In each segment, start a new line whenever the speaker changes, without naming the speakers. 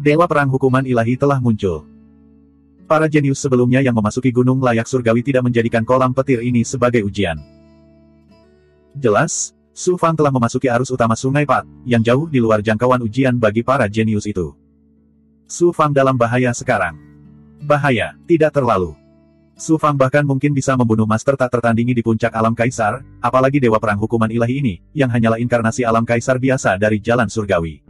Dewa Perang Hukuman Ilahi telah muncul. Para jenius sebelumnya yang memasuki gunung layak surgawi tidak menjadikan kolam petir ini sebagai ujian. Jelas, Su Fang telah memasuki arus utama Sungai Pat, yang jauh di luar jangkauan ujian bagi para jenius itu. Su Fang dalam bahaya sekarang. Bahaya, tidak terlalu. Su Fang bahkan mungkin bisa membunuh master tak tertandingi di puncak alam kaisar, apalagi Dewa Perang Hukuman Ilahi ini, yang hanyalah inkarnasi alam kaisar biasa dari jalan surgawi.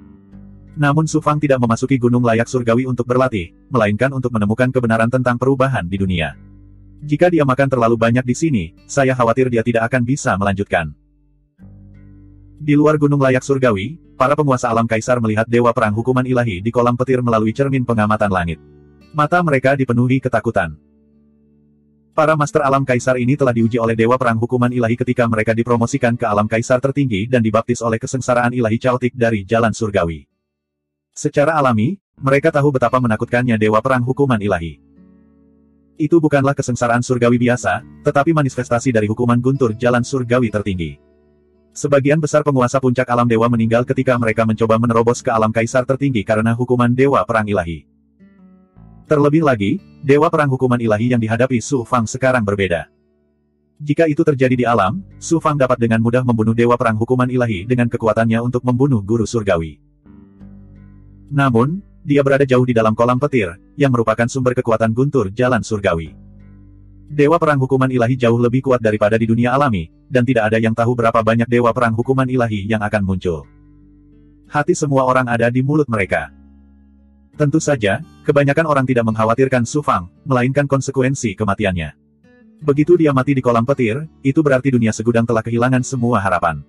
Namun Su Fang tidak memasuki gunung layak surgawi untuk berlatih, melainkan untuk menemukan kebenaran tentang perubahan di dunia. Jika dia makan terlalu banyak di sini, saya khawatir dia tidak akan bisa melanjutkan. Di luar gunung layak surgawi, para penguasa alam kaisar melihat Dewa Perang Hukuman Ilahi di kolam petir melalui cermin pengamatan langit. Mata mereka dipenuhi ketakutan. Para master alam kaisar ini telah diuji oleh Dewa Perang Hukuman Ilahi ketika mereka dipromosikan ke alam kaisar tertinggi dan dibaptis oleh kesengsaraan ilahi caotik dari jalan surgawi. Secara alami, mereka tahu betapa menakutkannya Dewa Perang Hukuman Ilahi. Itu bukanlah kesengsaraan surgawi biasa, tetapi manifestasi dari hukuman guntur jalan surgawi tertinggi. Sebagian besar penguasa puncak alam dewa meninggal ketika mereka mencoba menerobos ke alam kaisar tertinggi karena hukuman Dewa Perang Ilahi. Terlebih lagi, Dewa Perang Hukuman Ilahi yang dihadapi Su Fang sekarang berbeda. Jika itu terjadi di alam, Su Fang dapat dengan mudah membunuh Dewa Perang Hukuman Ilahi dengan kekuatannya untuk membunuh guru surgawi. Namun, dia berada jauh di dalam kolam petir, yang merupakan sumber kekuatan guntur jalan surgawi. Dewa Perang Hukuman Ilahi jauh lebih kuat daripada di dunia alami, dan tidak ada yang tahu berapa banyak Dewa Perang Hukuman Ilahi yang akan muncul. Hati semua orang ada di mulut mereka. Tentu saja, kebanyakan orang tidak mengkhawatirkan Su Fang, melainkan konsekuensi kematiannya. Begitu dia mati di kolam petir, itu berarti dunia segudang telah kehilangan semua harapan.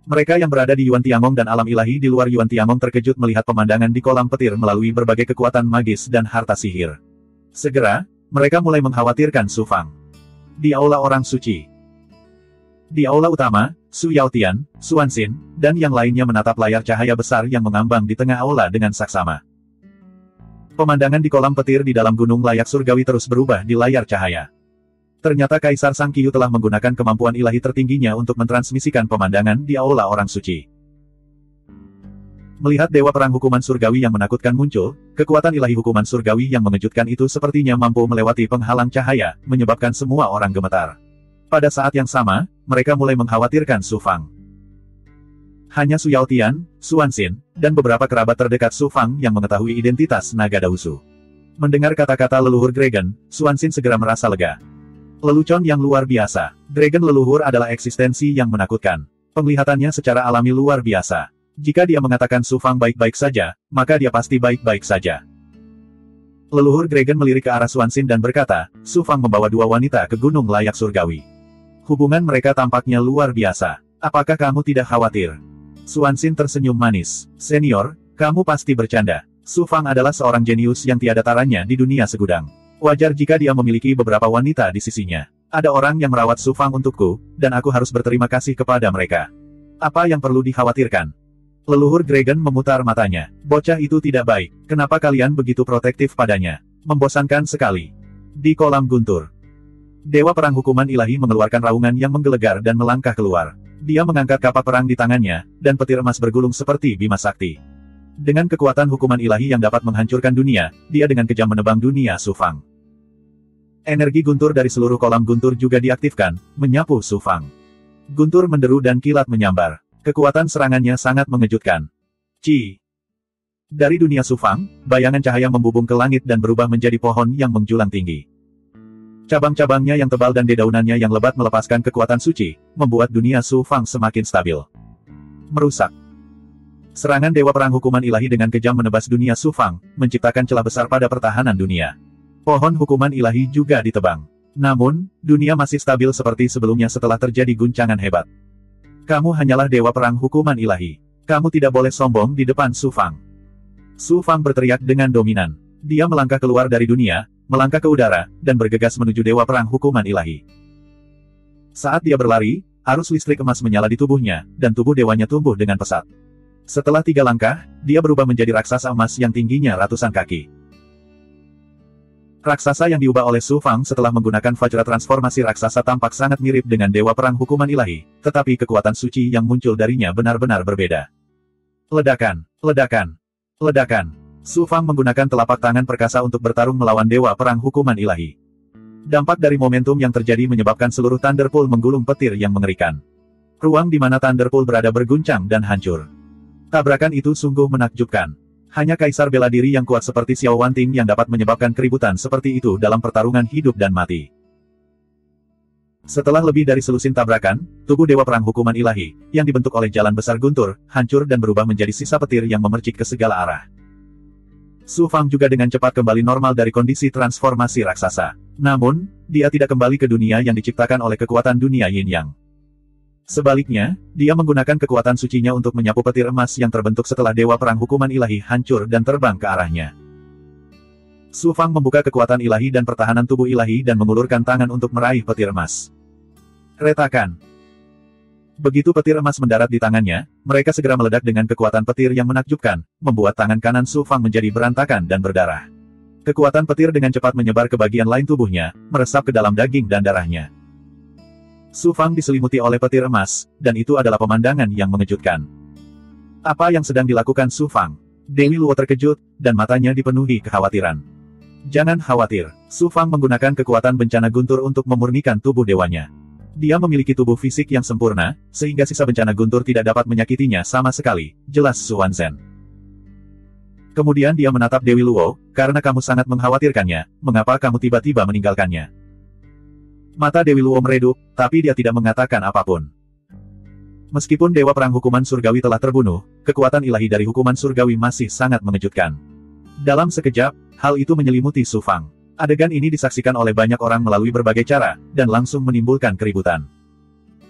Mereka yang berada di Yuan Tiangong dan alam ilahi di luar Yuan Tiangong terkejut melihat pemandangan di kolam petir melalui berbagai kekuatan magis dan harta sihir. Segera, mereka mulai mengkhawatirkan Su Fang. Di aula orang suci. Di aula utama, Su Yaotian, Xuan Xin, dan yang lainnya menatap layar cahaya besar yang mengambang di tengah aula dengan saksama. Pemandangan di kolam petir di dalam gunung layak surgawi terus berubah di layar cahaya. Ternyata Kaisar Sang Qiu telah menggunakan kemampuan ilahi tertingginya untuk mentransmisikan pemandangan di aula orang suci. Melihat Dewa Perang Hukuman Surgawi yang menakutkan muncul, kekuatan ilahi hukuman surgawi yang mengejutkan itu sepertinya mampu melewati penghalang cahaya, menyebabkan semua orang gemetar. Pada saat yang sama, mereka mulai mengkhawatirkan Su Fang. Hanya Su Yaotian, Xuan Xin, dan beberapa kerabat terdekat Su Fang yang mengetahui identitas naga Dausu. Mendengar kata-kata leluhur Dragon, Xuan Xin segera merasa lega. Lelucon yang luar biasa. Dragon leluhur adalah eksistensi yang menakutkan. Penglihatannya secara alami luar biasa. Jika dia mengatakan Su Fang baik-baik saja, maka dia pasti baik-baik saja. Leluhur Dragon melirik ke arah Xuan Xin dan berkata, Su Fang membawa dua wanita ke gunung layak surgawi. Hubungan mereka tampaknya luar biasa. Apakah kamu tidak khawatir? Xuan Xin tersenyum manis. Senior, kamu pasti bercanda. Su Fang adalah seorang jenius yang tiada taranya di dunia segudang. Wajar jika dia memiliki beberapa wanita di sisinya. Ada orang yang merawat Su Fang untukku, dan aku harus berterima kasih kepada mereka. Apa yang perlu dikhawatirkan? Leluhur Dragon memutar matanya. Bocah itu tidak baik. Kenapa kalian begitu protektif padanya? Membosankan sekali. Di kolam guntur. Dewa Perang Hukuman Ilahi mengeluarkan raungan yang menggelegar dan melangkah keluar. Dia mengangkat kapak perang di tangannya, dan petir emas bergulung seperti Bima Sakti. Dengan kekuatan hukuman ilahi yang dapat menghancurkan dunia, dia dengan kejam menebang dunia Su Fang. Energi guntur dari seluruh kolam guntur juga diaktifkan, menyapu Su Fang. Guntur menderu dan kilat menyambar. Kekuatan serangannya sangat mengejutkan. Ci. Dari dunia Su Fang, bayangan cahaya membubung ke langit dan berubah menjadi pohon yang menjulang tinggi. Cabang-cabangnya yang tebal dan dedaunannya yang lebat melepaskan kekuatan suci, membuat dunia Su Fang semakin stabil. Merusak. Serangan Dewa Perang Hukuman Ilahi dengan kejam menebas dunia Su Fang, menciptakan celah besar pada pertahanan dunia. Pohon hukuman ilahi juga ditebang. Namun, dunia masih stabil seperti sebelumnya setelah terjadi guncangan hebat. Kamu hanyalah Dewa Perang Hukuman Ilahi. Kamu tidak boleh sombong di depan Su Fang. Su Fang berteriak dengan dominan. Dia melangkah keluar dari dunia, melangkah ke udara, dan bergegas menuju Dewa Perang Hukuman Ilahi. Saat dia berlari, arus listrik emas menyala di tubuhnya, dan tubuh dewanya tumbuh dengan pesat. Setelah 3 langkah, dia berubah menjadi raksasa emas yang tingginya ratusan kaki. Raksasa yang diubah oleh Su Fang setelah menggunakan Vajra transformasi raksasa tampak sangat mirip dengan Dewa Perang Hukuman Ilahi, tetapi kekuatan suci yang muncul darinya benar-benar berbeda. Ledakan, ledakan. Ledakan. Su Fang menggunakan telapak tangan perkasa untuk bertarung melawan dewa perang hukuman ilahi. Dampak dari momentum yang terjadi menyebabkan seluruh Thunderpool menggulung petir yang mengerikan. Ruang di mana Thunderpool berada berguncang dan hancur. Tabrakan itu sungguh menakjubkan. Hanya kaisar bela diri yang kuat seperti Xiao Wanting yang dapat menyebabkan keributan seperti itu dalam pertarungan hidup dan mati. Setelah lebih dari selusin tabrakan, tubuh dewa perang hukuman ilahi, yang dibentuk oleh jalan besar guntur, hancur dan berubah menjadi sisa petir yang memercik ke segala arah. Su Fang juga dengan cepat kembali normal dari kondisi transformasi raksasa. Namun, dia tidak kembali ke dunia yang diciptakan oleh kekuatan dunia Yin Yang. Sebaliknya, dia menggunakan kekuatan sucinya untuk menyapu petir emas yang terbentuk setelah dewa perang hukuman ilahi hancur dan terbang ke arahnya. Su Fang membuka kekuatan ilahi dan pertahanan tubuh ilahi dan mengulurkan tangan untuk meraih petir emas. Retakan. Begitu petir emas mendarat di tangannya, mereka segera meledak dengan kekuatan petir yang menakjubkan, membuat tangan kanan Su Fang menjadi berantakan dan berdarah. Kekuatan petir dengan cepat menyebar ke bagian lain tubuhnya, meresap ke dalam daging dan darahnya. Su Fang diselimuti oleh petir emas, dan itu adalah pemandangan yang mengejutkan. Apa yang sedang dilakukan Su Fang? Dewi Luo terkejut, dan matanya dipenuhi kekhawatiran. Jangan khawatir, Su Fang menggunakan kekuatan bencana guntur untuk memurnikan tubuh dewanya. Dia memiliki tubuh fisik yang sempurna, sehingga sisa bencana guntur tidak dapat menyakitinya sama sekali, jelas Su Wanzhen. Kemudian dia menatap Dewi Luo, karena kamu sangat mengkhawatirkannya, mengapa kamu tiba-tiba meninggalkannya? Mata Dewi Luo meredup, tapi dia tidak mengatakan apapun. Meskipun dewa perang hukuman surgawi telah terbunuh, kekuatan ilahi dari hukuman surgawi masih sangat mengejutkan. Dalam sekejap, hal itu menyelimuti Su Fang. Adegan ini disaksikan oleh banyak orang melalui berbagai cara, dan langsung menimbulkan keributan.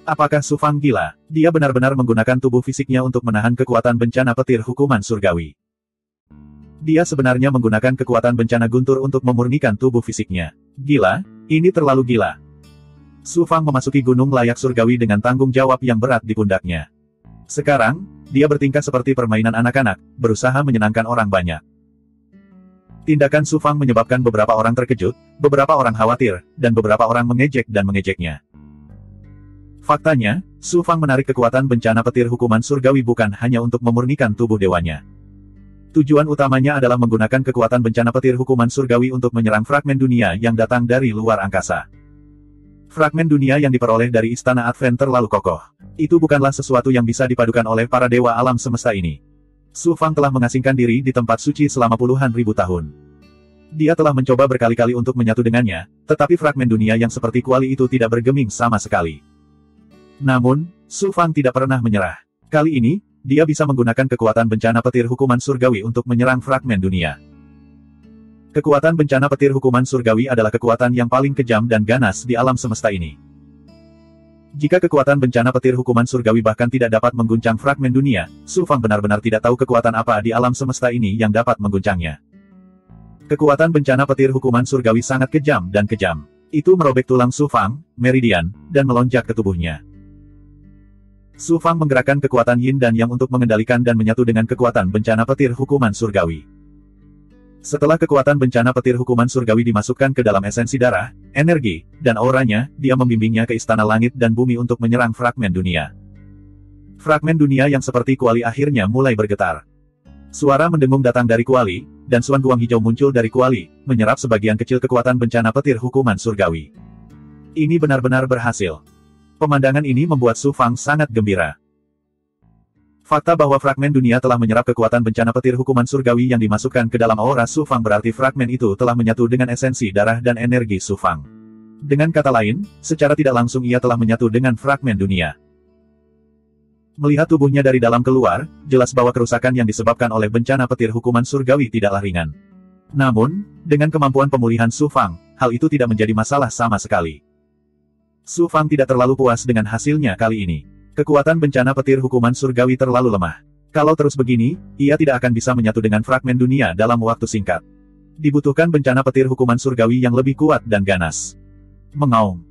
Apakah Su Fang gila? Dia benar-benar menggunakan tubuh fisiknya untuk menahan kekuatan bencana petir hukuman surgawi. Dia sebenarnya menggunakan kekuatan bencana guntur untuk memurnikan tubuh fisiknya. Gila? Ini terlalu gila. Su Fang memasuki gunung layak surgawi dengan tanggung jawab yang berat di pundaknya. Sekarang, dia bertingkah seperti permainan anak-anak, berusaha menyenangkan orang banyak. Tindakan Su Fang menyebabkan beberapa orang terkejut, beberapa orang khawatir, dan beberapa orang mengejek dan mengejeknya. Faktanya, Su Fang menarik kekuatan bencana petir hukuman surgawi bukan hanya untuk memurnikan tubuh dewanya. Tujuan utamanya adalah menggunakan kekuatan bencana petir hukuman surgawi untuk menyerang fragmen dunia yang datang dari luar angkasa. Fragmen dunia yang diperoleh dari Istana Advent terlalu kokoh. Itu bukanlah sesuatu yang bisa dipadukan oleh para dewa alam semesta ini. Su Fang telah mengasingkan diri di tempat suci selama puluhan ribu tahun. Dia telah mencoba berkali-kali untuk menyatu dengannya, tetapi fragmen dunia yang seperti kuali itu tidak bergeming sama sekali. Namun, Su Fang tidak pernah menyerah. Kali ini, dia bisa menggunakan kekuatan bencana petir hukuman surgawi untuk menyerang fragmen dunia. Kekuatan bencana petir hukuman surgawi adalah kekuatan yang paling kejam dan ganas di alam semesta ini. Jika kekuatan bencana petir hukuman surgawi bahkan tidak dapat mengguncang fragmen dunia, Su Fang benar-benar tidak tahu kekuatan apa di alam semesta ini yang dapat mengguncangnya. Kekuatan bencana petir hukuman surgawi sangat kejam dan kejam. Itu merobek tulang Su Fang, meridian, dan melonjak ke tubuhnya. Su Fang menggerakkan kekuatan Yin dan Yang untuk mengendalikan dan menyatu dengan kekuatan bencana petir hukuman surgawi. Setelah kekuatan bencana petir hukuman surgawi dimasukkan ke dalam esensi darah, energi, dan auranya, dia membimbingnya ke istana langit dan bumi untuk menyerang fragmen dunia. Fragmen dunia yang seperti kuali akhirnya mulai bergetar. Suara mendengung datang dari kuali, dan suan guang hijau muncul dari kuali, menyerap sebagian kecil kekuatan bencana petir hukuman surgawi. Ini benar-benar berhasil. Pemandangan ini membuat Su Fang sangat gembira. Fakta bahwa fragmen dunia telah menyerap kekuatan bencana petir hukuman surgawi yang dimasukkan ke dalam aura Su Fang berarti fragmen itu telah menyatu dengan esensi darah dan energi Su Fang. Dengan kata lain, secara tidak langsung ia telah menyatu dengan fragmen dunia. Melihat tubuhnya dari dalam keluar, jelas bahwa kerusakan yang disebabkan oleh bencana petir hukuman surgawi tidaklah ringan. Namun, dengan kemampuan pemulihan Su Fang, hal itu tidak menjadi masalah sama sekali. Su Fang tidak terlalu puas dengan hasilnya kali ini. Kekuatan bencana petir hukuman surgawi terlalu lemah. Kalau terus begini, ia tidak akan bisa menyatu dengan fragmen dunia dalam waktu singkat. Dibutuhkan bencana petir hukuman surgawi yang lebih kuat dan ganas. Mengaum.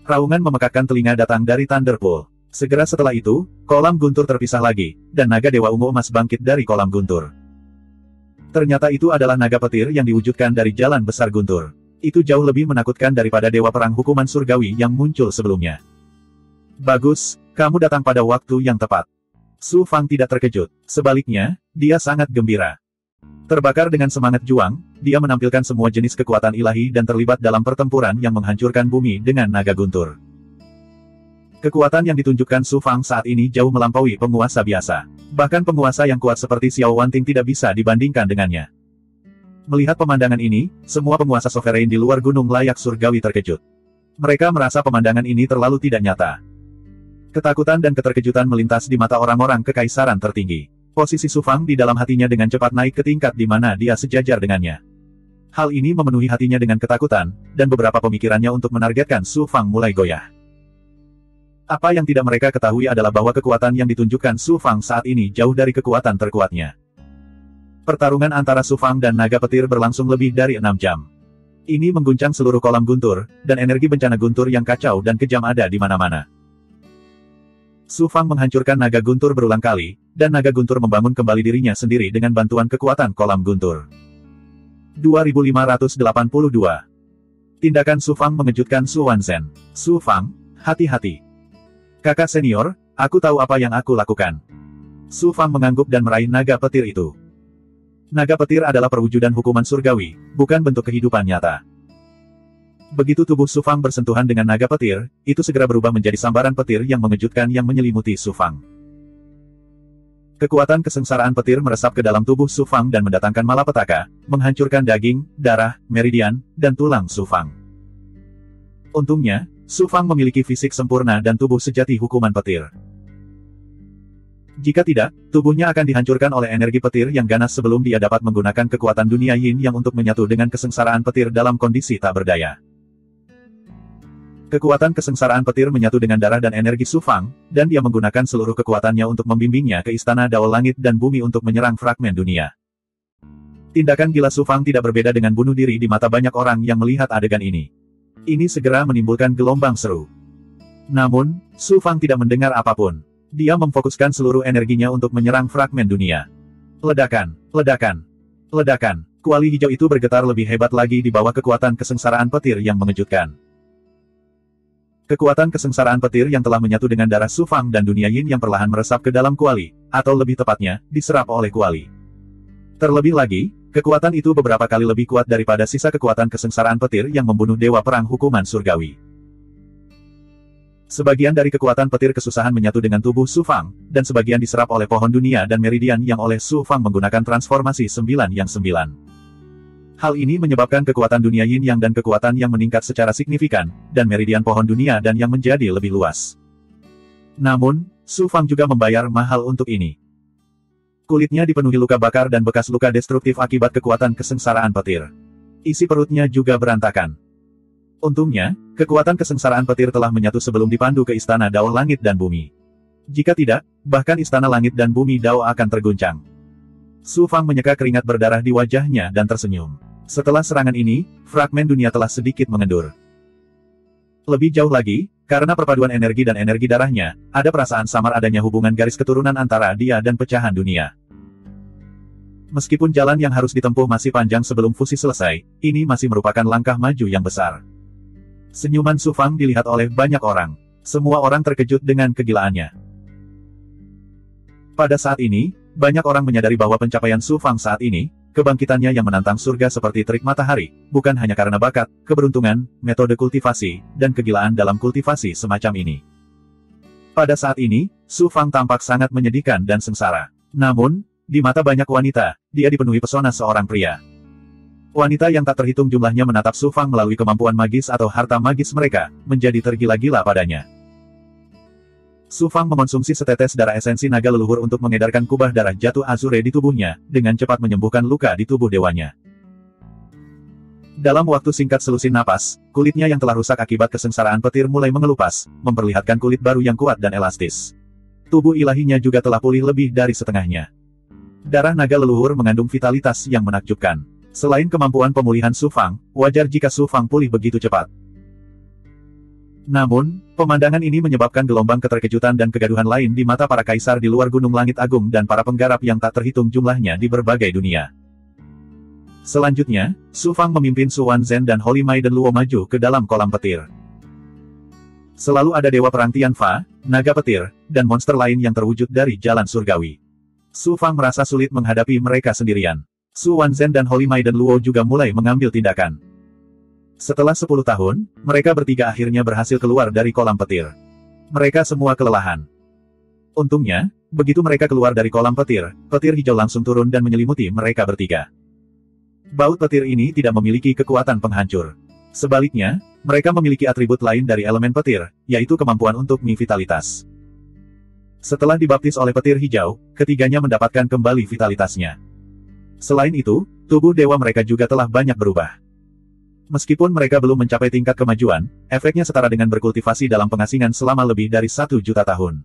Raungan memekakkan telinga datang dari Thunderpool. Segera setelah itu, kolam guntur terpisah lagi, dan naga dewa ungu emas bangkit dari kolam guntur. Ternyata itu adalah naga petir yang diwujudkan dari jalan besar guntur. Itu jauh lebih menakutkan daripada dewa perang hukuman surgawi yang muncul sebelumnya. Bagus, kamu datang pada waktu yang tepat. Su Fang tidak terkejut. Sebaliknya, dia sangat gembira. Terbakar dengan semangat juang, dia menampilkan semua jenis kekuatan ilahi dan terlibat dalam pertempuran yang menghancurkan bumi dengan naga guntur. Kekuatan yang ditunjukkan Su Fang saat ini jauh melampaui penguasa biasa. Bahkan penguasa yang kuat seperti Xiao Wanting tidak bisa dibandingkan dengannya. Melihat pemandangan ini, semua penguasa sovereign di luar gunung layak surgawi terkejut. Mereka merasa pemandangan ini terlalu tidak nyata. Ketakutan dan keterkejutan melintas di mata orang-orang kekaisaran tertinggi. Posisi Su Fang di dalam hatinya dengan cepat naik ke tingkat di mana dia sejajar dengannya. Hal ini memenuhi hatinya dengan ketakutan, dan beberapa pemikirannya untuk menargetkan Su Fang mulai goyah. Apa yang tidak mereka ketahui adalah bahwa kekuatan yang ditunjukkan Su Fang saat ini jauh dari kekuatan terkuatnya. Pertarungan antara Su Fang dan naga petir berlangsung lebih dari 6 jam. Ini mengguncang seluruh kolam guntur, dan energi bencana guntur yang kacau dan kejam ada di mana-mana. Su Fang menghancurkan naga guntur berulang kali, dan naga guntur membangun kembali dirinya sendiri dengan bantuan kekuatan kolam guntur. 2582. Tindakan Su Fang mengejutkan Su Wanzhen. Su Fang, hati-hati. Kakak senior, aku tahu apa yang aku lakukan. Su Fang mengangguk dan meraih naga petir itu. Naga petir adalah perwujudan hukuman surgawi, bukan bentuk kehidupan nyata. Begitu tubuh Su Fang bersentuhan dengan naga petir, itu segera berubah menjadi sambaran petir yang mengejutkan yang menyelimuti Su Fang. Kekuatan kesengsaraan petir meresap ke dalam tubuh Su Fang dan mendatangkan malapetaka, menghancurkan daging, darah, meridian, dan tulang Su Fang. Untungnya, Su Fang memiliki fisik sempurna dan tubuh sejati hukuman petir. Jika tidak, tubuhnya akan dihancurkan oleh energi petir yang ganas sebelum dia dapat menggunakan kekuatan dunia yin yang untuk menyatu dengan kesengsaraan petir dalam kondisi tak berdaya. Kekuatan kesengsaraan petir menyatu dengan darah dan energi Su Fang, dan dia menggunakan seluruh kekuatannya untuk membimbingnya ke istana Dao Langit dan Bumi untuk menyerang fragmen dunia. Tindakan gila Su Fang tidak berbeda dengan bunuh diri di mata banyak orang yang melihat adegan ini. Ini segera menimbulkan gelombang seru. Namun, Su Fang tidak mendengar apapun. Dia memfokuskan seluruh energinya untuk menyerang fragmen dunia. Ledakan, ledakan, ledakan. Kuali hijau itu bergetar lebih hebat lagi di bawah kekuatan kesengsaraan petir yang mengejutkan. Kekuatan kesengsaraan petir yang telah menyatu dengan darah Su Fang dan dunia yin yang perlahan meresap ke dalam kuali, atau lebih tepatnya, diserap oleh kuali. Terlebih lagi, kekuatan itu beberapa kali lebih kuat daripada sisa kekuatan kesengsaraan petir yang membunuh dewa perang hukuman surgawi. Sebagian dari kekuatan petir kesusahan menyatu dengan tubuh Su Fang, dan sebagian diserap oleh pohon dunia dan meridian yang oleh Su Fang menggunakan transformasi 9 yang 9. Hal ini menyebabkan kekuatan dunia yin yang dan kekuatan yang meningkat secara signifikan, dan meridian pohon dunia dan yang menjadi lebih luas. Namun, Su Fang juga membayar mahal untuk ini. Kulitnya dipenuhi luka bakar dan bekas luka destruktif akibat kekuatan kesengsaraan petir. Isi perutnya juga berantakan. Untungnya, kekuatan kesengsaraan petir telah menyatu sebelum dipandu ke istana Dao Langit dan Bumi. Jika tidak, bahkan istana Langit dan Bumi Dao akan terguncang. Su Fang menyeka keringat berdarah di wajahnya dan tersenyum. Setelah serangan ini, fragmen dunia telah sedikit mengendur. Lebih jauh lagi, karena perpaduan energi dan energi darahnya, ada perasaan samar adanya hubungan garis keturunan antara dia dan pecahan dunia. Meskipun jalan yang harus ditempuh masih panjang sebelum fusi selesai, ini masih merupakan langkah maju yang besar. Senyuman Su Fang dilihat oleh banyak orang. Semua orang terkejut dengan kegilaannya. Pada saat ini, banyak orang menyadari bahwa pencapaian Su Fang saat ini, kebangkitannya yang menantang surga seperti terik matahari, bukan hanya karena bakat, keberuntungan, metode kultivasi, dan kegilaan dalam kultivasi semacam ini. Pada saat ini, Su Fang tampak sangat menyedihkan dan sengsara. Namun, di mata banyak wanita, dia dipenuhi pesona seorang pria. Wanita yang tak terhitung jumlahnya menatap Su Fang melalui kemampuan magis atau harta magis mereka, menjadi tergila-gila padanya. Su Fang mengonsumsi setetes darah esensi naga leluhur untuk mengedarkan kubah darah jatuh azure di tubuhnya, dengan cepat menyembuhkan luka di tubuh dewanya. Dalam waktu singkat selusin napas, kulitnya yang telah rusak akibat kesengsaraan petir mulai mengelupas, memperlihatkan kulit baru yang kuat dan elastis. Tubuh ilahinya juga telah pulih lebih dari setengahnya. Darah naga leluhur mengandung vitalitas yang menakjubkan. Selain kemampuan pemulihan Su Fang, wajar jika Su Fang pulih begitu cepat. Namun, pemandangan ini menyebabkan gelombang keterkejutan dan kegaduhan lain di mata para kaisar di luar Gunung Langit Agung dan para penggarap yang tak terhitung jumlahnya di berbagai dunia. Selanjutnya, Su Fang memimpin Su Wanzhen dan Holy Maiden Luo maju ke dalam kolam petir. Selalu ada Dewa Perang Tianfa, naga petir, dan monster lain yang terwujud dari jalan surgawi. Su Fang merasa sulit menghadapi mereka sendirian. Su Wanzhen dan Holy Maiden Luo juga mulai mengambil tindakan. Setelah 10 tahun, mereka bertiga akhirnya berhasil keluar dari kolam petir. Mereka semua kelelahan. Untungnya, begitu mereka keluar dari kolam petir, petir hijau langsung turun dan menyelimuti mereka bertiga. Baut petir ini tidak memiliki kekuatan penghancur. Sebaliknya, mereka memiliki atribut lain dari elemen petir, yaitu kemampuan untuk vitalitas. Setelah dibaptis oleh petir hijau, ketiganya mendapatkan kembali vitalitasnya. Selain itu, tubuh dewa mereka juga telah banyak berubah. Meskipun mereka belum mencapai tingkat kemajuan, efeknya setara dengan berkultivasi dalam pengasingan selama lebih dari 1 juta tahun.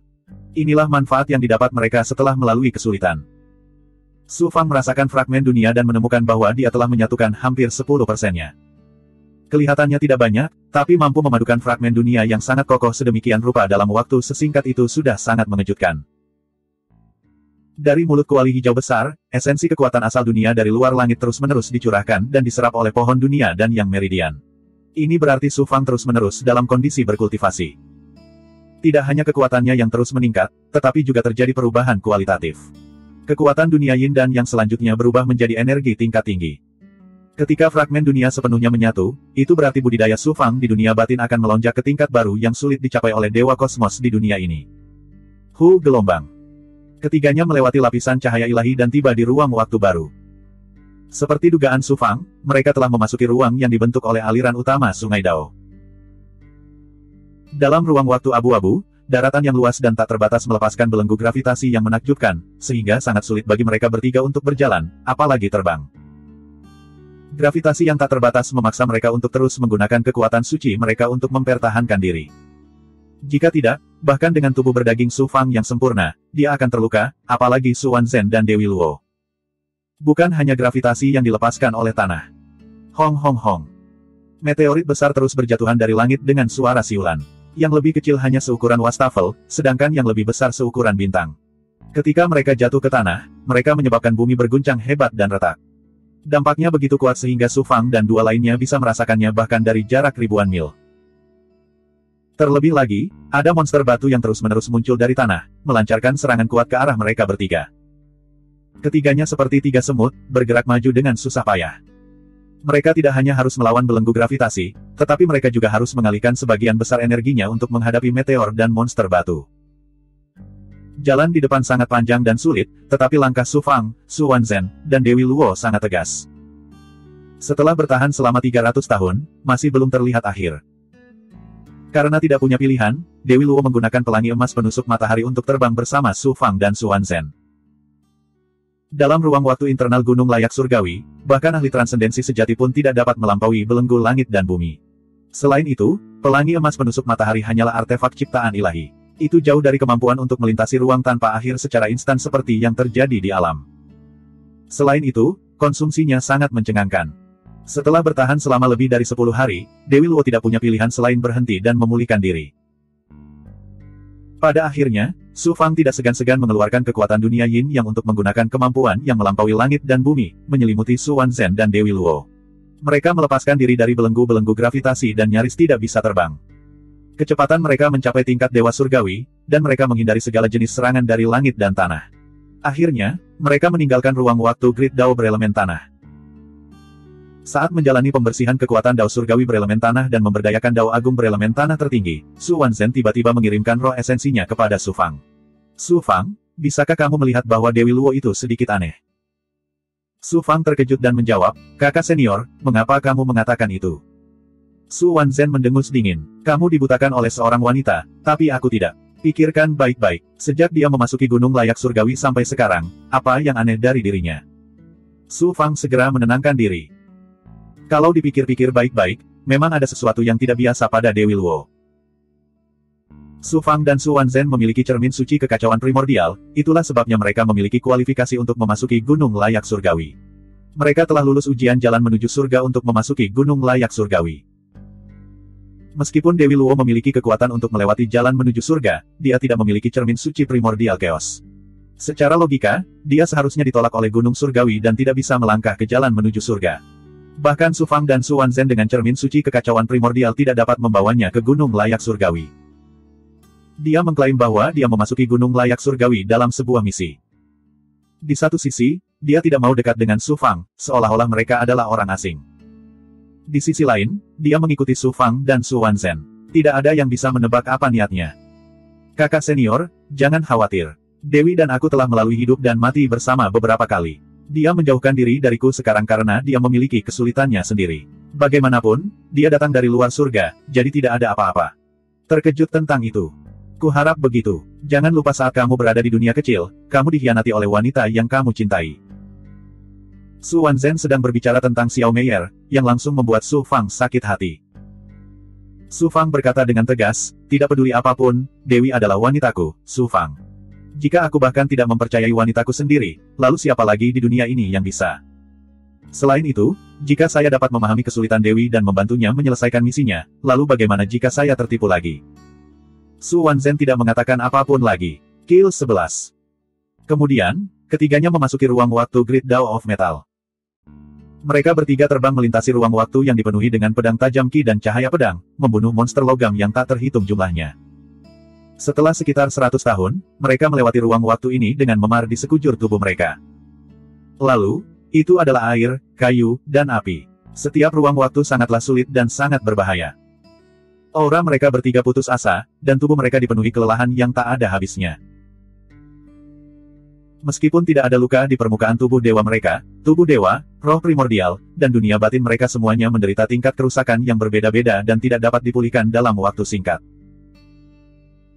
Inilah manfaat yang didapat mereka setelah melalui kesulitan. Su Fang merasakan fragmen dunia dan menemukan bahwa dia telah menyatukan hampir 10%-nya. Kelihatannya tidak banyak, tapi mampu memadukan fragmen dunia yang sangat kokoh sedemikian rupa dalam waktu sesingkat itu sudah sangat mengejutkan. Dari mulut kuali hijau besar, esensi kekuatan asal dunia dari luar langit terus-menerus dicurahkan dan diserap oleh pohon dunia dan yang meridian. Ini berarti Su Fang terus-menerus dalam kondisi berkultivasi. Tidak hanya kekuatannya yang terus meningkat, tetapi juga terjadi perubahan kualitatif. Kekuatan dunia Yin dan yang selanjutnya berubah menjadi energi tingkat tinggi. Ketika fragmen dunia sepenuhnya menyatu, itu berarti budidaya Su Fang di dunia batin akan melonjak ke tingkat baru yang sulit dicapai oleh Dewa Kosmos di dunia ini. Gelombang. Ketiganya melewati lapisan cahaya ilahi dan tiba di ruang waktu baru. Seperti dugaan Su Fang, mereka telah memasuki ruang yang dibentuk oleh aliran utama Sungai Dao. Dalam ruang waktu abu-abu, daratan yang luas dan tak terbatas melepaskan belenggu gravitasi yang menakjubkan, sehingga sangat sulit bagi mereka bertiga untuk berjalan, apalagi terbang. Gravitasi yang tak terbatas memaksa mereka untuk terus menggunakan kekuatan suci mereka untuk mempertahankan diri. Jika tidak, bahkan dengan tubuh berdaging Su Fang yang sempurna, dia akan terluka, apalagi Su Wanzhen dan Dewi Luo. Bukan hanya gravitasi yang dilepaskan oleh tanah. Hong hong hong. Meteorit besar terus berjatuhan dari langit dengan suara siulan. Yang lebih kecil hanya seukuran wastafel, sedangkan yang lebih besar seukuran bintang. Ketika mereka jatuh ke tanah, mereka menyebabkan bumi berguncang hebat dan retak. Dampaknya begitu kuat sehingga Su Fang dan dua lainnya bisa merasakannya bahkan dari jarak ribuan mil. Terlebih lagi, ada monster batu yang terus-menerus muncul dari tanah, melancarkan serangan kuat ke arah mereka bertiga. Ketiganya seperti tiga semut, bergerak maju dengan susah payah. Mereka tidak hanya harus melawan belenggu gravitasi, tetapi mereka juga harus mengalihkan sebagian besar energinya untuk menghadapi meteor dan monster batu. Jalan di depan sangat panjang dan sulit, tetapi langkah Su Fang, Su Wanzhen, dan Dewi Luo sangat tegas. Setelah bertahan selama 300 tahun, masih belum terlihat akhir. Karena tidak punya pilihan, Dewi Luo menggunakan pelangi emas penusuk matahari untuk terbang bersama Su Fang dan Su Wanzhen. Dalam ruang waktu internal gunung layak surgawi, bahkan ahli transendensi sejati pun tidak dapat melampaui belenggu langit dan bumi. Selain itu, pelangi emas penusuk matahari hanyalah artefak ciptaan ilahi. Itu jauh dari kemampuan untuk melintasi ruang tanpa akhir secara instan seperti yang terjadi di alam. Selain itu, konsumsinya sangat mencengangkan. Setelah bertahan selama lebih dari 10 hari, Dewi Luo tidak punya pilihan selain berhenti dan memulihkan diri. Pada akhirnya, Su Fang tidak segan-segan mengeluarkan kekuatan dunia Yin yang untuk menggunakan kemampuan yang melampaui langit dan bumi, menyelimuti Su Wanzhen dan Dewi Luo. Mereka melepaskan diri dari belenggu-belenggu gravitasi dan nyaris tidak bisa terbang. Kecepatan mereka mencapai tingkat dewa surgawi, dan mereka menghindari segala jenis serangan dari langit dan tanah. Akhirnya, mereka meninggalkan ruang waktu Grid Dao berelemen tanah. Saat menjalani pembersihan kekuatan Dao surgawi berelemen tanah dan memberdayakan Dao agung berelemen tanah tertinggi, Su Wanzhen tiba-tiba mengirimkan roh esensinya kepada Su Fang. Su Fang, bisakah kamu melihat bahwa Dewi Luo itu sedikit aneh? Su Fang terkejut dan menjawab, kakak senior, mengapa kamu mengatakan itu? Su Wanzhen mendengus dingin, kamu dibutakan oleh seorang wanita, tapi aku tidak. Pikirkan baik-baik, sejak dia memasuki gunung layak surgawi sampai sekarang, apa yang aneh dari dirinya? Su Fang segera menenangkan diri. Kalau dipikir-pikir baik-baik, memang ada sesuatu yang tidak biasa pada Dewi Luo. Su Fang dan Su Wanzhen memiliki cermin suci kekacauan primordial, itulah sebabnya mereka memiliki kualifikasi untuk memasuki gunung layak surgawi. Mereka telah lulus ujian jalan menuju surga untuk memasuki gunung layak surgawi. Meskipun Dewi Luo memiliki kekuatan untuk melewati jalan menuju surga, dia tidak memiliki cermin suci primordial chaos. Secara logika, dia seharusnya ditolak oleh gunung surgawi dan tidak bisa melangkah ke jalan menuju surga. Bahkan Su Fang dan Su Wanzhen dengan cermin suci kekacauan primordial tidak dapat membawanya ke gunung layak surgawi. Dia mengklaim bahwa dia memasuki gunung layak surgawi dalam sebuah misi. Di satu sisi, dia tidak mau dekat dengan Su Fang, seolah-olah mereka adalah orang asing. Di sisi lain, dia mengikuti Su Fang dan Su Wanzhen. Tidak ada yang bisa menebak apa niatnya. Kakak senior, jangan khawatir. Dewi dan aku telah melalui hidup dan mati bersama beberapa kali. Dia menjauhkan diri dariku sekarang karena dia memiliki kesulitannya sendiri. Bagaimanapun, dia datang dari luar surga, jadi tidak ada apa-apa. Terkejut tentang itu. Kuharap begitu. Jangan lupa saat kamu berada di dunia kecil, kamu dikhianati oleh wanita yang kamu cintai. Su Wanzhen sedang berbicara tentang Xiao Meier, yang langsung membuat Su Fang sakit hati. Su Fang berkata dengan tegas, tidak peduli apapun, Dewi adalah wanitaku, Su Fang. Jika aku bahkan tidak mempercayai wanitaku sendiri, lalu siapa lagi di dunia ini yang bisa? Selain itu, jika saya dapat memahami kesulitan Dewi dan membantunya menyelesaikan misinya, lalu bagaimana jika saya tertipu lagi? Su Wanzhen tidak mengatakan apapun lagi. Kill 11. Kemudian, ketiganya memasuki ruang waktu Great Dao of Metal. Mereka bertiga terbang melintasi ruang waktu yang dipenuhi dengan pedang tajam ki dan cahaya pedang, membunuh monster logam yang tak terhitung jumlahnya. Setelah sekitar 100 tahun, mereka melewati ruang waktu ini dengan memar di sekujur tubuh mereka. Lalu, itu adalah air, kayu, dan api. Setiap ruang waktu sangatlah sulit dan sangat berbahaya. Aura mereka bertiga putus asa, dan tubuh mereka dipenuhi kelelahan yang tak ada habisnya. Meskipun tidak ada luka di permukaan tubuh dewa mereka, tubuh dewa, roh primordial, dan dunia batin mereka semuanya menderita tingkat kerusakan yang berbeda-beda dan tidak dapat dipulihkan dalam waktu singkat.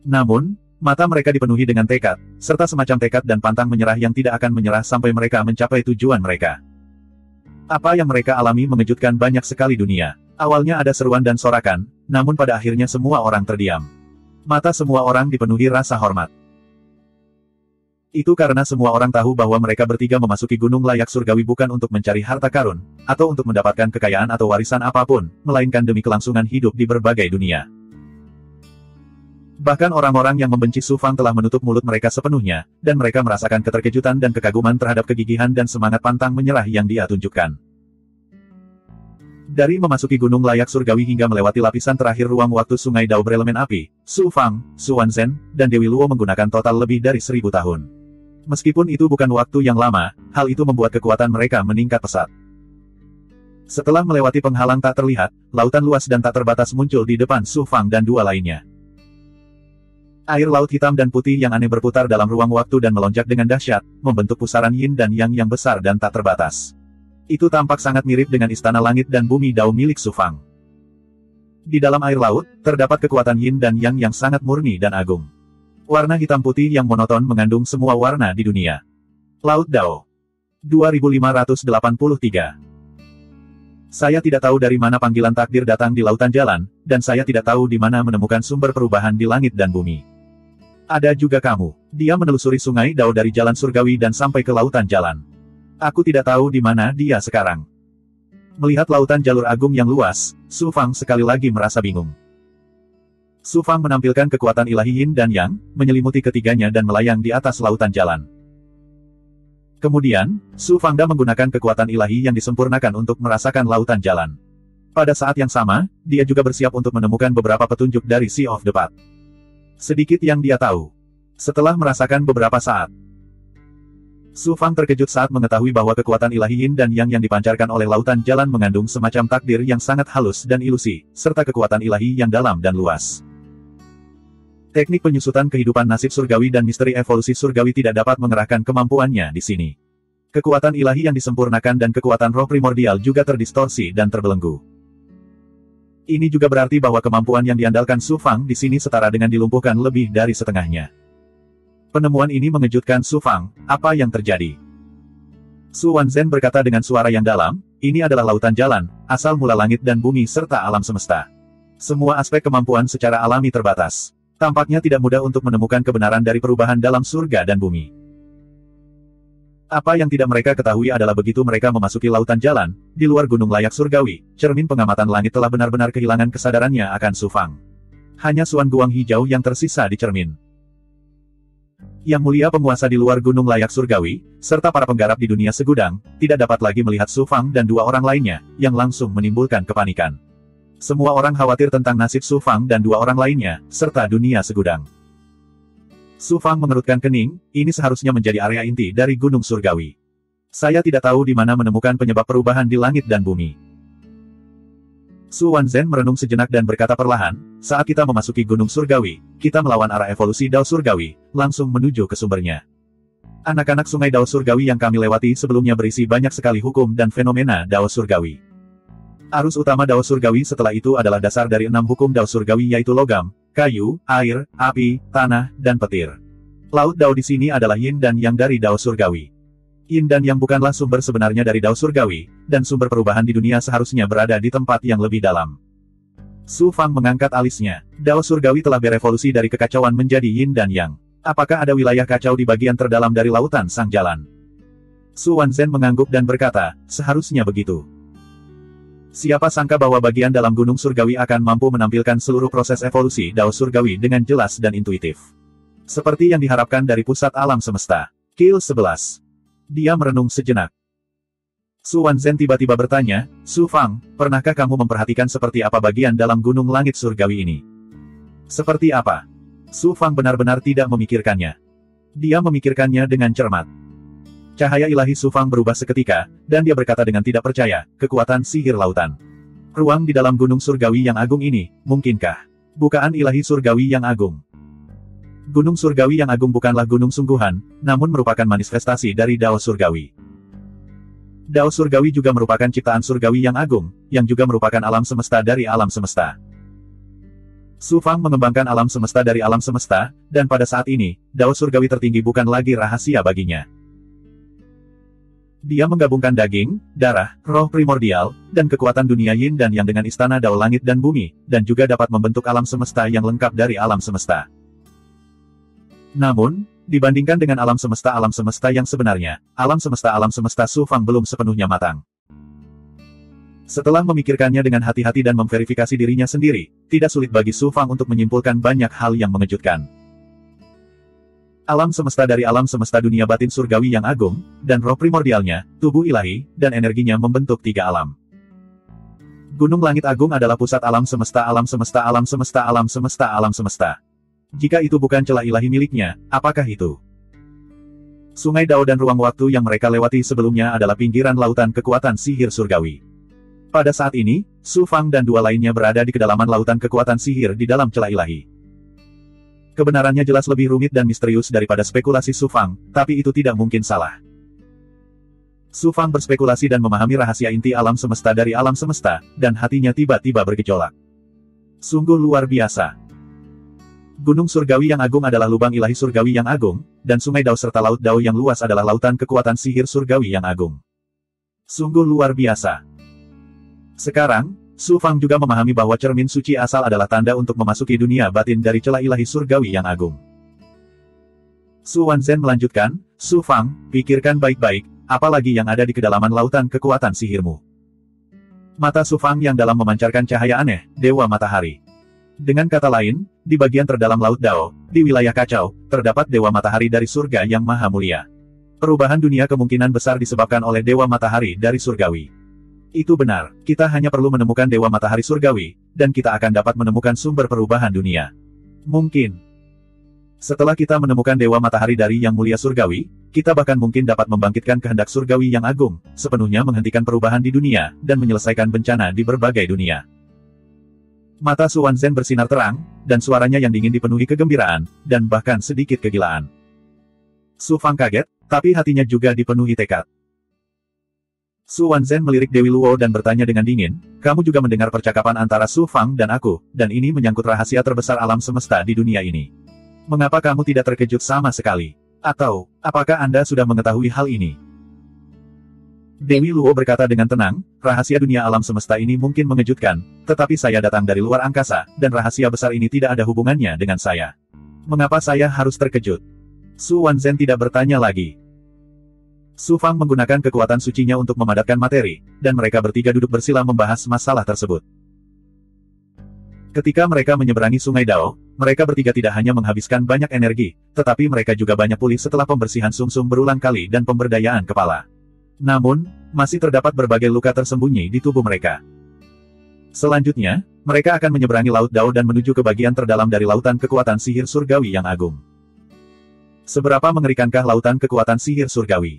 Namun, mata mereka dipenuhi dengan tekad, serta semacam tekad dan pantang menyerah yang tidak akan menyerah sampai mereka mencapai tujuan mereka. Apa yang mereka alami mengejutkan banyak sekali dunia. Awalnya ada seruan dan sorakan, namun pada akhirnya semua orang terdiam. Mata semua orang dipenuhi rasa hormat. Itu karena semua orang tahu bahwa mereka bertiga memasuki gunung layak surgawi bukan untuk mencari harta karun, atau untuk mendapatkan kekayaan atau warisan apapun, melainkan demi kelangsungan hidup di berbagai dunia. Bahkan orang-orang yang membenci Su Fang telah menutup mulut mereka sepenuhnya, dan mereka merasakan keterkejutan dan kekaguman terhadap kegigihan dan semangat pantang menyerah yang dia tunjukkan. Dari memasuki gunung layak surgawi hingga melewati lapisan terakhir ruang waktu sungai Dao berelemen api, Su Fang, Su Wanzhen, dan Dewi Luo menggunakan total lebih dari 1000 tahun. Meskipun itu bukan waktu yang lama, hal itu membuat kekuatan mereka meningkat pesat. Setelah melewati penghalang tak terlihat, lautan luas dan tak terbatas muncul di depan Su Fang dan dua lainnya. Air laut hitam dan putih yang aneh berputar dalam ruang waktu dan melonjak dengan dahsyat, membentuk pusaran yin dan yang besar dan tak terbatas. Itu tampak sangat mirip dengan istana langit dan bumi Dao milik Su Fang. Di dalam air laut, terdapat kekuatan yin dan yang sangat murni dan agung. Warna hitam putih yang monoton mengandung semua warna di dunia. Laut Dao. 2583. Saya tidak tahu dari mana panggilan takdir datang di lautan jalan, dan saya tidak tahu di mana menemukan sumber perubahan di langit dan bumi. Ada juga kamu. Dia menelusuri sungai Dao dari jalan surgawi dan sampai ke lautan jalan. Aku tidak tahu di mana dia sekarang. Melihat lautan jalur agung yang luas, Su Fang sekali lagi merasa bingung. Su Fang menampilkan kekuatan ilahi yin dan yang, menyelimuti ketiganya dan melayang di atas lautan jalan. Kemudian, Su Fangda menggunakan kekuatan ilahi yang disempurnakan untuk merasakan lautan jalan. Pada saat yang sama, dia juga bersiap untuk menemukan beberapa petunjuk dari Sea of the Path. Sedikit yang dia tahu. Setelah merasakan beberapa saat, Su Fang terkejut saat mengetahui bahwa kekuatan ilahi yin dan yang dipancarkan oleh lautan jalan mengandung semacam takdir yang sangat halus dan ilusi, serta kekuatan ilahi yang dalam dan luas. Teknik penyusutan kehidupan nasib surgawi dan misteri evolusi surgawi tidak dapat mengerahkan kemampuannya di sini. Kekuatan ilahi yang disempurnakan dan kekuatan roh primordial juga terdistorsi dan terbelenggu. Ini juga berarti bahwa kemampuan yang diandalkan Su Fang di sini setara dengan dilumpuhkan lebih dari setengahnya. Penemuan ini mengejutkan Su Fang. Apa yang terjadi? Su Wanzhen berkata dengan suara yang dalam, ini adalah lautan jalan, asal mula langit dan bumi serta alam semesta. Semua aspek kemampuan secara alami terbatas. Tampaknya tidak mudah untuk menemukan kebenaran dari perubahan dalam surga dan bumi. Apa yang tidak mereka ketahui adalah begitu mereka memasuki lautan jalan, di luar gunung layak surgawi, cermin pengamatan langit telah benar-benar kehilangan kesadarannya akan Su Fang. Hanya Suan Guang hijau yang tersisa di cermin. Yang mulia penguasa di luar gunung layak surgawi, serta para penggarap di dunia segudang, tidak dapat lagi melihat Su Fang dan dua orang lainnya, yang langsung menimbulkan kepanikan. Semua orang khawatir tentang nasib Su Fang dan dua orang lainnya, serta dunia segudang. Su Fang mengerutkan kening, ini seharusnya menjadi area inti dari gunung surgawi. Saya tidak tahu di mana menemukan penyebab perubahan di langit dan bumi. Su Wanzhen merenung sejenak dan berkata perlahan, saat kita memasuki Gunung Surgawi, kita melawan arah evolusi Dao Surgawi, langsung menuju ke sumbernya. Anak-anak sungai Dao Surgawi yang kami lewati sebelumnya berisi banyak sekali hukum dan fenomena Dao Surgawi. Arus utama Dao Surgawi setelah itu adalah dasar dari 6 hukum Dao Surgawi yaitu logam, kayu, air, api, tanah, dan petir. Laut Dao di sini adalah Yin dan Yang dari Dao Surgawi. Yin dan Yang bukanlah sumber sebenarnya dari Dao Surgawi, dan sumber perubahan di dunia seharusnya berada di tempat yang lebih dalam. Su Fang mengangkat alisnya. Dao Surgawi telah berevolusi dari kekacauan menjadi Yin dan Yang. Apakah ada wilayah kacau di bagian terdalam dari lautan Sang Jalan? Su Wanzhen mengangguk dan berkata, seharusnya begitu. Siapa sangka bahwa bagian dalam Gunung Surgawi akan mampu menampilkan seluruh proses evolusi Dao Surgawi dengan jelas dan intuitif. Seperti yang diharapkan dari pusat alam semesta. Kill 11. Dia merenung sejenak. Su Wanzhen tiba-tiba bertanya, Su Fang, pernahkah kamu memperhatikan seperti apa bagian dalam gunung langit surgawi ini? Seperti apa? Su Fang benar-benar tidak memikirkannya. Dia memikirkannya dengan cermat. Cahaya ilahi Su Fang berubah seketika, dan dia berkata dengan tidak percaya, kekuatan sihir lautan. Ruang di dalam gunung surgawi yang agung ini, mungkinkah? Bukaan ilahi surgawi yang agung. Gunung Surgawi yang agung bukanlah gunung sungguhan, namun merupakan manifestasi dari Dao Surgawi. Dao Surgawi juga merupakan ciptaan surgawi yang agung, yang juga merupakan alam semesta dari alam semesta. Su Fang mengembangkan alam semesta dari alam semesta, dan pada saat ini, Dao Surgawi tertinggi bukan lagi rahasia baginya. Dia menggabungkan daging, darah, roh primordial, dan kekuatan dunia Yin dan Yang dengan istana Dao langit dan bumi, dan juga dapat membentuk alam semesta yang lengkap dari alam semesta. Namun, dibandingkan dengan alam semesta yang sebenarnya, alam semesta Su Fang belum sepenuhnya matang. Setelah memikirkannya dengan hati-hati dan memverifikasi dirinya sendiri, tidak sulit bagi Su Fang untuk menyimpulkan banyak hal yang mengejutkan. Alam semesta dari alam semesta dunia batin surgawi yang agung, dan roh primordialnya, tubuh ilahi, dan energinya membentuk 3 alam. Gunung Langit Agung adalah pusat alam semesta. Jika itu bukan celah ilahi miliknya, apakah itu? Sungai Dao dan ruang waktu yang mereka lewati sebelumnya adalah pinggiran lautan kekuatan sihir surgawi. Pada saat ini, Su Fang dan 2 lainnya berada di kedalaman lautan kekuatan sihir di dalam celah ilahi. Kebenarannya jelas lebih rumit dan misterius daripada spekulasi Su Fang, tapi itu tidak mungkin salah. Su Fang berspekulasi dan memahami rahasia inti alam semesta dari alam semesta, dan hatinya tiba-tiba bergejolak. Sungguh luar biasa. Gunung Surgawi yang agung adalah lubang ilahi surgawi yang agung, dan sungai Dao serta laut Dao yang luas adalah lautan kekuatan sihir surgawi yang agung. Sungguh luar biasa. Sekarang, Su Fang juga memahami bahwa cermin suci asal adalah tanda untuk memasuki dunia batin dari celah ilahi surgawi yang agung. Su Wanzhen melanjutkan, Su Fang, pikirkan baik-baik, apalagi yang ada di kedalaman lautan kekuatan sihirmu. Mata Su Fang yang dalam memancarkan cahaya aneh, Dewa Matahari. Dengan kata lain, di bagian terdalam Laut Dao, di wilayah kacau, terdapat Dewa Matahari dari surga yang maha mulia. Perubahan dunia kemungkinan besar disebabkan oleh Dewa Matahari dari surgawi. Itu benar, kita hanya perlu menemukan Dewa Matahari surgawi, dan kita akan dapat menemukan sumber perubahan dunia. Mungkin. Setelah kita menemukan Dewa Matahari dari Yang Mulia Surgawi, kita bahkan mungkin dapat membangkitkan kehendak surgawi yang agung, sepenuhnya menghentikan perubahan di dunia, dan menyelesaikan bencana di berbagai dunia. Mata Su Wanzhen bersinar terang, dan suaranya yang dingin dipenuhi kegembiraan, dan bahkan sedikit kegilaan. Su Fang kaget, tapi hatinya juga dipenuhi tekad. Su Wanzhen melirik Dewi Luo dan bertanya dengan dingin, kamu juga mendengar percakapan antara Su Fang dan aku, dan ini menyangkut rahasia terbesar alam semesta di dunia ini. Mengapa kamu tidak terkejut sama sekali? Atau, apakah Anda sudah mengetahui hal ini? Dewi Luo berkata dengan tenang, rahasia dunia alam semesta ini mungkin mengejutkan, tetapi saya datang dari luar angkasa, dan rahasia besar ini tidak ada hubungannya dengan saya. Mengapa saya harus terkejut? Su Wanzhen tidak bertanya lagi. Su Fang menggunakan kekuatan sucinya untuk memadatkan materi, dan mereka bertiga duduk bersila membahas masalah tersebut. Ketika mereka menyeberangi Sungai Dao, mereka bertiga tidak hanya menghabiskan banyak energi, tetapi mereka juga banyak pulih setelah pembersihan sumsum berulang kali dan pemberdayaan kepala. Namun, masih terdapat berbagai luka tersembunyi di tubuh mereka. Selanjutnya, mereka akan menyeberangi Laut Dao dan menuju ke bagian terdalam dari lautan kekuatan sihir surgawi yang agung. Seberapa mengerikankah lautan kekuatan sihir surgawi?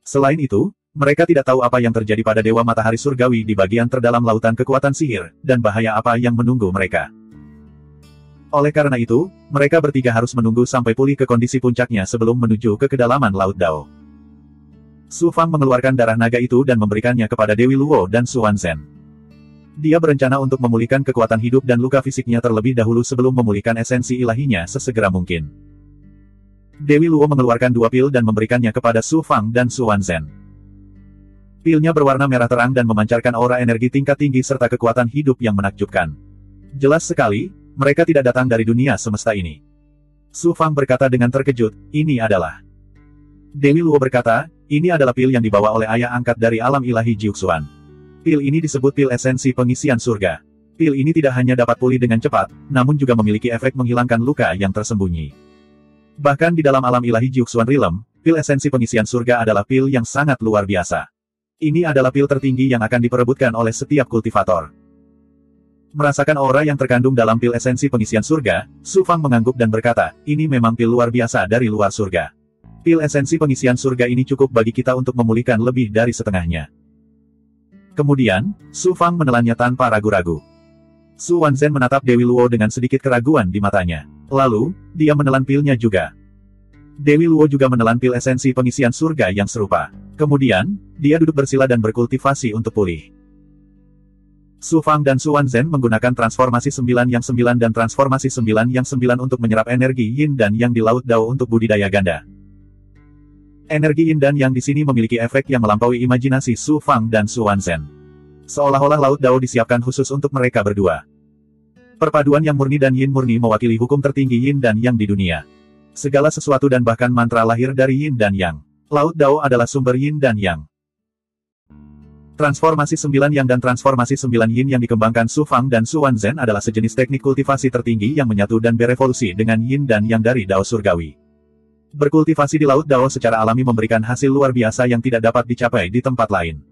Selain itu, mereka tidak tahu apa yang terjadi pada Dewa Matahari Surgawi di bagian terdalam lautan kekuatan sihir, dan bahaya apa yang menunggu mereka. Oleh karena itu, mereka bertiga harus menunggu sampai pulih ke kondisi puncaknya sebelum menuju ke kedalaman Laut Dao. Su Fang mengeluarkan darah naga itu dan memberikannya kepada Dewi Luo dan Su Wanzhen. Dia berencana untuk memulihkan kekuatan hidup dan luka fisiknya terlebih dahulu sebelum memulihkan esensi ilahinya sesegera mungkin. Dewi Luo mengeluarkan 2 pil dan memberikannya kepada Su Fang dan Su Wanzhen. Pilnya berwarna merah terang dan memancarkan aura energi tingkat tinggi serta kekuatan hidup yang menakjubkan. Jelas sekali, mereka tidak datang dari dunia semesta ini. Su Fang berkata dengan terkejut, ini adalah... Dewi Luo berkata, ini adalah pil yang dibawa oleh ayah angkat dari alam ilahi Jiuxuan. Pil ini disebut pil esensi pengisian surga. Pil ini tidak hanya dapat pulih dengan cepat, namun juga memiliki efek menghilangkan luka yang tersembunyi. Bahkan di dalam alam ilahi Jiuxuan Realm, pil esensi pengisian surga adalah pil yang sangat luar biasa. Ini adalah pil tertinggi yang akan diperebutkan oleh setiap kultivator. Merasakan aura yang terkandung dalam pil esensi pengisian surga, Su Fang mengangguk dan berkata, ini memang pil luar biasa dari luar surga. Pil esensi pengisian surga ini cukup bagi kita untuk memulihkan lebih dari setengahnya. Kemudian, Su Fang menelannya tanpa ragu-ragu. Su Wanzhen menatap Dewi Luo dengan sedikit keraguan di matanya. Lalu, dia menelan pilnya juga. Dewi Luo juga menelan pil esensi pengisian surga yang serupa. Kemudian, dia duduk bersila dan berkultivasi untuk pulih. Su Fang dan Su Wanzhen menggunakan transformasi 9 yang 9 dan transformasi 9 yang 9 untuk menyerap energi Yin dan Yang di Laut Dao untuk budidaya ganda. Energi Yin dan Yang di sini memiliki efek yang melampaui imajinasi Su Fang dan Su Wanzhen. Seolah-olah Laut Dao disiapkan khusus untuk mereka berdua. Perpaduan Yang murni dan Yin murni mewakili hukum tertinggi Yin dan Yang di dunia. Segala sesuatu dan bahkan mantra lahir dari Yin dan Yang. Laut Dao adalah sumber Yin dan Yang. Transformasi 9 Yang dan transformasi 9 Yin yang dikembangkan Su Fang dan Su Wanzhen adalah sejenis teknik kultivasi tertinggi yang menyatu dan berevolusi dengan Yin dan Yang dari Dao Surgawi. Berkultivasi di Laut Dao secara alami memberikan hasil luar biasa yang tidak dapat dicapai di tempat lain.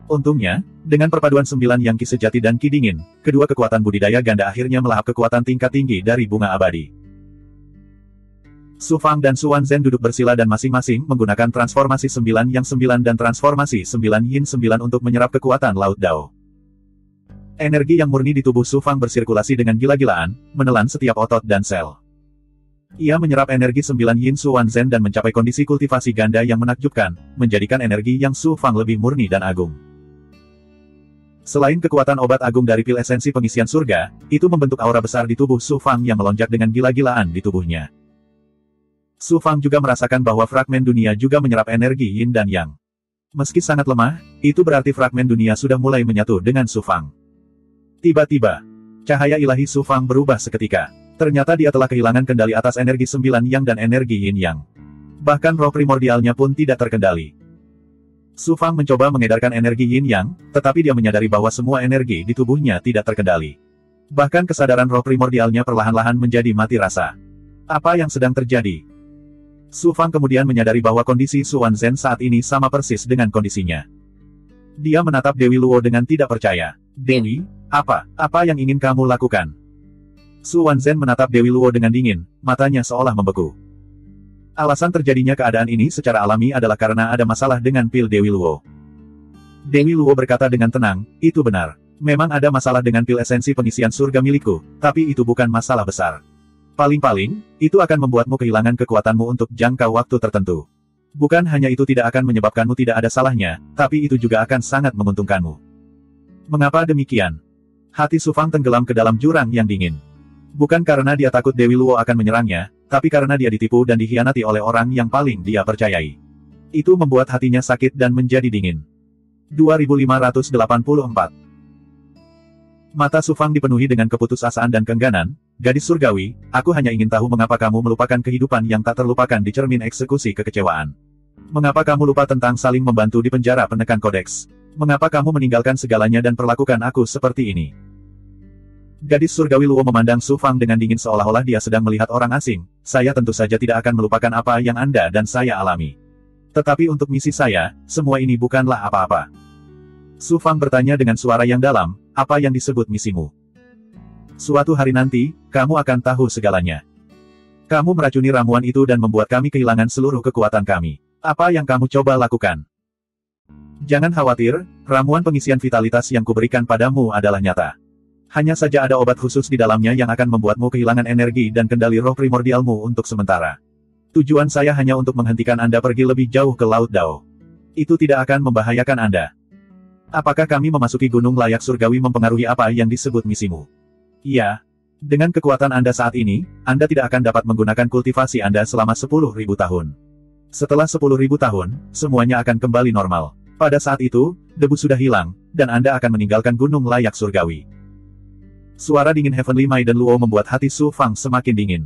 Untungnya, dengan perpaduan 9 Yang Ki sejati dan Ki dingin, kedua kekuatan budidaya ganda akhirnya melahap kekuatan tingkat tinggi dari bunga abadi. Su Fang dan Su Wanzhen duduk bersila dan masing-masing menggunakan transformasi 9 Yang 9 dan transformasi 9 Yin 9 untuk menyerap kekuatan Laut Dao. Energi yang murni di tubuh Su Fang bersirkulasi dengan gila-gilaan, menelan setiap otot dan sel. Ia menyerap energi 9 Yin Su Wanzhen dan mencapai kondisi kultivasi ganda yang menakjubkan, menjadikan energi yang Su Fang lebih murni dan agung. Selain kekuatan obat agung dari pil esensi pengisian surga, itu membentuk aura besar di tubuh Su Fang yang melonjak dengan gila-gilaan di tubuhnya. Su Fang juga merasakan bahwa fragmen dunia juga menyerap energi Yin dan Yang. Meski sangat lemah, itu berarti fragmen dunia sudah mulai menyatu dengan Su Fang. Tiba-tiba, cahaya ilahi Su Fang berubah seketika. Ternyata dia telah kehilangan kendali atas energi 9 Yang dan energi Yin Yang. Bahkan roh primordialnya pun tidak terkendali. Su Fang mencoba mengedarkan energi Yin Yang, tetapi dia menyadari bahwa semua energi di tubuhnya tidak terkendali. Bahkan kesadaran roh primordialnya perlahan-lahan menjadi mati rasa. Apa yang sedang terjadi? Su Fang kemudian menyadari bahwa kondisi Su Wanzhen saat ini sama persis dengan kondisinya. Dia menatap Dewi Luo dengan tidak percaya. Dewi, apa yang ingin kamu lakukan? Su Wanzhen menatap Dewi Luo dengan dingin, matanya seolah membeku. Alasan terjadinya keadaan ini secara alami adalah karena ada masalah dengan pil Dewi Luo. Dewi Luo berkata dengan tenang, itu benar. Memang ada masalah dengan pil esensi pengisian surga milikku, tapi itu bukan masalah besar. Paling-paling, itu akan membuatmu kehilangan kekuatanmu untuk jangka waktu tertentu. Bukan hanya itu tidak akan menyebabkanmu tidak ada salahnya, tapi itu juga akan sangat menguntungkanmu. Mengapa demikian? Hati Su Fang tenggelam ke dalam jurang yang dingin. Bukan karena dia takut Dewi Luo akan menyerangnya, tapi karena dia ditipu dan dikhianati oleh orang yang paling dia percayai. Itu membuat hatinya sakit dan menjadi dingin. 2584. Mata Su Fang dipenuhi dengan keputusasaan dan keengganan. Gadis surgawi, aku hanya ingin tahu mengapa kamu melupakan kehidupan yang tak terlupakan di cermin eksekusi kekecewaan. Mengapa kamu lupa tentang saling membantu di penjara penekan kodeks? Mengapa kamu meninggalkan segalanya dan perlakukan aku seperti ini? Gadis surgawi Luo memandang Su Fang dengan dingin seolah-olah dia sedang melihat orang asing. Saya tentu saja tidak akan melupakan apa yang Anda dan saya alami. Tetapi untuk misi saya, semua ini bukanlah apa-apa. Su Fang bertanya dengan suara yang dalam, apa yang disebut misimu? Suatu hari nanti, kamu akan tahu segalanya. Kamu meracuni ramuan itu dan membuat kami kehilangan seluruh kekuatan kami. Apa yang kamu coba lakukan? Jangan khawatir, ramuan pengisian vitalitas yang kuberikan padamu adalah nyata. Hanya saja ada obat khusus di dalamnya yang akan membuatmu kehilangan energi dan kendali roh primordialmu untuk sementara. Tujuan saya hanya untuk menghentikan Anda pergi lebih jauh ke Laut Dao. Itu tidak akan membahayakan Anda. Apakah kami memasuki gunung layak surgawi mempengaruhi apa yang disebut misimu? Iya. Dengan kekuatan Anda saat ini, Anda tidak akan dapat menggunakan kultivasi Anda selama 10.000 tahun. Setelah 10.000 tahun, semuanya akan kembali normal. Pada saat itu, debu sudah hilang, dan Anda akan meninggalkan gunung layak surgawi. Suara dingin Heavenly Maiden Luo membuat hati Su Fang semakin dingin.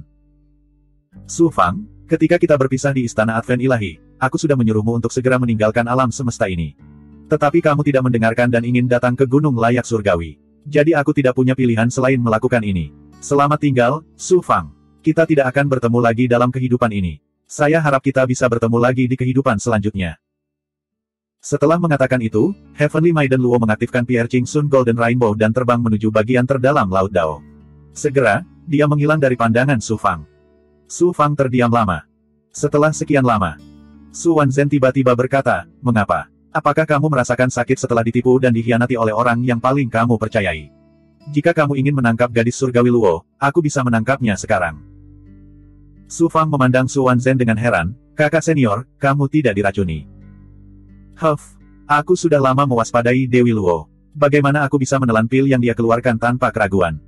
Su Fang, ketika kita berpisah di Istana Advent Ilahi, aku sudah menyuruhmu untuk segera meninggalkan alam semesta ini. Tetapi kamu tidak mendengarkan dan ingin datang ke gunung layak surgawi. Jadi aku tidak punya pilihan selain melakukan ini. Selamat tinggal, Su Fang. Kita tidak akan bertemu lagi dalam kehidupan ini. Saya harap kita bisa bertemu lagi di kehidupan selanjutnya. Setelah mengatakan itu, Heavenly Maiden Luo mengaktifkan Pierre Ching Sun Golden Rainbow dan terbang menuju bagian terdalam Laut Dao. Segera, dia menghilang dari pandangan Su Fang. Su Fang terdiam lama. Setelah sekian lama, Su Wanzhen tiba-tiba berkata, "Mengapa? Apakah kamu merasakan sakit setelah ditipu dan dikhianati oleh orang yang paling kamu percayai? Jika kamu ingin menangkap gadis surgawi Luo, aku bisa menangkapnya sekarang." Su Fang memandang Su Wanzhen dengan heran, "Kakak senior, kamu tidak diracuni." Aku sudah lama mewaspadai Dewi Luo. Bagaimana aku bisa menelan pil yang dia keluarkan tanpa keraguan?"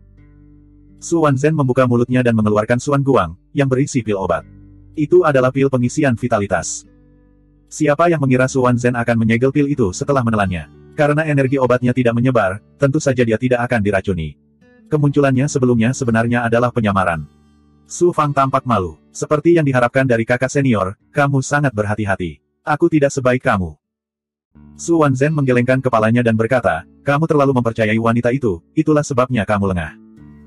Su Wanzhen membuka mulutnya dan mengeluarkan Suan Guang, yang berisi pil obat. Itu adalah pil pengisian vitalitas. Siapa yang mengira Su Wanzhen akan menyegel pil itu setelah menelannya? Karena energi obatnya tidak menyebar, tentu saja dia tidak akan diracuni. Kemunculannya sebelumnya sebenarnya adalah penyamaran. Su Fang tampak malu. "Seperti yang diharapkan dari kakak senior, kamu sangat berhati-hati. Aku tidak sebaik kamu." Su Wanzhen menggelengkan kepalanya dan berkata, "Kamu terlalu mempercayai wanita itu, itulah sebabnya kamu lengah.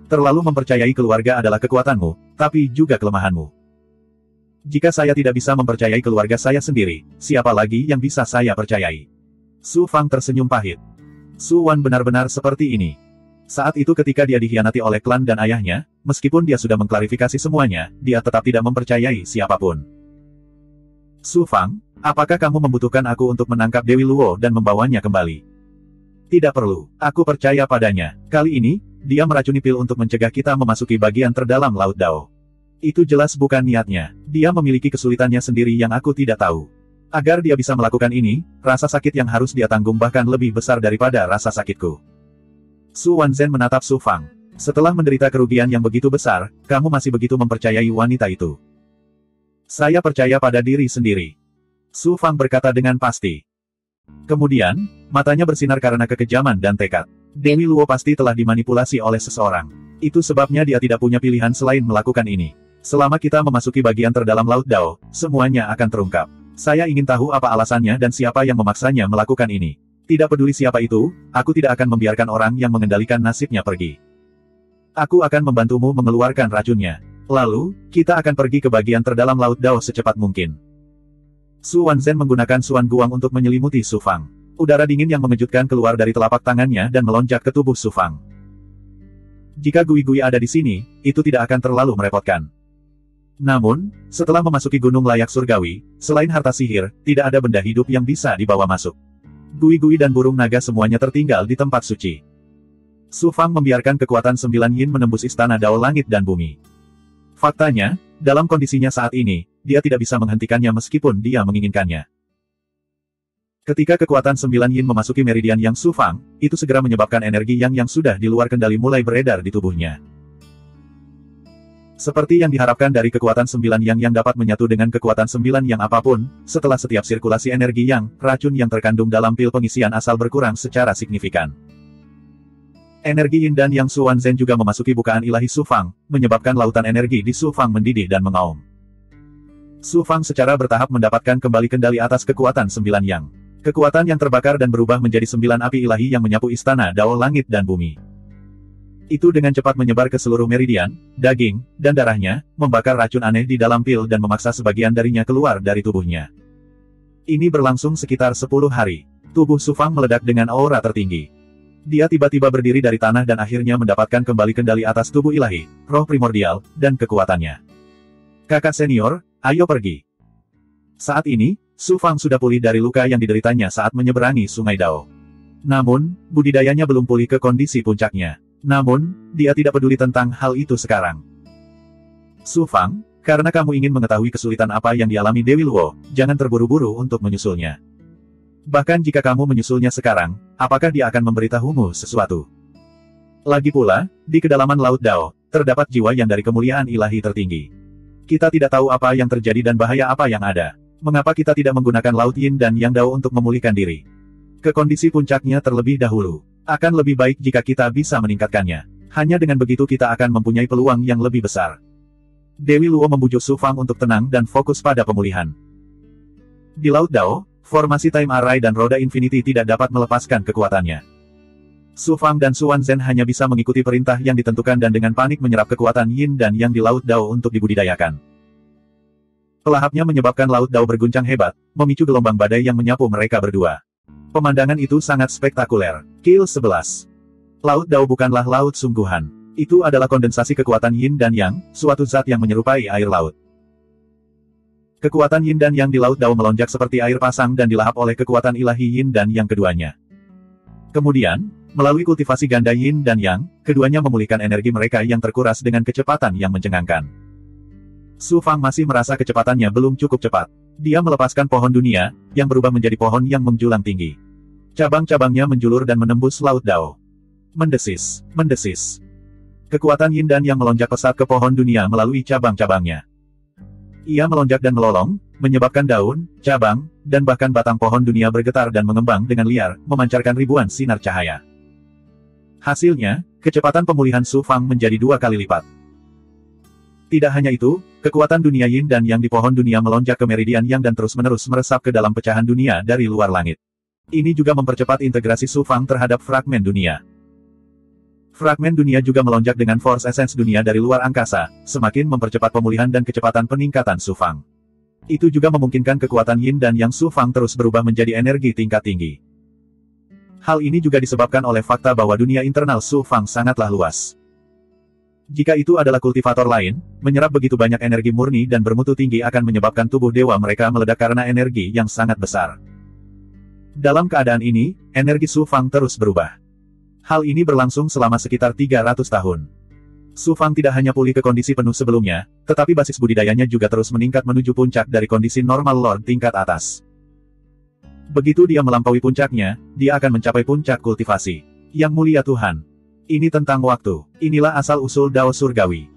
Terlalu mempercayai keluarga adalah kekuatanmu, tapi juga kelemahanmu. Jika saya tidak bisa mempercayai keluarga saya sendiri, siapa lagi yang bisa saya percayai?" Su Fang tersenyum pahit. Su Wan benar-benar seperti ini. Saat itu ketika dia dikhianati oleh klan dan ayahnya, meskipun dia sudah mengklarifikasi semuanya, dia tetap tidak mempercayai siapapun. "Su Fang, apakah kamu membutuhkan aku untuk menangkap Dewi Luo dan membawanya kembali?" "Tidak perlu, aku percaya padanya. Kali ini, dia meracuni pil untuk mencegah kita memasuki bagian terdalam Laut Dao. Itu jelas bukan niatnya. Dia memiliki kesulitannya sendiri yang aku tidak tahu. Agar dia bisa melakukan ini, rasa sakit yang harus dia tanggung bahkan lebih besar daripada rasa sakitku." Su Wanzhen menatap Su Fang. "Setelah menderita kerugian yang begitu besar, kamu masih begitu mempercayai wanita itu?" "Saya percaya pada diri sendiri." Su Fang berkata dengan pasti. Kemudian, matanya bersinar karena kekejaman dan tekad. Dewi Luo pasti telah dimanipulasi oleh seseorang. Itu sebabnya dia tidak punya pilihan selain melakukan ini. Selama kita memasuki bagian terdalam Laut Dao, semuanya akan terungkap. Saya ingin tahu apa alasannya dan siapa yang memaksanya melakukan ini. Tidak peduli siapa itu, aku tidak akan membiarkan orang yang mengendalikan nasibnya pergi. Aku akan membantumu mengeluarkan racunnya. Lalu, kita akan pergi ke bagian terdalam Laut Dao secepat mungkin. Su Wanzhen menggunakan Suan Guang untuk menyelimuti Su Fang. Udara dingin yang mengejutkan keluar dari telapak tangannya dan melonjak ke tubuh Su Fang. Jika Gui-Gui ada di sini, itu tidak akan terlalu merepotkan. Namun, setelah memasuki gunung layak surgawi, selain harta sihir, tidak ada benda hidup yang bisa dibawa masuk. Gui-Gui dan burung naga semuanya tertinggal di tempat suci. Su Fang membiarkan kekuatan 9 yin menembus istana Dao langit dan bumi. Faktanya, dalam kondisinya saat ini, dia tidak bisa menghentikannya meskipun dia menginginkannya. Ketika kekuatan 9 yin memasuki meridian yang Su Fang, itu segera menyebabkan energi yang sudah di luar kendali mulai beredar di tubuhnya. Seperti yang diharapkan dari kekuatan 9 yang dapat menyatu dengan kekuatan 9 yang apapun, setelah setiap sirkulasi energi yang, racun yang terkandung dalam pil pengisian asal berkurang secara signifikan. Energi yin dan yang Su Wanzhen juga memasuki bukaan ilahi Su Fang, menyebabkan lautan energi di Su Fang mendidih dan mengaum. Su Fang secara bertahap mendapatkan kembali kendali atas kekuatan 9 yang. Kekuatan yang terbakar dan berubah menjadi 9 api ilahi yang menyapu istana Dao langit dan bumi. Itu dengan cepat menyebar ke seluruh meridian, daging, dan darahnya, membakar racun aneh di dalam pil dan memaksa sebagian darinya keluar dari tubuhnya. Ini berlangsung sekitar 10 hari. Tubuh Su Fang meledak dengan aura tertinggi. Dia tiba-tiba berdiri dari tanah dan akhirnya mendapatkan kembali kendali atas tubuh ilahi, roh primordial, dan kekuatannya. "Kakak senior, ayo pergi." Saat ini, Su Fang sudah pulih dari luka yang dideritanya saat menyeberangi Sungai Dao. Namun, budidayanya belum pulih ke kondisi puncaknya. Namun, dia tidak peduli tentang hal itu sekarang. Su Fang, karena kamu ingin mengetahui kesulitan apa yang dialami Dewi Luo, jangan terburu-buru untuk menyusulnya. Bahkan jika kamu menyusulnya sekarang, apakah dia akan memberitahumu sesuatu? Lagi pula, di kedalaman Laut Dao, terdapat jiwa yang dari kemuliaan ilahi tertinggi. Kita tidak tahu apa yang terjadi dan bahaya apa yang ada. Mengapa kita tidak menggunakan Laut Yin dan Yang Dao untuk memulihkan diri? Ke kondisi puncaknya terlebih dahulu. Akan lebih baik jika kita bisa meningkatkannya. Hanya dengan begitu kita akan mempunyai peluang yang lebih besar. Dewi Luo membujuk Su Fang untuk tenang dan fokus pada pemulihan. Di Laut Dao, formasi Time Array dan roda Infinity tidak dapat melepaskan kekuatannya. Su Fang dan Su Wanzhen hanya bisa mengikuti perintah yang ditentukan dan dengan panik menyerap kekuatan Yin dan Yang di Laut Dao untuk dibudidayakan. Pelahapnya menyebabkan Laut Dao berguncang hebat, memicu gelombang badai yang menyapu mereka berdua. Pemandangan itu sangat spektakuler. Kill 11. Laut Dao bukanlah laut sungguhan. Itu adalah kondensasi kekuatan Yin dan Yang, suatu zat yang menyerupai air laut. Kekuatan Yin dan Yang di Laut Dao melonjak seperti air pasang dan dilahap oleh kekuatan ilahi Yin dan Yang keduanya. Kemudian, melalui kultivasi ganda Yin dan Yang, keduanya memulihkan energi mereka yang terkuras dengan kecepatan yang mencengangkan. Su Fang masih merasa kecepatannya belum cukup cepat. Dia melepaskan pohon dunia, yang berubah menjadi pohon yang menjulang tinggi. Cabang-cabangnya menjulur dan menembus Laut Dao. Mendesis, mendesis. Kekuatan Yin dan Yang melonjak pesat ke pohon dunia melalui cabang-cabangnya. Ia melonjak dan melolong, menyebabkan daun, cabang, dan bahkan batang pohon dunia bergetar dan mengembang dengan liar, memancarkan ribuan sinar cahaya. Hasilnya, kecepatan pemulihan Su Fang menjadi 2 kali lipat. Tidak hanya itu, kekuatan dunia Yin dan Yang di pohon dunia melonjak ke meridian Yang dan terus-menerus meresap ke dalam pecahan dunia dari luar langit. Ini juga mempercepat integrasi Su Fang terhadap fragmen dunia. Fragmen dunia juga melonjak dengan force essence dunia dari luar angkasa, semakin mempercepat pemulihan dan kecepatan peningkatan Su Fang. Itu juga memungkinkan kekuatan Yin dan Yang Su Fang terus berubah menjadi energi tingkat tinggi. Hal ini juga disebabkan oleh fakta bahwa dunia internal Su Fang sangatlah luas. Jika itu adalah kultivator lain, menyerap begitu banyak energi murni dan bermutu tinggi akan menyebabkan tubuh dewa mereka meledak karena energi yang sangat besar. Dalam keadaan ini, energi Su Fang terus berubah. Hal ini berlangsung selama sekitar 300 tahun. Su Fang tidak hanya pulih ke kondisi penuh sebelumnya, tetapi basis budidayanya juga terus meningkat menuju puncak dari kondisi normal Lord tingkat atas. Begitu dia melampaui puncaknya, dia akan mencapai puncak kultivasi. Yang mulia Tuhan. Ini tentang waktu. Inilah asal-usul Dao Surgawi.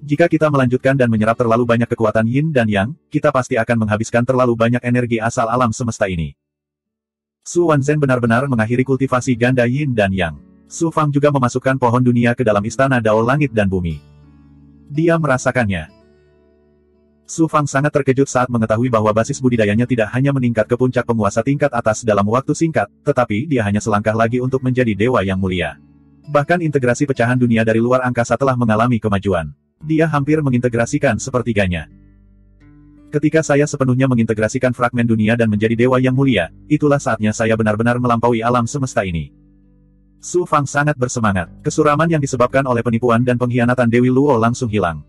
Jika kita melanjutkan dan menyerap terlalu banyak kekuatan Yin dan Yang, kita pasti akan menghabiskan terlalu banyak energi asal alam semesta ini. Su Wanzhen benar-benar mengakhiri kultivasi ganda Yin dan Yang. Su Fang juga memasukkan pohon dunia ke dalam istana Dao Langit dan Bumi. Dia merasakannya. Su Fang sangat terkejut saat mengetahui bahwa basis budidayanya tidak hanya meningkat ke puncak penguasa tingkat atas dalam waktu singkat, tetapi dia hanya selangkah lagi untuk menjadi dewa yang mulia. Bahkan integrasi pecahan dunia dari luar angkasa telah mengalami kemajuan. Dia hampir mengintegrasikan sepertiganya. Ketika saya sepenuhnya mengintegrasikan fragmen dunia dan menjadi dewa yang mulia, itulah saatnya saya benar-benar melampaui alam semesta ini. Su Fang sangat bersemangat. Kesuraman yang disebabkan oleh penipuan dan pengkhianatan Dewi Luo langsung hilang.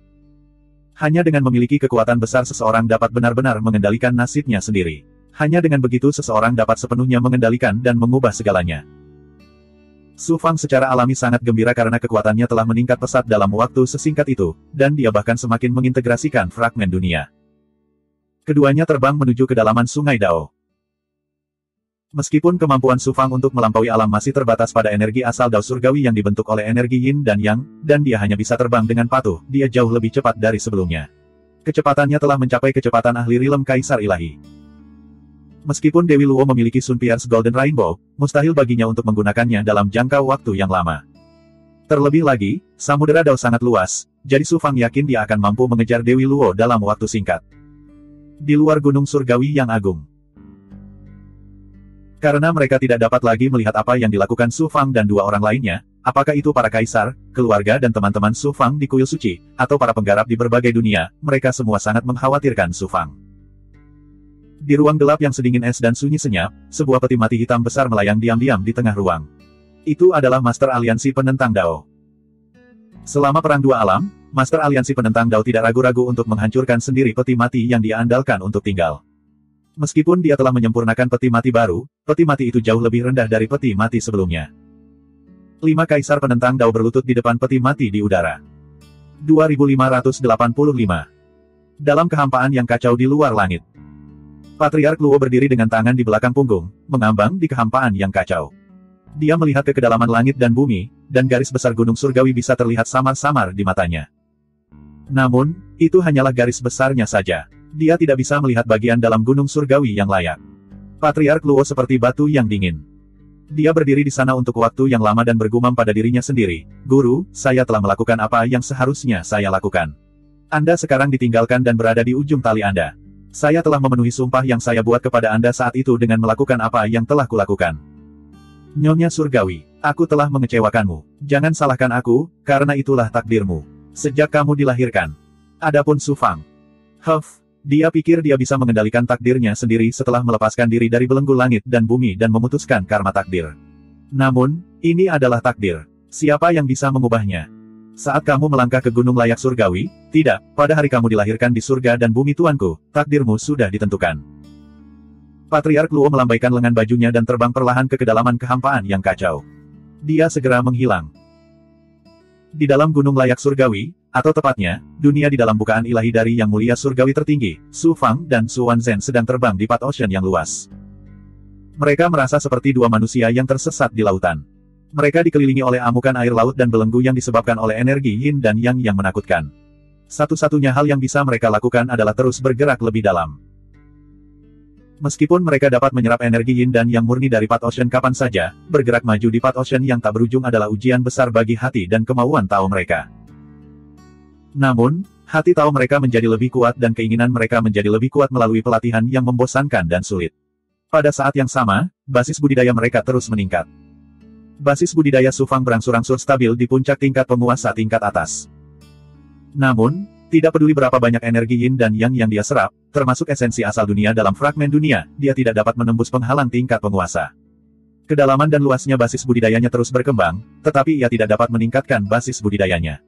Hanya dengan memiliki kekuatan besar seseorang dapat benar-benar mengendalikan nasibnya sendiri. Hanya dengan begitu seseorang dapat sepenuhnya mengendalikan dan mengubah segalanya. Su Fang secara alami sangat gembira karena kekuatannya telah meningkat pesat dalam waktu sesingkat itu, dan dia bahkan semakin mengintegrasikan fragmen dunia. Keduanya terbang menuju kedalaman Sungai Dao. Meskipun kemampuan Su Fang untuk melampaui alam masih terbatas pada energi asal Dao Surgawi yang dibentuk oleh energi Yin dan Yang, dan dia hanya bisa terbang dengan patuh, dia jauh lebih cepat dari sebelumnya. Kecepatannya telah mencapai kecepatan ahli rilem Kaisar Ilahi. Meskipun Dewi Luo memiliki Sun Pierce Golden Rainbow, mustahil baginya untuk menggunakannya dalam jangka waktu yang lama. Terlebih lagi, samudera Dao sangat luas, jadi Su Fang yakin dia akan mampu mengejar Dewi Luo dalam waktu singkat. Di luar Gunung Surgawi yang agung. Karena mereka tidak dapat lagi melihat apa yang dilakukan Su Fang dan dua orang lainnya, apakah itu para kaisar, keluarga dan teman-teman Su Fang di kuil suci, atau para penggarap di berbagai dunia, mereka semua sangat mengkhawatirkan Su Fang. Di ruang gelap yang sedingin es dan sunyi senyap, sebuah peti mati hitam besar melayang diam-diam di tengah ruang. Itu adalah Master Aliansi Penentang Dao. Selama Perang Dua Alam, Master Aliansi Penentang Dao tidak ragu-ragu untuk menghancurkan sendiri peti mati yang dia andalkan untuk tinggal. Meskipun dia telah menyempurnakan peti mati baru, peti mati itu jauh lebih rendah dari peti mati sebelumnya. 5 kaisar penentang Dao berlutut di depan peti mati di udara. 2585. Dalam kehampaan yang kacau di luar langit. Patriark Luo berdiri dengan tangan di belakang punggung, mengambang di kehampaan yang kacau. Dia melihat ke kedalaman langit dan bumi, dan garis besar gunung surgawi bisa terlihat samar-samar di matanya. Namun, itu hanyalah garis besarnya saja. Dia tidak bisa melihat bagian dalam gunung surgawi yang layak. Patriark Luo seperti batu yang dingin. Dia berdiri di sana untuk waktu yang lama dan bergumam pada dirinya sendiri, "Guru, saya telah melakukan apa yang seharusnya saya lakukan. Anda sekarang ditinggalkan dan berada di ujung tali Anda. Saya telah memenuhi sumpah yang saya buat kepada Anda saat itu dengan melakukan apa yang telah kulakukan. Nyonya Surgawi, aku telah mengecewakanmu. Jangan salahkan aku, karena itulah takdirmu. Sejak kamu dilahirkan." Adapun Su Fang. Dia pikir dia bisa mengendalikan takdirnya sendiri setelah melepaskan diri dari belenggu langit dan bumi dan memutuskan karma takdir. Namun, ini adalah takdir. Siapa yang bisa mengubahnya? Saat kamu melangkah ke gunung layak surgawi, tidak, pada hari kamu dilahirkan di surga dan bumi tuanku, takdirmu sudah ditentukan. Patriark Luo melambaikan lengan bajunya dan terbang perlahan ke kedalaman kehampaan yang kacau. Dia segera menghilang. Di dalam gunung layak surgawi, atau tepatnya, dunia di dalam bukaan ilahi dari yang mulia surgawi tertinggi, Su Fang dan Su Wanzhen sedang terbang di Path Ocean yang luas. Mereka merasa seperti dua manusia yang tersesat di lautan. Mereka dikelilingi oleh amukan air laut dan belenggu yang disebabkan oleh energi yin dan yang menakutkan. Satu-satunya hal yang bisa mereka lakukan adalah terus bergerak lebih dalam. Meskipun mereka dapat menyerap energi yin dan yang murni dari Path Ocean kapan saja, bergerak maju di Path Ocean yang tak berujung adalah ujian besar bagi hati dan kemauan Tao mereka. Namun, hati Tao mereka menjadi lebih kuat dan keinginan mereka menjadi lebih kuat melalui pelatihan yang membosankan dan sulit. Pada saat yang sama, basis budidaya mereka terus meningkat. Basis budidaya Su Fang berangsur-angsur stabil di puncak tingkat penguasa tingkat atas. Namun, tidak peduli berapa banyak energi yin dan yang dia serap, termasuk esensi asal dunia dalam fragmen dunia, dia tidak dapat menembus penghalang tingkat penguasa. Kedalaman dan luasnya basis budidayanya terus berkembang, tetapi ia tidak dapat meningkatkan basis budidayanya.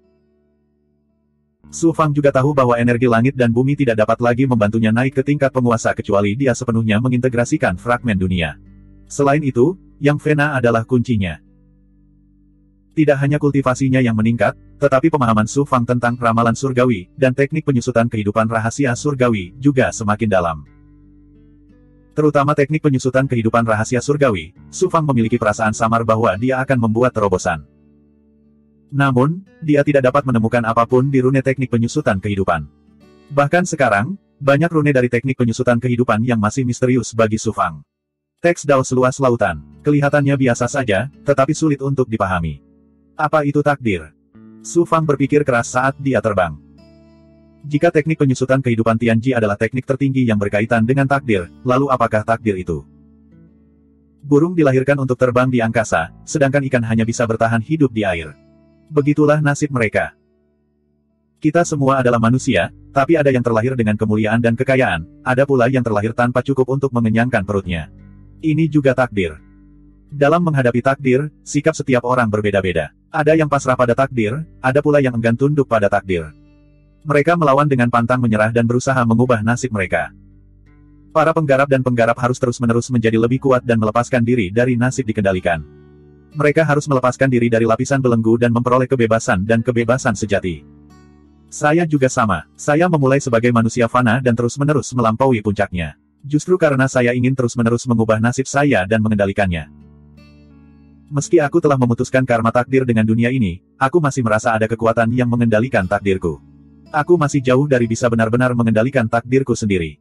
Su Fang juga tahu bahwa energi langit dan bumi tidak dapat lagi membantunya naik ke tingkat penguasa kecuali dia sepenuhnya mengintegrasikan fragmen dunia. Selain itu, Yang Fena adalah kuncinya. Tidak hanya kultivasinya yang meningkat, tetapi pemahaman Su Fang tentang ramalan surgawi, dan teknik penyusutan kehidupan rahasia surgawi, juga semakin dalam. Terutama teknik penyusutan kehidupan rahasia surgawi, Su Fang memiliki perasaan samar bahwa dia akan membuat terobosan. Namun, dia tidak dapat menemukan apapun di rune teknik penyusutan kehidupan. Bahkan sekarang, banyak rune dari teknik penyusutan kehidupan yang masih misterius bagi Su Fang. Teks Dao seluas lautan, kelihatannya biasa saja, tetapi sulit untuk dipahami. Apa itu takdir? Su Fang berpikir keras saat dia terbang. Jika teknik penyusutan kehidupan Tianji adalah teknik tertinggi yang berkaitan dengan takdir, lalu apakah takdir itu? Burung dilahirkan untuk terbang di angkasa, sedangkan ikan hanya bisa bertahan hidup di air. Begitulah nasib mereka. Kita semua adalah manusia, tapi ada yang terlahir dengan kemuliaan dan kekayaan, ada pula yang terlahir tanpa cukup untuk mengenyangkan perutnya. Ini juga takdir. Dalam menghadapi takdir, sikap setiap orang berbeda-beda. Ada yang pasrah pada takdir, ada pula yang enggan tunduk pada takdir. Mereka melawan dengan pantang menyerah dan berusaha mengubah nasib mereka. Para penggarap dan penggarap harus terus-menerus menjadi lebih kuat dan melepaskan diri dari nasib dikendalikan. Mereka harus melepaskan diri dari lapisan belenggu dan memperoleh kebebasan dan kebebasan sejati. Saya juga sama, saya memulai sebagai manusia fana dan terus-menerus melampaui puncaknya. Justru karena saya ingin terus-menerus mengubah nasib saya dan mengendalikannya. Meski aku telah memutuskan karma takdir dengan dunia ini, aku masih merasa ada kekuatan yang mengendalikan takdirku. Aku masih jauh dari bisa benar-benar mengendalikan takdirku sendiri.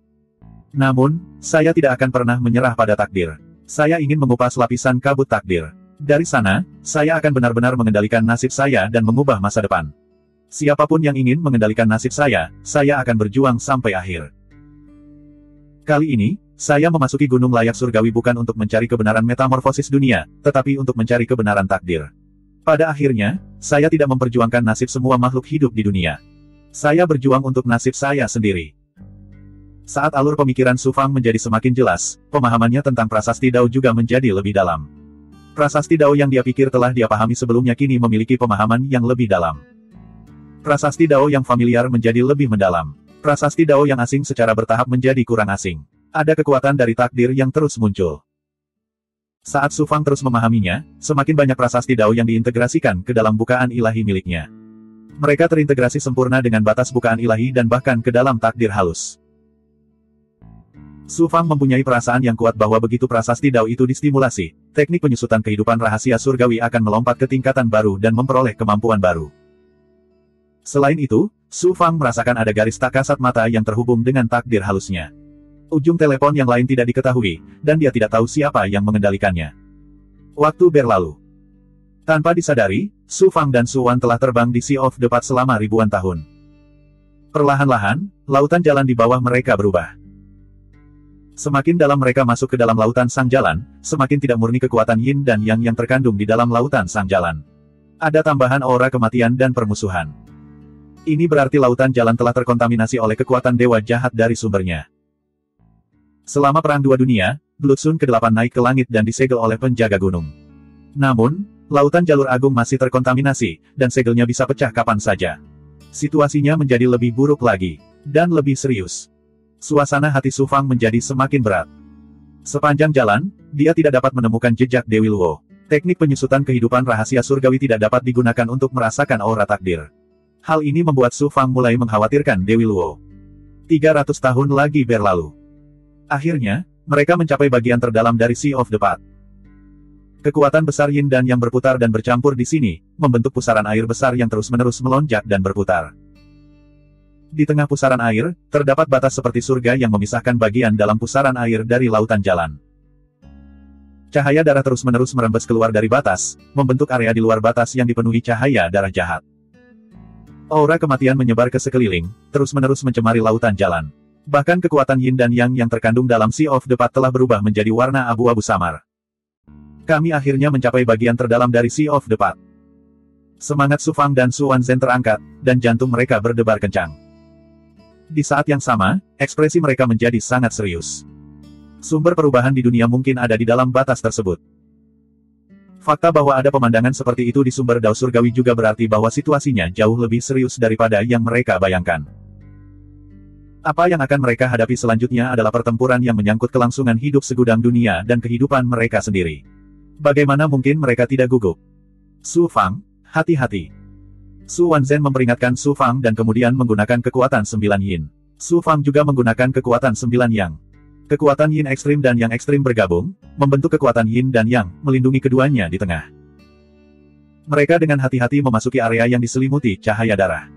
Namun, saya tidak akan pernah menyerah pada takdir. Saya ingin mengupas lapisan kabut takdir. Dari sana, saya akan benar-benar mengendalikan nasib saya dan mengubah masa depan. Siapapun yang ingin mengendalikan nasib saya akan berjuang sampai akhir. Kali ini, saya memasuki gunung layak surgawi bukan untuk mencari kebenaran metamorfosis dunia, tetapi untuk mencari kebenaran takdir. Pada akhirnya, saya tidak memperjuangkan nasib semua makhluk hidup di dunia. Saya berjuang untuk nasib saya sendiri. Saat alur pemikiran Su Fang menjadi semakin jelas, pemahamannya tentang prasasti Dao juga menjadi lebih dalam. Prasasti Dao yang dia pikir telah dia pahami sebelumnya kini memiliki pemahaman yang lebih dalam. Prasasti Dao yang familiar menjadi lebih mendalam. Prasasti Dao yang asing secara bertahap menjadi kurang asing. Ada kekuatan dari takdir yang terus muncul. Saat Su Fang terus memahaminya, semakin banyak prasasti Dao yang diintegrasikan ke dalam bukaan ilahi miliknya. Mereka terintegrasi sempurna dengan batas bukaan ilahi dan bahkan ke dalam takdir halus. Su Fang mempunyai perasaan yang kuat bahwa begitu prasasti Dao itu distimulasi, teknik penyusutan kehidupan rahasia surgawi akan melompat ke tingkatan baru dan memperoleh kemampuan baru. Selain itu, Su Fang merasakan ada garis tak kasat mata yang terhubung dengan takdir halusnya. Ujung telepon yang lain tidak diketahui, dan dia tidak tahu siapa yang mengendalikannya. Waktu berlalu. Tanpa disadari, Su Fang dan Su Wan telah terbang di Sea of the Path selama ribuan tahun. Perlahan-lahan, lautan jalan di bawah mereka berubah. Semakin dalam mereka masuk ke dalam lautan sang jalan, semakin tidak murni kekuatan yin dan yang terkandung di dalam lautan sang jalan. Ada tambahan aura kematian dan permusuhan. Ini berarti lautan jalan telah terkontaminasi oleh kekuatan dewa jahat dari sumbernya. Selama Perang Dua Dunia, Blood Sun ke-8 naik ke langit dan disegel oleh penjaga gunung. Namun, lautan jalur agung masih terkontaminasi, dan segelnya bisa pecah kapan saja. Situasinya menjadi lebih buruk lagi, dan lebih serius. Suasana hati Su Fang menjadi semakin berat. Sepanjang jalan, dia tidak dapat menemukan jejak Dewi Luo. Teknik penyusutan kehidupan rahasia surgawi tidak dapat digunakan untuk merasakan aura takdir. Hal ini membuat Su Fang mulai mengkhawatirkan Dewi Luo. 300 tahun lagi berlalu. Akhirnya, mereka mencapai bagian terdalam dari Sea of the Path. Kekuatan besar yin dan yang berputar dan bercampur di sini, membentuk pusaran air besar yang terus-menerus melonjak dan berputar. Di tengah pusaran air, terdapat batas seperti surga yang memisahkan bagian dalam pusaran air dari lautan jalan. Cahaya darah terus-menerus merembes keluar dari batas, membentuk area di luar batas yang dipenuhi cahaya darah jahat. Aura kematian menyebar ke sekeliling, terus-menerus mencemari lautan jalan. Bahkan kekuatan yin dan yang terkandung dalam Sea of the Path telah berubah menjadi warna abu-abu samar. Kami akhirnya mencapai bagian terdalam dari Sea of the Path. Semangat Su Fang dan Su Wanzhen terangkat, dan jantung mereka berdebar kencang. Di saat yang sama, ekspresi mereka menjadi sangat serius. Sumber perubahan di dunia mungkin ada di dalam batas tersebut. Fakta bahwa ada pemandangan seperti itu di sumber Dao Surgawi juga berarti bahwa situasinya jauh lebih serius daripada yang mereka bayangkan. Apa yang akan mereka hadapi selanjutnya adalah pertempuran yang menyangkut kelangsungan hidup segudang dunia dan kehidupan mereka sendiri. Bagaimana mungkin mereka tidak gugup? Su Fang, hati-hati. Su Wanzhen memperingatkan Su Fang dan kemudian menggunakan kekuatan 9 yin. Su Fang juga menggunakan kekuatan 9 yang. Kekuatan yin ekstrim dan yang ekstrim bergabung, membentuk kekuatan yin dan yang, melindungi keduanya di tengah. Mereka dengan hati-hati memasuki area yang diselimuti cahaya darah.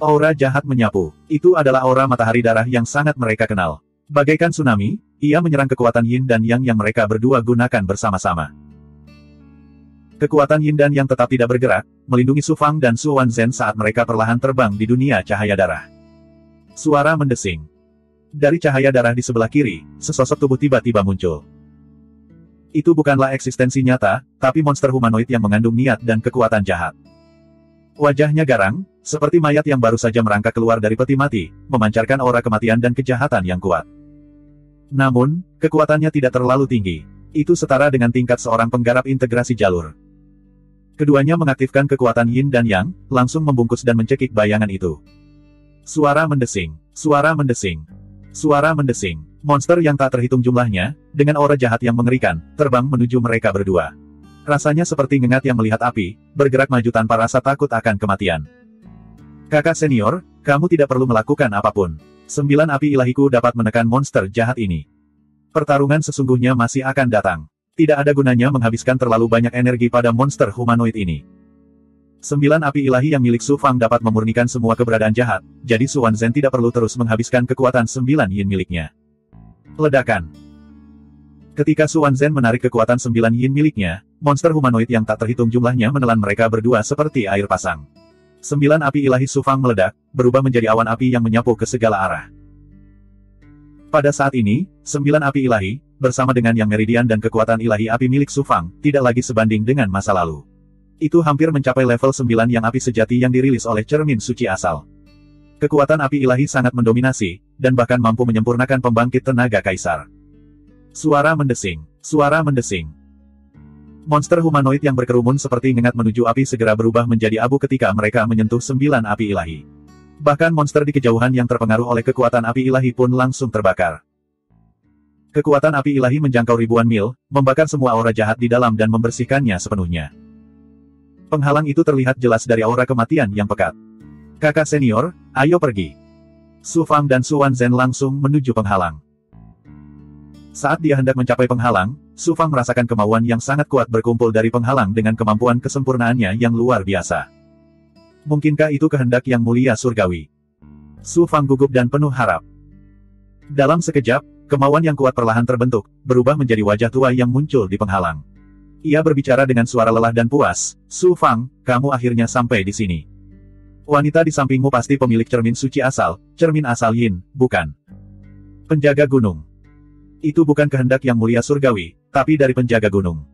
Aura jahat menyapu. Itu adalah aura matahari darah yang sangat mereka kenal. Bagaikan tsunami, ia menyerang kekuatan yin dan yang mereka berdua gunakan bersama-sama. Kekuatan yin dan yang tetap tidak bergerak, melindungi Su Fang dan Su Wanzhen saat mereka perlahan terbang di dunia cahaya darah. Suara mendesing. Dari cahaya darah di sebelah kiri, sesosok tubuh tiba-tiba muncul. Itu bukanlah eksistensi nyata, tapi monster humanoid yang mengandung niat dan kekuatan jahat. Wajahnya garang, seperti mayat yang baru saja merangkak keluar dari peti mati, memancarkan aura kematian dan kejahatan yang kuat. Namun, kekuatannya tidak terlalu tinggi. Itu setara dengan tingkat seorang penggarap integrasi jalur. Keduanya mengaktifkan kekuatan yin dan yang, langsung membungkus dan mencekik bayangan itu. Suara mendesing, suara mendesing, suara mendesing. Monster yang tak terhitung jumlahnya, dengan aura jahat yang mengerikan, terbang menuju mereka berdua. Rasanya seperti ngengat yang melihat api, bergerak maju tanpa rasa takut akan kematian. Kakak senior, kamu tidak perlu melakukan apapun. 9 api ilahiku dapat menekan monster jahat ini. Pertarungan sesungguhnya masih akan datang. Tidak ada gunanya menghabiskan terlalu banyak energi pada monster humanoid ini. 9 api ilahi yang milik Su Fang dapat memurnikan semua keberadaan jahat, jadi Su Wanzhen tidak perlu terus menghabiskan kekuatan 9 yin miliknya. Ledakan. Ketika Su Wanzhen menarik kekuatan 9 yin miliknya, monster humanoid yang tak terhitung jumlahnya menelan mereka berdua seperti air pasang. 9 api ilahi Su Fang meledak, berubah menjadi awan api yang menyapu ke segala arah. Pada saat ini, 9 api ilahi, bersama dengan yang meridian dan kekuatan ilahi api milik Su Fang, tidak lagi sebanding dengan masa lalu. Itu hampir mencapai level 9 yang api sejati yang dirilis oleh cermin suci asal. Kekuatan api ilahi sangat mendominasi, dan bahkan mampu menyempurnakan pembangkit tenaga kaisar. Suara mendesing, suara mendesing. Monster humanoid yang berkerumun seperti ngengat menuju api segera berubah menjadi abu ketika mereka menyentuh 9 api ilahi. Bahkan monster di kejauhan yang terpengaruh oleh kekuatan api ilahi pun langsung terbakar. Kekuatan api ilahi menjangkau ribuan mil, membakar semua aura jahat di dalam dan membersihkannya sepenuhnya. Penghalang itu terlihat jelas dari aura kematian yang pekat. Kakak senior, ayo pergi. Su Fang dan Su Wanzhen langsung menuju penghalang. Saat dia hendak mencapai penghalang, Su Fang merasakan kemauan yang sangat kuat berkumpul dari penghalang dengan kemampuan kesempurnaannya yang luar biasa. Mungkinkah itu kehendak yang mulia surgawi? Su Fang gugup dan penuh harap. Dalam sekejap, kemauan yang kuat perlahan terbentuk, berubah menjadi wajah tua yang muncul di penghalang. Ia berbicara dengan suara lelah dan puas, Su Fang, kamu akhirnya sampai di sini. Wanita di sampingmu pasti pemilik cermin suci cermin asal Yin, bukan? Penjaga gunung. Itu bukan kehendak yang mulia surgawi, tapi dari penjaga gunung.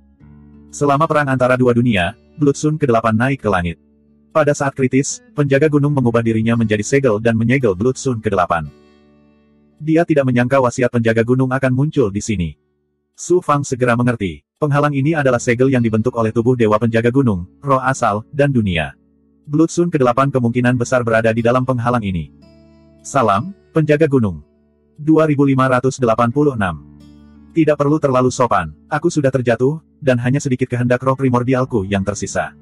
Selama perang antara dua dunia, Blood Sun ke-8 naik ke langit. Pada saat kritis, penjaga gunung mengubah dirinya menjadi segel dan menyegel Blood Sun ke-8. Dia tidak menyangka wasiat penjaga gunung akan muncul di sini. Su Fang segera mengerti. Penghalang ini adalah segel yang dibentuk oleh tubuh dewa penjaga gunung, roh asal, dan dunia. Blood Sun ke-8 kemungkinan besar berada di dalam penghalang ini. Salam, penjaga gunung. 2586. Tidak perlu terlalu sopan. Aku sudah terjatuh, dan hanya sedikit kehendak roh primordialku yang tersisa.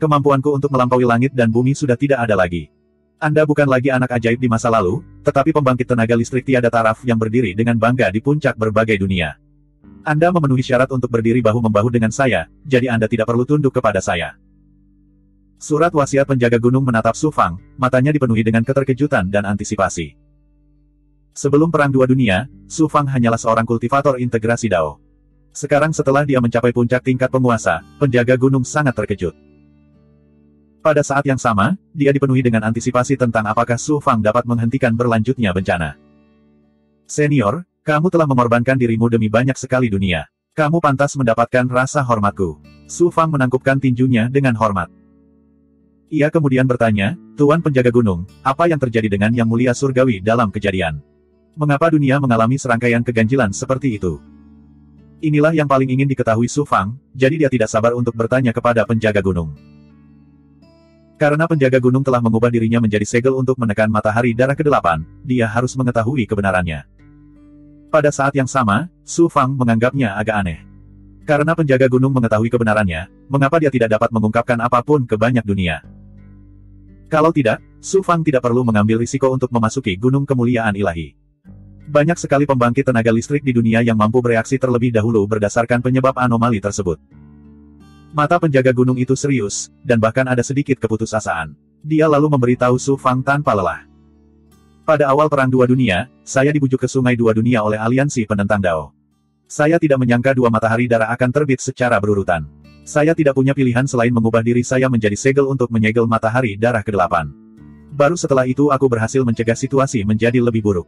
Kemampuanku untuk melampaui langit dan bumi sudah tidak ada lagi. Anda bukan lagi anak ajaib di masa lalu, tetapi pembangkit tenaga listrik tiada taraf yang berdiri dengan bangga di puncak berbagai dunia. Anda memenuhi syarat untuk berdiri bahu-membahu dengan saya, jadi Anda tidak perlu tunduk kepada saya. Surat wasiat penjaga gunung menatap Su Fang, matanya dipenuhi dengan keterkejutan dan antisipasi. Sebelum Perang Dua Dunia, Su Fang hanyalah seorang kultivator integrasi Dao. Sekarang setelah dia mencapai puncak tingkat penguasa, penjaga gunung sangat terkejut. Pada saat yang sama, dia dipenuhi dengan antisipasi tentang apakah Su Fang dapat menghentikan berlanjutnya bencana. Senior, kamu telah mengorbankan dirimu demi banyak sekali dunia. Kamu pantas mendapatkan rasa hormatku. Su Fang menangkupkan tinjunya dengan hormat. Ia kemudian bertanya, Tuan penjaga gunung, apa yang terjadi dengan yang mulia surgawi dalam kejadian? Mengapa dunia mengalami serangkaian keganjilan seperti itu? Inilah yang paling ingin diketahui Su Fang, jadi dia tidak sabar untuk bertanya kepada penjaga gunung. Karena penjaga gunung telah mengubah dirinya menjadi segel untuk menekan matahari darah ke-8, dia harus mengetahui kebenarannya. Pada saat yang sama, Su Fang menganggapnya agak aneh. Karena penjaga gunung mengetahui kebenarannya, mengapa dia tidak dapat mengungkapkan apapun ke banyak dunia? Kalau tidak, Su Fang tidak perlu mengambil risiko untuk memasuki gunung kemuliaan ilahi. Banyak sekali pembangkit tenaga listrik di dunia yang mampu bereaksi terlebih dahulu berdasarkan penyebab anomali tersebut. Mata penjaga gunung itu serius, dan bahkan ada sedikit keputusasaan. Dia lalu memberitahu Su Fang tanpa lelah. Pada awal Perang Dua Dunia, saya dibujuk ke Sungai Dua Dunia oleh aliansi penentang Dao. Saya tidak menyangka dua matahari darah akan terbit secara berurutan. Saya tidak punya pilihan selain mengubah diri saya menjadi segel untuk menyegel matahari darah ke-8. Baru setelah itu aku berhasil mencegah situasi menjadi lebih buruk.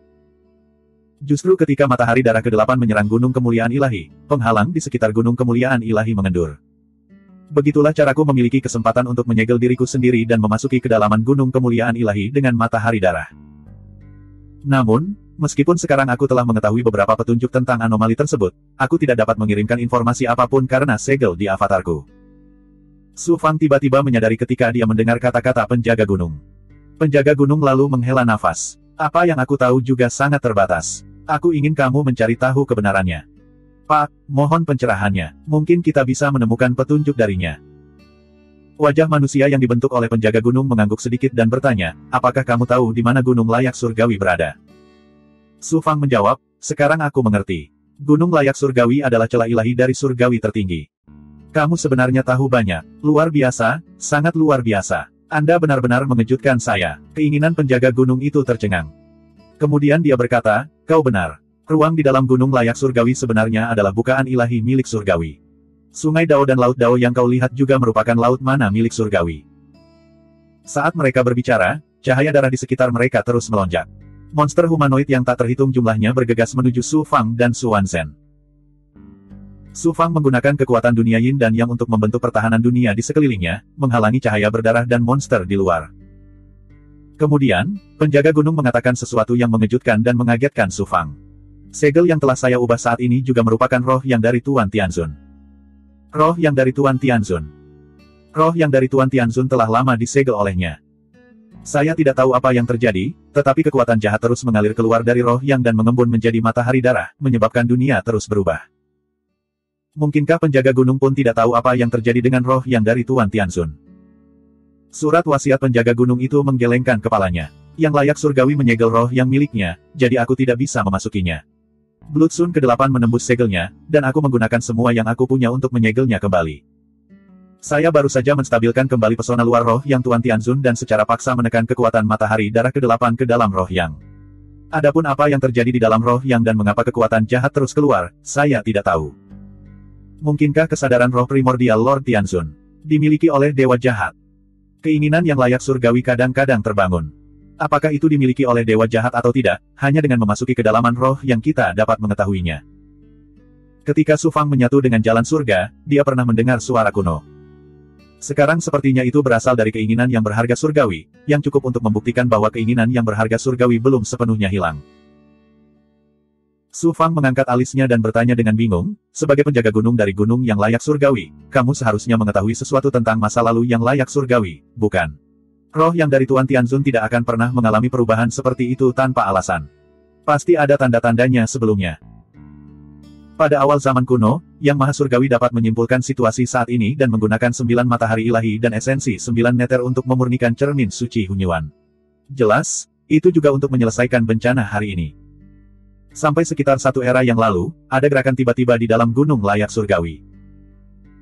Justru ketika matahari darah ke-8 menyerang gunung kemuliaan ilahi, penghalang di sekitar gunung kemuliaan ilahi mengendur. Begitulah caraku memiliki kesempatan untuk menyegel diriku sendiri dan memasuki kedalaman gunung kemuliaan ilahi dengan matahari darah. Namun, meskipun sekarang aku telah mengetahui beberapa petunjuk tentang anomali tersebut, aku tidak dapat mengirimkan informasi apapun karena segel di avatarku. Su Fang tiba-tiba menyadari ketika dia mendengar kata-kata penjaga gunung. Penjaga gunung lalu menghela nafas. Apa yang aku tahu juga sangat terbatas. Aku ingin kamu mencari tahu kebenarannya. Pak, mohon pencerahannya. Mungkin kita bisa menemukan petunjuk darinya. Wajah manusia yang dibentuk oleh penjaga gunung mengangguk sedikit dan bertanya, apakah kamu tahu di mana gunung layak surgawi berada? Su Fang menjawab, sekarang aku mengerti. Gunung layak surgawi adalah celah ilahi dari surgawi tertinggi. Kamu sebenarnya tahu banyak. Luar biasa, sangat luar biasa. Anda benar-benar mengejutkan saya. Keinginan penjaga gunung itu tercengang. Kemudian dia berkata, kau benar. Ruang di dalam gunung layak surgawi sebenarnya adalah bukaan ilahi milik surgawi. Sungai Dao dan Laut Dao yang kau lihat juga merupakan laut mana milik surgawi. Saat mereka berbicara, cahaya darah di sekitar mereka terus melonjak. Monster humanoid yang tak terhitung jumlahnya bergegas menuju Su Fang dan Su Wanzhen. Su Fang menggunakan kekuatan dunia Yin dan Yang untuk membentuk pertahanan dunia di sekelilingnya, menghalangi cahaya berdarah dan monster di luar. Kemudian, penjaga gunung mengatakan sesuatu yang mengejutkan dan mengagetkan Su Fang. Segel yang telah saya ubah saat ini juga merupakan roh yang dari Tuan Tianzun. Roh yang dari Tuan Tianzun. Roh yang dari Tuan Tianzun telah lama disegel olehnya. Saya tidak tahu apa yang terjadi, tetapi kekuatan jahat terus mengalir keluar dari roh yang dan mengembun menjadi matahari darah, menyebabkan dunia terus berubah. Mungkinkah penjaga gunung pun tidak tahu apa yang terjadi dengan roh yang dari Tuan Tianzun? Surat wasiat penjaga gunung itu menggelengkan kepalanya. Yang layak surgawi menyegel roh yang miliknya, jadi aku tidak bisa memasukinya. Blood Sun ke-8 menembus segelnya, dan aku menggunakan semua yang aku punya untuk menyegelnya kembali. Saya baru saja menstabilkan kembali pesona luar roh yang Tuan Tianzun dan secara paksa menekan kekuatan matahari darah ke-8 ke dalam roh yang. Adapun apa yang terjadi di dalam roh yang dan mengapa kekuatan jahat terus keluar, saya tidak tahu. Mungkinkah kesadaran roh primordial Lord Tianzun dimiliki oleh dewa jahat? Keinginan yang layak surgawi kadang-kadang terbangun. Apakah itu dimiliki oleh dewa jahat atau tidak, hanya dengan memasuki kedalaman roh yang kita dapat mengetahuinya. Ketika Su Fang menyatu dengan jalan surga, dia pernah mendengar suara kuno. Sekarang sepertinya itu berasal dari keinginan yang berharga surgawi, yang cukup untuk membuktikan bahwa keinginan yang berharga surgawi belum sepenuhnya hilang. Su Fang mengangkat alisnya dan bertanya dengan bingung, sebagai penjaga gunung dari gunung yang layak surgawi, kamu seharusnya mengetahui sesuatu tentang masa lalu yang layak surgawi, bukan? Roh yang dari Tuan Tianzun tidak akan pernah mengalami perubahan seperti itu tanpa alasan. Pasti ada tanda-tandanya sebelumnya. Pada awal zaman kuno, Yang Maha Surgawi dapat menyimpulkan situasi saat ini dan menggunakan 9 matahari ilahi dan esensi 9 neter untuk memurnikan cermin suci Hunyuan. Jelas, itu juga untuk menyelesaikan bencana hari ini. Sampai sekitar satu era yang lalu, ada gerakan tiba-tiba di dalam gunung layak surgawi.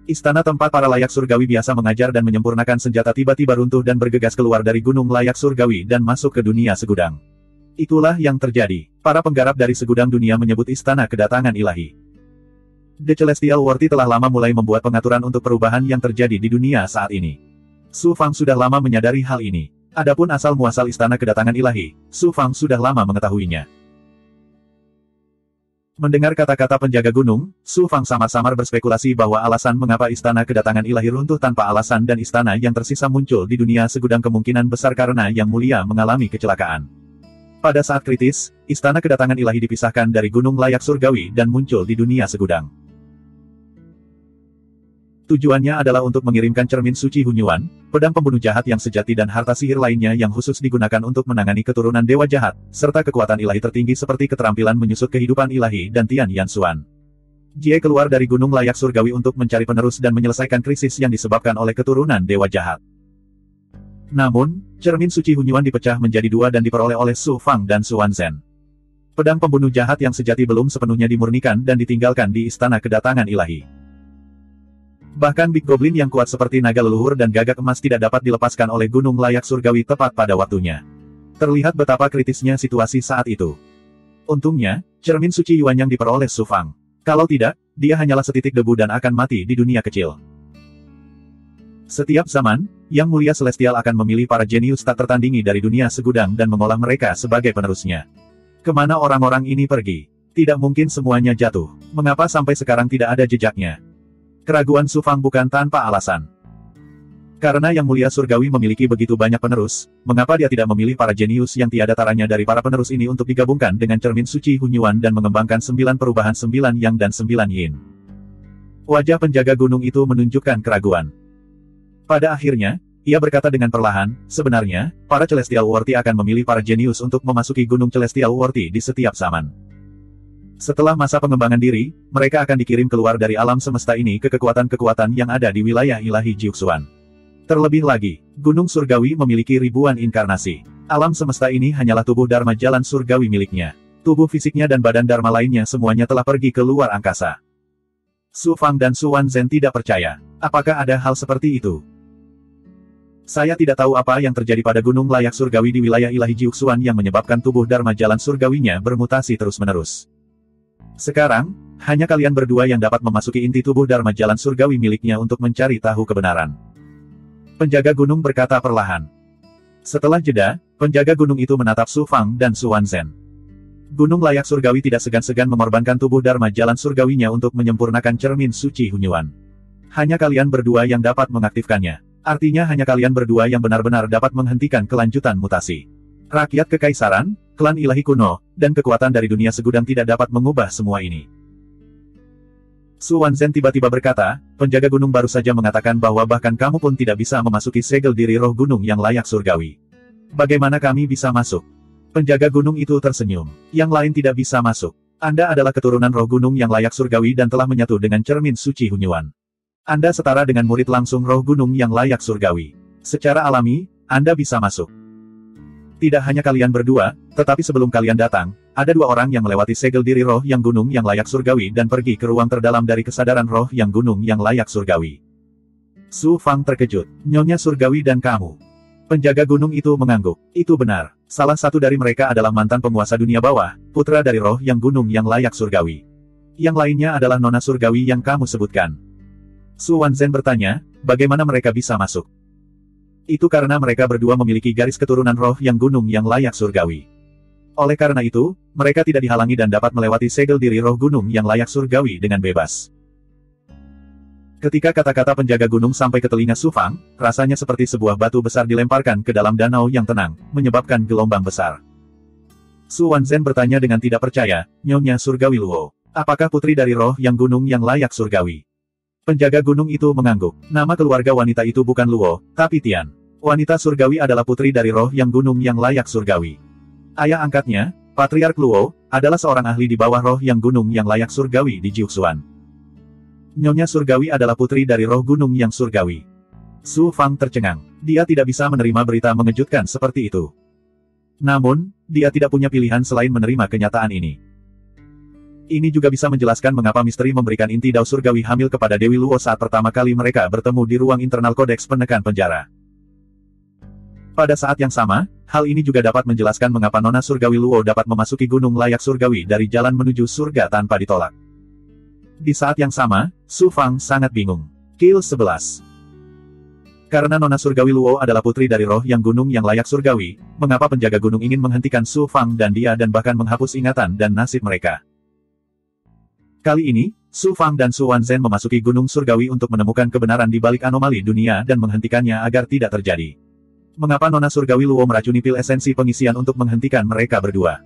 Istana tempat para layak surgawi biasa mengajar dan menyempurnakan senjata tiba-tiba runtuh dan bergegas keluar dari gunung layak surgawi dan masuk ke dunia segudang. Itulah yang terjadi. Para penggarap dari segudang dunia menyebut istana kedatangan ilahi. The Celestial Worthy telah lama mulai membuat pengaturan untuk perubahan yang terjadi di dunia saat ini. Su Fang sudah lama menyadari hal ini. Adapun asal-muasal istana kedatangan ilahi, Su Fang sudah lama mengetahuinya. Mendengar kata-kata penjaga gunung, Su Fang samar-samar berspekulasi bahwa alasan mengapa istana kedatangan ilahi runtuh tanpa alasan dan istana yang tersisa muncul di dunia segudang kemungkinan besar karena Yang Mulia mengalami kecelakaan. Pada saat kritis, istana kedatangan ilahi dipisahkan dari gunung layak surgawi dan muncul di dunia segudang. Tujuannya adalah untuk mengirimkan cermin suci Hunyuan, pedang pembunuh jahat yang sejati dan harta sihir lainnya yang khusus digunakan untuk menangani keturunan dewa jahat, serta kekuatan ilahi tertinggi seperti keterampilan menyusut kehidupan ilahi dan Tian Yanxuan. Jie keluar dari gunung layak surgawi untuk mencari penerus dan menyelesaikan krisis yang disebabkan oleh keturunan dewa jahat. Namun, cermin suci Hunyuan dipecah menjadi dua dan diperoleh oleh Su Fang dan Su Wanzhen. Pedang pembunuh jahat yang sejati belum sepenuhnya dimurnikan dan ditinggalkan di istana kedatangan ilahi. Bahkan Big Goblin yang kuat seperti naga leluhur dan gagak emas tidak dapat dilepaskan oleh gunung layak surgawi tepat pada waktunya. Terlihat betapa kritisnya situasi saat itu. Untungnya, cermin suci Yuan yang diperoleh Su Fang. Kalau tidak, dia hanyalah setitik debu dan akan mati di dunia kecil. Setiap zaman, Yang Mulia Celestial akan memilih para jenius tak tertandingi dari dunia segudang dan mengolah mereka sebagai penerusnya. Kemana orang-orang ini pergi? Tidak mungkin semuanya jatuh. Mengapa sampai sekarang tidak ada jejaknya? Keraguan Su Fang bukan tanpa alasan. Karena Yang Mulia Surgawi memiliki begitu banyak penerus, mengapa dia tidak memilih para jenius yang tiada taranya dari para penerus ini untuk digabungkan dengan cermin suci Hunyuan dan mengembangkan 9 perubahan 9 Yang dan 9 Yin? Wajah penjaga gunung itu menunjukkan keraguan. Pada akhirnya, ia berkata dengan perlahan, sebenarnya, para Celestial Worthy akan memilih para jenius untuk memasuki gunung Celestial Worthy di setiap zaman. Setelah masa pengembangan diri, mereka akan dikirim keluar dari alam semesta ini ke kekuatan-kekuatan yang ada di wilayah ilahi Jiuxuan. Terlebih lagi, Gunung Surgawi memiliki ribuan inkarnasi. Alam semesta ini hanyalah tubuh Dharma jalan surgawi miliknya. Tubuh fisiknya dan badan Dharma lainnya semuanya telah pergi ke luar angkasa. Su Fang dan Su Wanzhen tidak percaya. Apakah ada hal seperti itu? Saya tidak tahu apa yang terjadi pada gunung layak surgawi di wilayah ilahi Jiuxuan yang menyebabkan tubuh Dharma jalan surgawinya bermutasi terus-menerus. Sekarang, hanya kalian berdua yang dapat memasuki inti tubuh Dharma jalan surgawi miliknya untuk mencari tahu kebenaran. Penjaga gunung berkata perlahan. Setelah jeda, penjaga gunung itu menatap Su Fang dan Su Wanzhen. Gunung layak surgawi tidak segan-segan mengorbankan tubuh Dharma jalan surgawinya untuk menyempurnakan cermin suci Hunyuan. Hanya kalian berdua yang dapat mengaktifkannya. Artinya hanya kalian berdua yang benar-benar dapat menghentikan kelanjutan mutasi. Rakyat kekaisaran, klan ilahi kuno, dan kekuatan dari dunia segudang tidak dapat mengubah semua ini. Su Wanzhen tiba-tiba berkata, penjaga gunung baru saja mengatakan bahwa bahkan kamu pun tidak bisa memasuki segel diri roh gunung yang layak surgawi. Bagaimana kami bisa masuk? Penjaga gunung itu tersenyum. Yang lain tidak bisa masuk. Anda adalah keturunan roh gunung yang layak surgawi dan telah menyatu dengan cermin suci Hunyuan. Anda setara dengan murid langsung roh gunung yang layak surgawi. Secara alami, Anda bisa masuk. Tidak hanya kalian berdua, tetapi sebelum kalian datang, ada dua orang yang melewati segel diri roh yang gunung yang layak surgawi dan pergi ke ruang terdalam dari kesadaran roh yang gunung yang layak surgawi. Su Fang terkejut. Nyonya surgawi dan kamu. Penjaga gunung itu mengangguk. Itu benar. Salah satu dari mereka adalah mantan penguasa dunia bawah, putra dari roh yang gunung yang layak surgawi. Yang lainnya adalah nona surgawi yang kamu sebutkan. Su Wanzhen bertanya, bagaimana mereka bisa masuk? Itu karena mereka berdua memiliki garis keturunan roh yang gunung yang layak surgawi. Oleh karena itu, mereka tidak dihalangi dan dapat melewati segel diri roh gunung yang layak surgawi dengan bebas. Ketika kata-kata penjaga gunung sampai ke telinga Su Fang, rasanya seperti sebuah batu besar dilemparkan ke dalam danau yang tenang, menyebabkan gelombang besar. Su Wanzhen bertanya dengan tidak percaya, Nyonya Surgawi Luo, apakah putri dari roh yang gunung yang layak surgawi? Penjaga gunung itu mengangguk. Nama keluarga wanita itu bukan Luo, tapi Tian. Wanita surgawi adalah putri dari roh yang gunung yang layak surgawi. Ayah angkatnya, Patriark Luo, adalah seorang ahli di bawah roh yang gunung yang layak surgawi di Jiuxuan. Nyonya surgawi adalah putri dari roh gunung yang surgawi. Su Fang tercengang. Dia tidak bisa menerima berita mengejutkan seperti itu. Namun, dia tidak punya pilihan selain menerima kenyataan ini. Ini juga bisa menjelaskan mengapa misteri memberikan inti dao surgawi hamil kepada Dewi Luo saat pertama kali mereka bertemu di ruang internal kodeks penekan penjara. Pada saat yang sama, hal ini juga dapat menjelaskan mengapa nona surgawi Luo dapat memasuki gunung layak surgawi dari jalan menuju surga tanpa ditolak. Di saat yang sama, Su Fang sangat bingung. Kill 11. Karena nona surgawi Luo adalah putri dari roh yang gunung yang layak surgawi, mengapa penjaga gunung ingin menghentikan Su Fang dan dia dan bahkan menghapus ingatan dan nasib mereka. Kali ini, Su Fang dan Su Wanzhen memasuki gunung surgawi untuk menemukan kebenaran di balik anomali dunia dan menghentikannya agar tidak terjadi. Mengapa nona surgawi Luo meracuni pil esensi pengisian untuk menghentikan mereka berdua?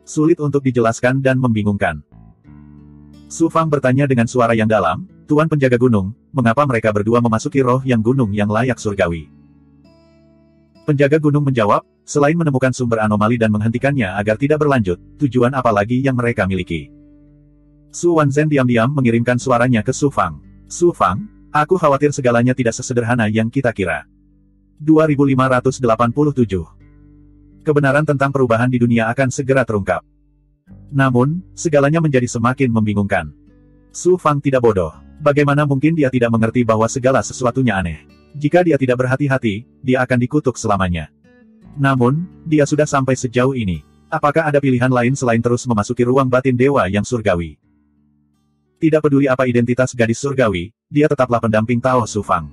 Sulit untuk dijelaskan dan membingungkan. Su Fang bertanya dengan suara yang dalam, Tuan penjaga gunung, mengapa mereka berdua memasuki roh yang gunung yang layak surgawi? Penjaga gunung menjawab, selain menemukan sumber anomali dan menghentikannya agar tidak berlanjut, tujuan apa lagi yang mereka miliki? Su Wanzhen diam-diam mengirimkan suaranya ke Su Fang. Su Fang, aku khawatir segalanya tidak sesederhana yang kita kira. 2587. Kebenaran tentang perubahan di dunia akan segera terungkap. Namun, segalanya menjadi semakin membingungkan. Su Fang tidak bodoh. Bagaimana mungkin dia tidak mengerti bahwa segala sesuatunya aneh? Jika dia tidak berhati-hati, dia akan dikutuk selamanya. Namun, dia sudah sampai sejauh ini. Apakah ada pilihan lain selain terus memasuki ruang batin dewa yang surgawi? Tidak peduli apa identitas gadis surgawi, dia tetaplah pendamping Tao Su Fang.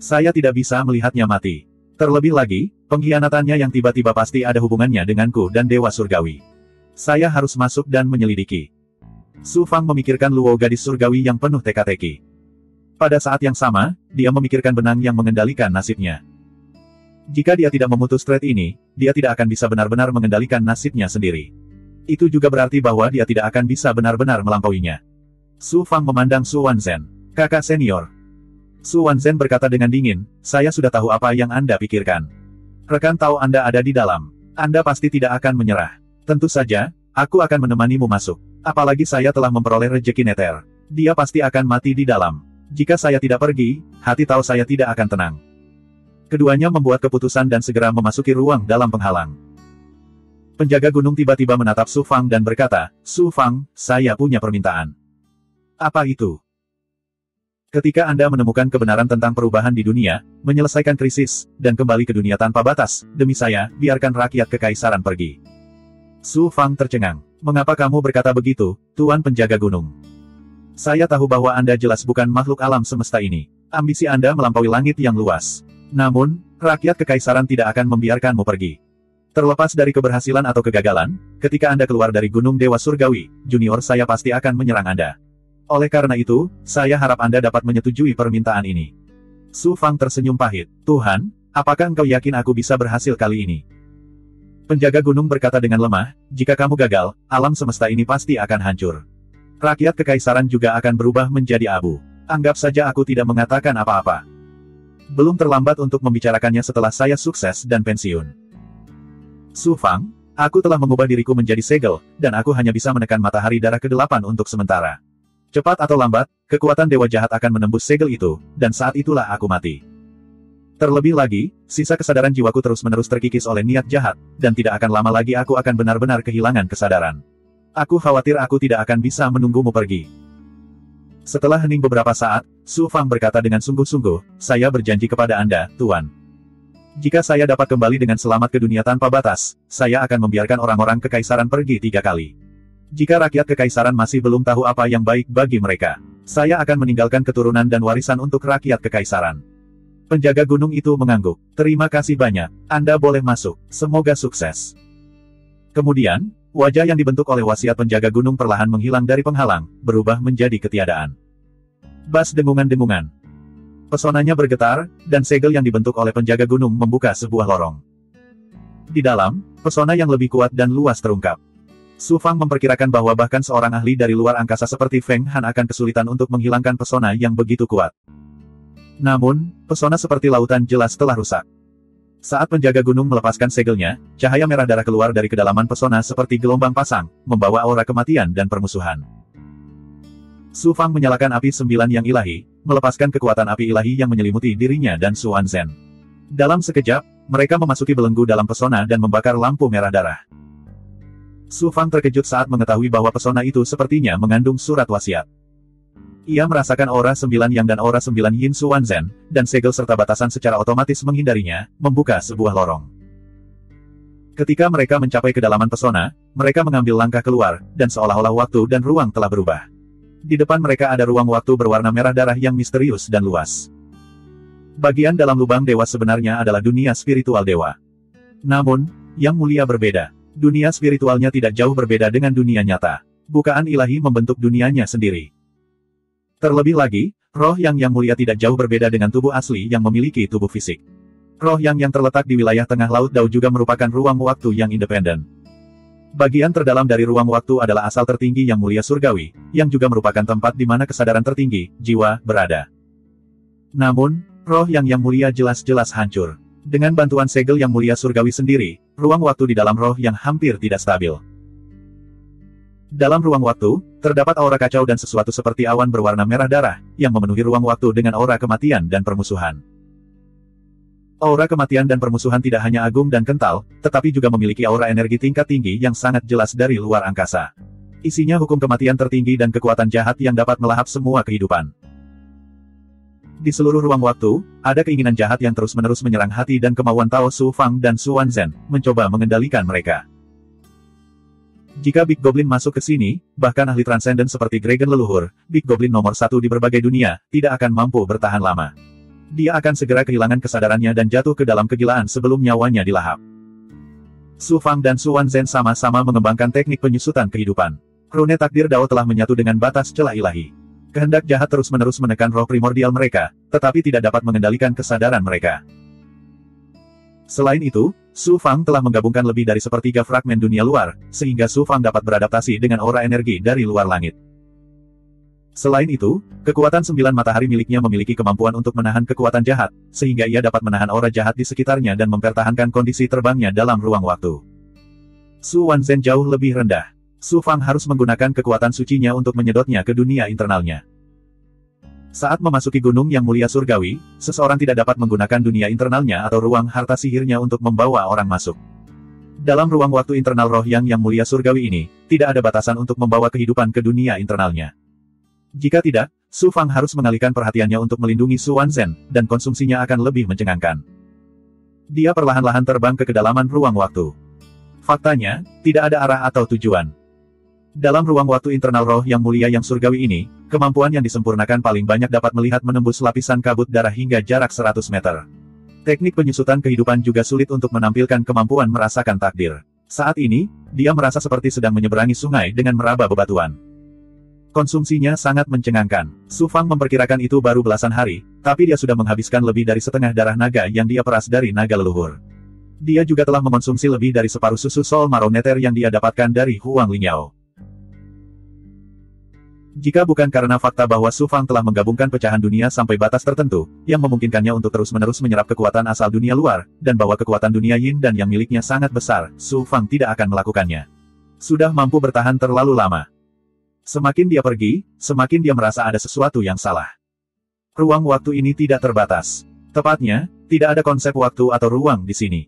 Saya tidak bisa melihatnya mati. Terlebih lagi, pengkhianatannya yang tiba-tiba pasti ada hubungannya denganku dan dewa surgawi. Saya harus masuk dan menyelidiki. Su Fang memikirkan Luo gadis surgawi yang penuh teka-teki. Pada saat yang sama, dia memikirkan benang yang mengendalikan nasibnya. Jika dia tidak memutus thread ini, dia tidak akan bisa benar-benar mengendalikan nasibnya sendiri. Itu juga berarti bahwa dia tidak akan bisa benar-benar melampauinya. Su Fang memandang Su Wanzhen. Kakak senior. Su Wanzhen berkata dengan dingin, saya sudah tahu apa yang Anda pikirkan. Rekan tahu Anda ada di dalam. Anda pasti tidak akan menyerah. Tentu saja, aku akan menemanimu masuk. Apalagi saya telah memperoleh rejeki neter. Dia pasti akan mati di dalam. Jika saya tidak pergi, hati tahu saya tidak akan tenang. Keduanya membuat keputusan dan segera memasuki ruang dalam penghalang. Penjaga gunung tiba-tiba menatap Su Fang dan berkata, Su Fang, saya punya permintaan. Apa itu? Ketika Anda menemukan kebenaran tentang perubahan di dunia, menyelesaikan krisis, dan kembali ke dunia tanpa batas, demi saya, biarkan rakyat kekaisaran pergi. Su Fang tercengang. Mengapa kamu berkata begitu, Tuan Penjaga Gunung? Saya tahu bahwa Anda jelas bukan makhluk alam semesta ini. Ambisi Anda melampaui langit yang luas. Namun, rakyat kekaisaran tidak akan membiarkanmu pergi. Terlepas dari keberhasilan atau kegagalan, ketika Anda keluar dari Gunung Dewa Surgawi, junior saya pasti akan menyerang Anda. Oleh karena itu, saya harap Anda dapat menyetujui permintaan ini. Su Fang tersenyum pahit. Tuhan, apakah engkau yakin aku bisa berhasil kali ini? Penjaga gunung berkata dengan lemah, jika kamu gagal, alam semesta ini pasti akan hancur. Rakyat kekaisaran juga akan berubah menjadi abu. Anggap saja aku tidak mengatakan apa-apa. Belum terlambat untuk membicarakannya setelah saya sukses dan pensiun. Su Fang, aku telah mengubah diriku menjadi segel, dan aku hanya bisa menekan matahari darah ke-8 untuk sementara. Cepat atau lambat, kekuatan dewa jahat akan menembus segel itu, dan saat itulah aku mati. Terlebih lagi, sisa kesadaran jiwaku terus-menerus terkikis oleh niat jahat, dan tidak akan lama lagi aku akan benar-benar kehilangan kesadaran. Aku khawatir aku tidak akan bisa menunggumu pergi. Setelah hening beberapa saat, Su Fang berkata dengan sungguh-sungguh, saya berjanji kepada Anda, Tuan. Jika saya dapat kembali dengan selamat ke dunia tanpa batas, saya akan membiarkan orang-orang kekaisaran pergi 3 kali. Jika rakyat kekaisaran masih belum tahu apa yang baik bagi mereka, saya akan meninggalkan keturunan dan warisan untuk rakyat kekaisaran. Penjaga gunung itu mengangguk. Terima kasih banyak. Anda boleh masuk. Semoga sukses. Kemudian, wajah yang dibentuk oleh wasiat penjaga gunung perlahan menghilang dari penghalang, berubah menjadi ketiadaan. Bas dengungan-dengungan. Pesonanya bergetar, dan segel yang dibentuk oleh penjaga gunung membuka sebuah lorong. Di dalam, pesona yang lebih kuat dan luas terungkap. Su Fang memperkirakan bahwa bahkan seorang ahli dari luar angkasa seperti Feng Han akan kesulitan untuk menghilangkan pesona yang begitu kuat. Namun, pesona seperti lautan jelas telah rusak. Saat penjaga gunung melepaskan segelnya, cahaya merah darah keluar dari kedalaman pesona seperti gelombang pasang, membawa aura kematian dan permusuhan. Su Fang menyalakan api 9 yang ilahi, melepaskan kekuatan api ilahi yang menyelimuti dirinya dan Xuan Zhen. Dalam sekejap, mereka memasuki belenggu dalam pesona dan membakar lampu merah darah. Su Fang terkejut saat mengetahui bahwa pesona itu sepertinya mengandung surat wasiat. Ia merasakan aura 9 yang dan aura 9 yin Xuan Zhen, dan segel serta batasan secara otomatis menghindarinya, membuka sebuah lorong. Ketika mereka mencapai kedalaman pesona, mereka mengambil langkah keluar, dan seolah-olah waktu dan ruang telah berubah. Di depan mereka ada ruang waktu berwarna merah darah yang misterius dan luas. Bagian dalam lubang dewa sebenarnya adalah dunia spiritual dewa. Namun, yang mulia berbeda. Dunia spiritualnya tidak jauh berbeda dengan dunia nyata. Bukaan ilahi membentuk dunianya sendiri. Terlebih lagi, roh yang mulia tidak jauh berbeda dengan tubuh asli yang memiliki tubuh fisik. Roh yang terletak di wilayah tengah laut Dao juga merupakan ruang waktu yang independen. Bagian terdalam dari ruang waktu adalah asal tertinggi yang mulia surgawi, yang juga merupakan tempat di mana kesadaran tertinggi, jiwa, berada. Namun, roh yang mulia jelas-jelas hancur. Dengan bantuan segel yang mulia surgawi sendiri, ruang waktu di dalam roh yang hampir tidak stabil. Dalam ruang waktu, terdapat aura kacau dan sesuatu seperti awan berwarna merah darah, yang memenuhi ruang waktu dengan aura kematian dan permusuhan. Aura kematian dan permusuhan tidak hanya agung dan kental, tetapi juga memiliki aura energi tingkat tinggi yang sangat jelas dari luar angkasa. Isinya hukum kematian tertinggi dan kekuatan jahat yang dapat melahap semua kehidupan. Di seluruh ruang waktu, ada keinginan jahat yang terus-menerus menyerang hati dan kemauan Tao Su Fang dan Xuan Zhen, mencoba mengendalikan mereka. Jika Big Goblin masuk ke sini, bahkan ahli transenden seperti Dragon leluhur, Big Goblin nomor 1 di berbagai dunia, tidak akan mampu bertahan lama. Dia akan segera kehilangan kesadarannya dan jatuh ke dalam kegilaan sebelum nyawanya dilahap. Su Fang dan Xuan Zhen sama-sama mengembangkan teknik penyusutan kehidupan. Rune takdir Dao telah menyatu dengan batas celah ilahi. Kehendak jahat terus-menerus menekan roh primordial mereka, tetapi tidak dapat mengendalikan kesadaran mereka. Selain itu, Su Fang telah menggabungkan lebih dari sepertiga fragmen dunia luar, sehingga Su Fang dapat beradaptasi dengan aura energi dari luar langit. Selain itu, kekuatan 9 matahari miliknya memiliki kemampuan untuk menahan kekuatan jahat, sehingga ia dapat menahan aura jahat di sekitarnya dan mempertahankan kondisi terbangnya dalam ruang waktu. Xuan Zhen jauh lebih rendah. Su Fang harus menggunakan kekuatan sucinya untuk menyedotnya ke dunia internalnya. Saat memasuki gunung yang mulia surgawi, seseorang tidak dapat menggunakan dunia internalnya atau ruang harta sihirnya untuk membawa orang masuk. Dalam ruang waktu internal roh yang mulia surgawi ini, tidak ada batasan untuk membawa kehidupan ke dunia internalnya. Jika tidak, Su Fang harus mengalihkan perhatiannya untuk melindungi Xuan Zhen, dan konsumsinya akan lebih mencengangkan. Dia perlahan-lahan terbang ke kedalaman ruang waktu. Faktanya, tidak ada arah atau tujuan. Dalam ruang waktu internal roh yang mulia yang surgawi ini, kemampuan yang disempurnakan paling banyak dapat melihat menembus lapisan kabut darah hingga jarak 100 meter. Teknik penyusutan kehidupan juga sulit untuk menampilkan kemampuan merasakan takdir. Saat ini, dia merasa seperti sedang menyeberangi sungai dengan meraba bebatuan. Konsumsinya sangat mencengangkan. Su Fang memperkirakan itu baru belasan hari, tapi dia sudah menghabiskan lebih dari setengah darah naga yang dia peras dari naga leluhur. Dia juga telah mengonsumsi lebih dari separuh susu Soul Marrow Nether yang dia dapatkan dari Huang Lingyao. Jika bukan karena fakta bahwa Su Fang telah menggabungkan pecahan dunia sampai batas tertentu, yang memungkinkannya untuk terus-menerus menyerap kekuatan asal dunia luar, dan bahwa kekuatan dunia Yin dan yang miliknya sangat besar, Su Fang tidak akan melakukannya. Sudah mampu bertahan terlalu lama. Semakin dia pergi, semakin dia merasa ada sesuatu yang salah. Ruang waktu ini tidak terbatas. Tepatnya, tidak ada konsep waktu atau ruang di sini.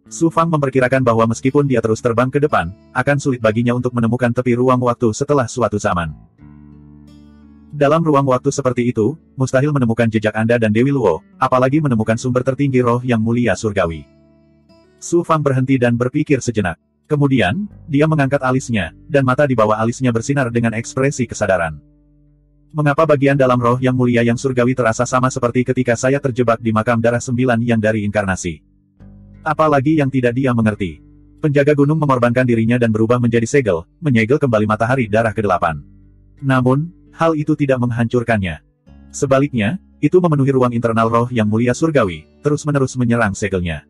Su Fang memperkirakan bahwa meskipun dia terus terbang ke depan, akan sulit baginya untuk menemukan tepi ruang waktu setelah suatu zaman. Dalam ruang waktu seperti itu, mustahil menemukan jejak Anda dan Dewi Luo, apalagi menemukan sumber tertinggi roh yang mulia surgawi. Su Fang berhenti dan berpikir sejenak. Kemudian, dia mengangkat alisnya, dan mata di bawah alisnya bersinar dengan ekspresi kesadaran. Mengapa bagian dalam roh yang mulia yang surgawi terasa sama seperti ketika saya terjebak di makam darah 9 yang dari inkarnasi? Apalagi yang tidak dia mengerti. Penjaga gunung mengorbankan dirinya dan berubah menjadi segel, menyegel kembali matahari darah ke-8. Namun, hal itu tidak menghancurkannya. Sebaliknya, itu memenuhi ruang internal roh yang mulia surgawi, terus-menerus menyerang segelnya.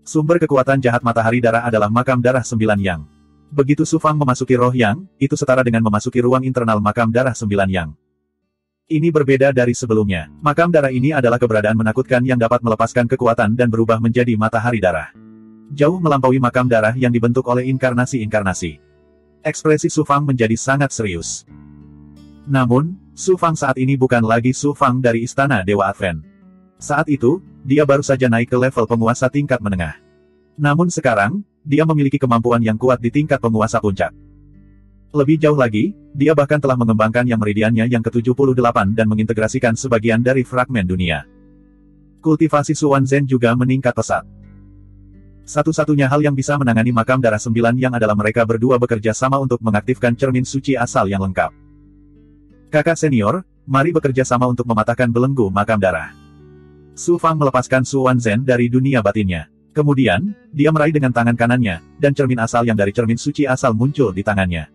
Sumber kekuatan jahat matahari darah adalah makam darah 9 yang. Begitu Su Fang memasuki roh yang, itu setara dengan memasuki ruang internal makam darah 9 yang. Ini berbeda dari sebelumnya. Makam darah ini adalah keberadaan menakutkan yang dapat melepaskan kekuatan dan berubah menjadi matahari darah. Jauh melampaui makam darah yang dibentuk oleh inkarnasi-inkarnasi. Ekspresi Su Fang menjadi sangat serius. Namun, Su Fang saat ini bukan lagi Su Fang dari Istana Dewa Advent. Saat itu, dia baru saja naik ke level penguasa tingkat menengah. Namun sekarang, dia memiliki kemampuan yang kuat di tingkat penguasa puncak. Lebih jauh lagi, dia bahkan telah mengembangkan yang meridiannya yang ke-78 dan mengintegrasikan sebagian dari fragmen dunia. Kultivasi Suan Zhen juga meningkat pesat. Satu-satunya hal yang bisa menangani makam darah 9 yang adalah mereka berdua bekerja sama untuk mengaktifkan cermin suci asal yang lengkap. Kakak senior, mari bekerja sama untuk mematahkan belenggu makam darah. Su Fang melepaskan Suan Zhen dari dunia batinnya. Kemudian, dia meraih dengan tangan kanannya, dan cermin asal yang dari cermin suci asal muncul di tangannya.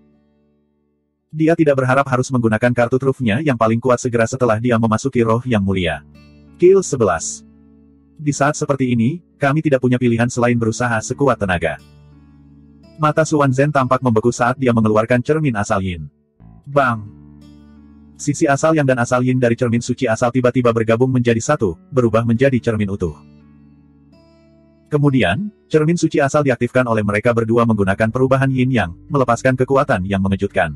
Dia tidak berharap harus menggunakan kartu trufnya yang paling kuat segera setelah dia memasuki roh yang mulia. Kill 11. Di saat seperti ini, kami tidak punya pilihan selain berusaha sekuat tenaga. Mata Suan Zhen tampak membeku saat dia mengeluarkan cermin asal Yin. Bang! Sisi asal yang dan asal Yin dari cermin suci asal tiba-tiba bergabung menjadi satu, berubah menjadi cermin utuh. Kemudian, cermin suci asal diaktifkan oleh mereka berdua menggunakan perubahan Yin Yang, melepaskan kekuatan yang mengejutkan.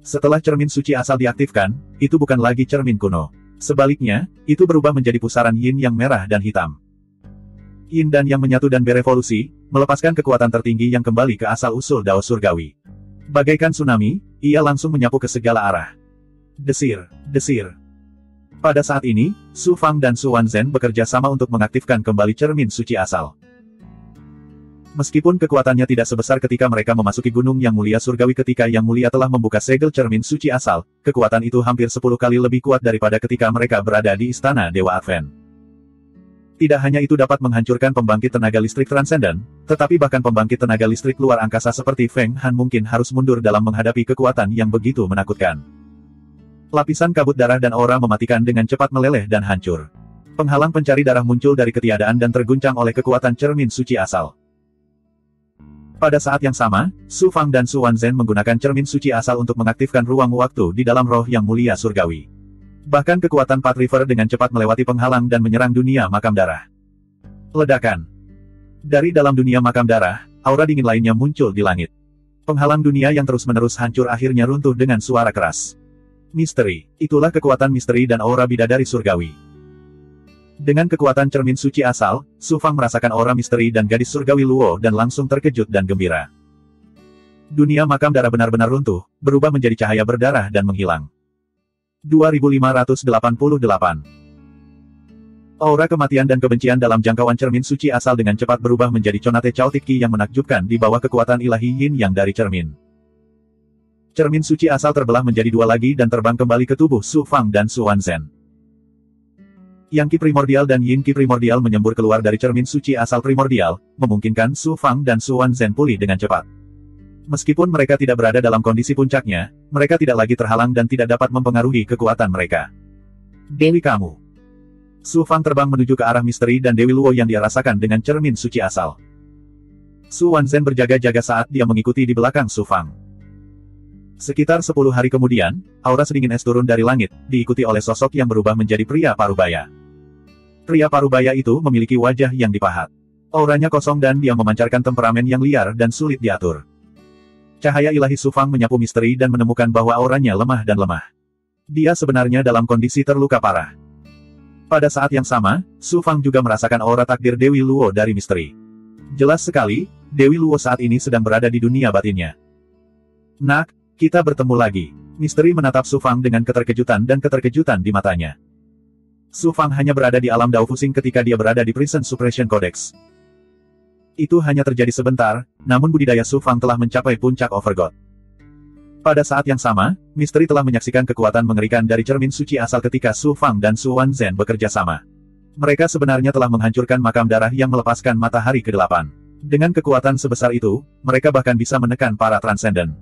Setelah cermin suci asal diaktifkan, itu bukan lagi cermin kuno. Sebaliknya, itu berubah menjadi pusaran Yin Yang merah dan hitam. Yin dan Yang menyatu dan berevolusi, melepaskan kekuatan tertinggi yang kembali ke asal-usul Dao Surgawi. Bagaikan tsunami, ia langsung menyapu ke segala arah. Desir, desir. Pada saat ini, Su Fang dan Suan Zhen bekerja sama untuk mengaktifkan kembali cermin suci asal. Meskipun kekuatannya tidak sebesar ketika mereka memasuki gunung yang mulia surgawi ketika yang mulia telah membuka segel cermin suci asal, kekuatan itu hampir 10 kali lebih kuat daripada ketika mereka berada di Istana Dewa Advent. Tidak hanya itu dapat menghancurkan pembangkit tenaga listrik transenden, tetapi bahkan pembangkit tenaga listrik luar angkasa seperti Feng Han mungkin harus mundur dalam menghadapi kekuatan yang begitu menakutkan. Lapisan kabut darah dan aura mematikan dengan cepat meleleh dan hancur. Penghalang pencari darah muncul dari ketiadaan dan terguncang oleh kekuatan cermin suci asal. Pada saat yang sama, Su Fang dan Suan Zhen menggunakan cermin suci asal untuk mengaktifkan ruang waktu di dalam roh yang mulia surgawi. Bahkan kekuatan Pat River dengan cepat melewati penghalang dan menyerang dunia makam darah. Ledakan. Dari dalam dunia makam darah, aura dingin lainnya muncul di langit. Penghalang dunia yang terus-menerus hancur akhirnya runtuh dengan suara keras. Misteri. Itulah kekuatan misteri dan aura bidadari surgawi. Dengan kekuatan cermin suci asal, Su Fang merasakan aura misteri dan gadis surgawi Luo dan langsung terkejut dan gembira. Dunia makam darah benar-benar runtuh, berubah menjadi cahaya berdarah dan menghilang. 2588. Aura kematian dan kebencian dalam jangkauan cermin suci asal dengan cepat berubah menjadi Conate Chaotic Qi yang menakjubkan di bawah kekuatan ilahi Yin yang dari cermin. Cermin suci asal terbelah menjadi dua lagi dan terbang kembali ke tubuh Su Fang dan Suan Zhen. Yang Qi primordial dan Yin Qi primordial menyembur keluar dari cermin suci asal primordial, memungkinkan Su Fang dan Suan Zhen pulih dengan cepat. Meskipun mereka tidak berada dalam kondisi puncaknya, mereka tidak lagi terhalang dan tidak dapat mempengaruhi kekuatan mereka. Dewi kamu. Su Fang terbang menuju ke arah misteri dan Dewi Luo yang dia rasakan dengan cermin suci asal. Suan Zhen berjaga-jaga saat dia mengikuti di belakang Su Fang. Sekitar 10 hari kemudian, aura sedingin es turun dari langit, diikuti oleh sosok yang berubah menjadi pria parubaya. Pria parubaya itu memiliki wajah yang dipahat. Auranya kosong dan dia memancarkan temperamen yang liar dan sulit diatur. Cahaya ilahi Su Fang menyapu misteri dan menemukan bahwa auranya lemah dan lemah. Dia sebenarnya dalam kondisi terluka parah. Pada saat yang sama, Su Fang juga merasakan aura takdir Dewi Luo dari misteri. Jelas sekali, Dewi Luo saat ini sedang berada di dunia batinnya. Nak, kita bertemu lagi. Misteri menatap Su Fang dengan keterkejutan dan keterkejutan di matanya. Su Fang hanya berada di alam Dao Fusing ketika dia berada di Prison Suppression Codex. Itu hanya terjadi sebentar, namun budidaya Su Fang telah mencapai puncak Overgod. Pada saat yang sama, Misteri telah menyaksikan kekuatan mengerikan dari cermin suci asal ketika Su Fang dan Su Wanzhen bekerja sama. Mereka sebenarnya telah menghancurkan makam darah yang melepaskan matahari ke-8. Dengan kekuatan sebesar itu, mereka bahkan bisa menekan para transenden.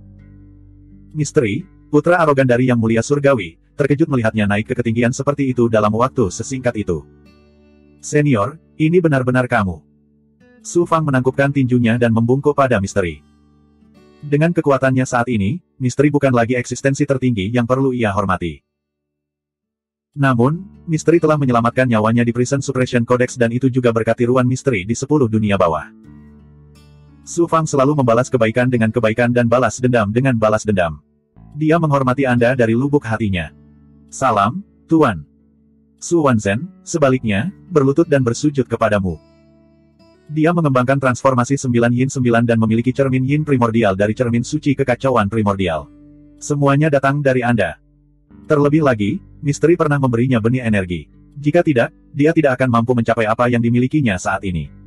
Misteri, putra arogan dari Yang Mulia Surgawi, terkejut melihatnya naik ke ketinggian seperti itu dalam waktu sesingkat itu. Senior, ini benar-benar kamu. Su Fang menangkupkan tinjunya dan membungkuk pada Misteri. Dengan kekuatannya saat ini, Misteri bukan lagi eksistensi tertinggi yang perlu ia hormati. Namun, Misteri telah menyelamatkan nyawanya di Prison Suppression Codex dan itu juga berkat tiruan Misteri di 10 dunia bawah. Su Fang selalu membalas kebaikan dengan kebaikan dan balas dendam dengan balas dendam. Dia menghormati Anda dari lubuk hatinya. Salam, Tuan. Su Wanzhen, sebaliknya, berlutut dan bersujud kepadamu. Dia mengembangkan transformasi 9 Yin 9 dan memiliki cermin Yin primordial dari cermin suci kekacauan primordial. Semuanya datang dari Anda. Terlebih lagi, Misteri pernah memberinya benih energi. Jika tidak, dia tidak akan mampu mencapai apa yang dimilikinya saat ini.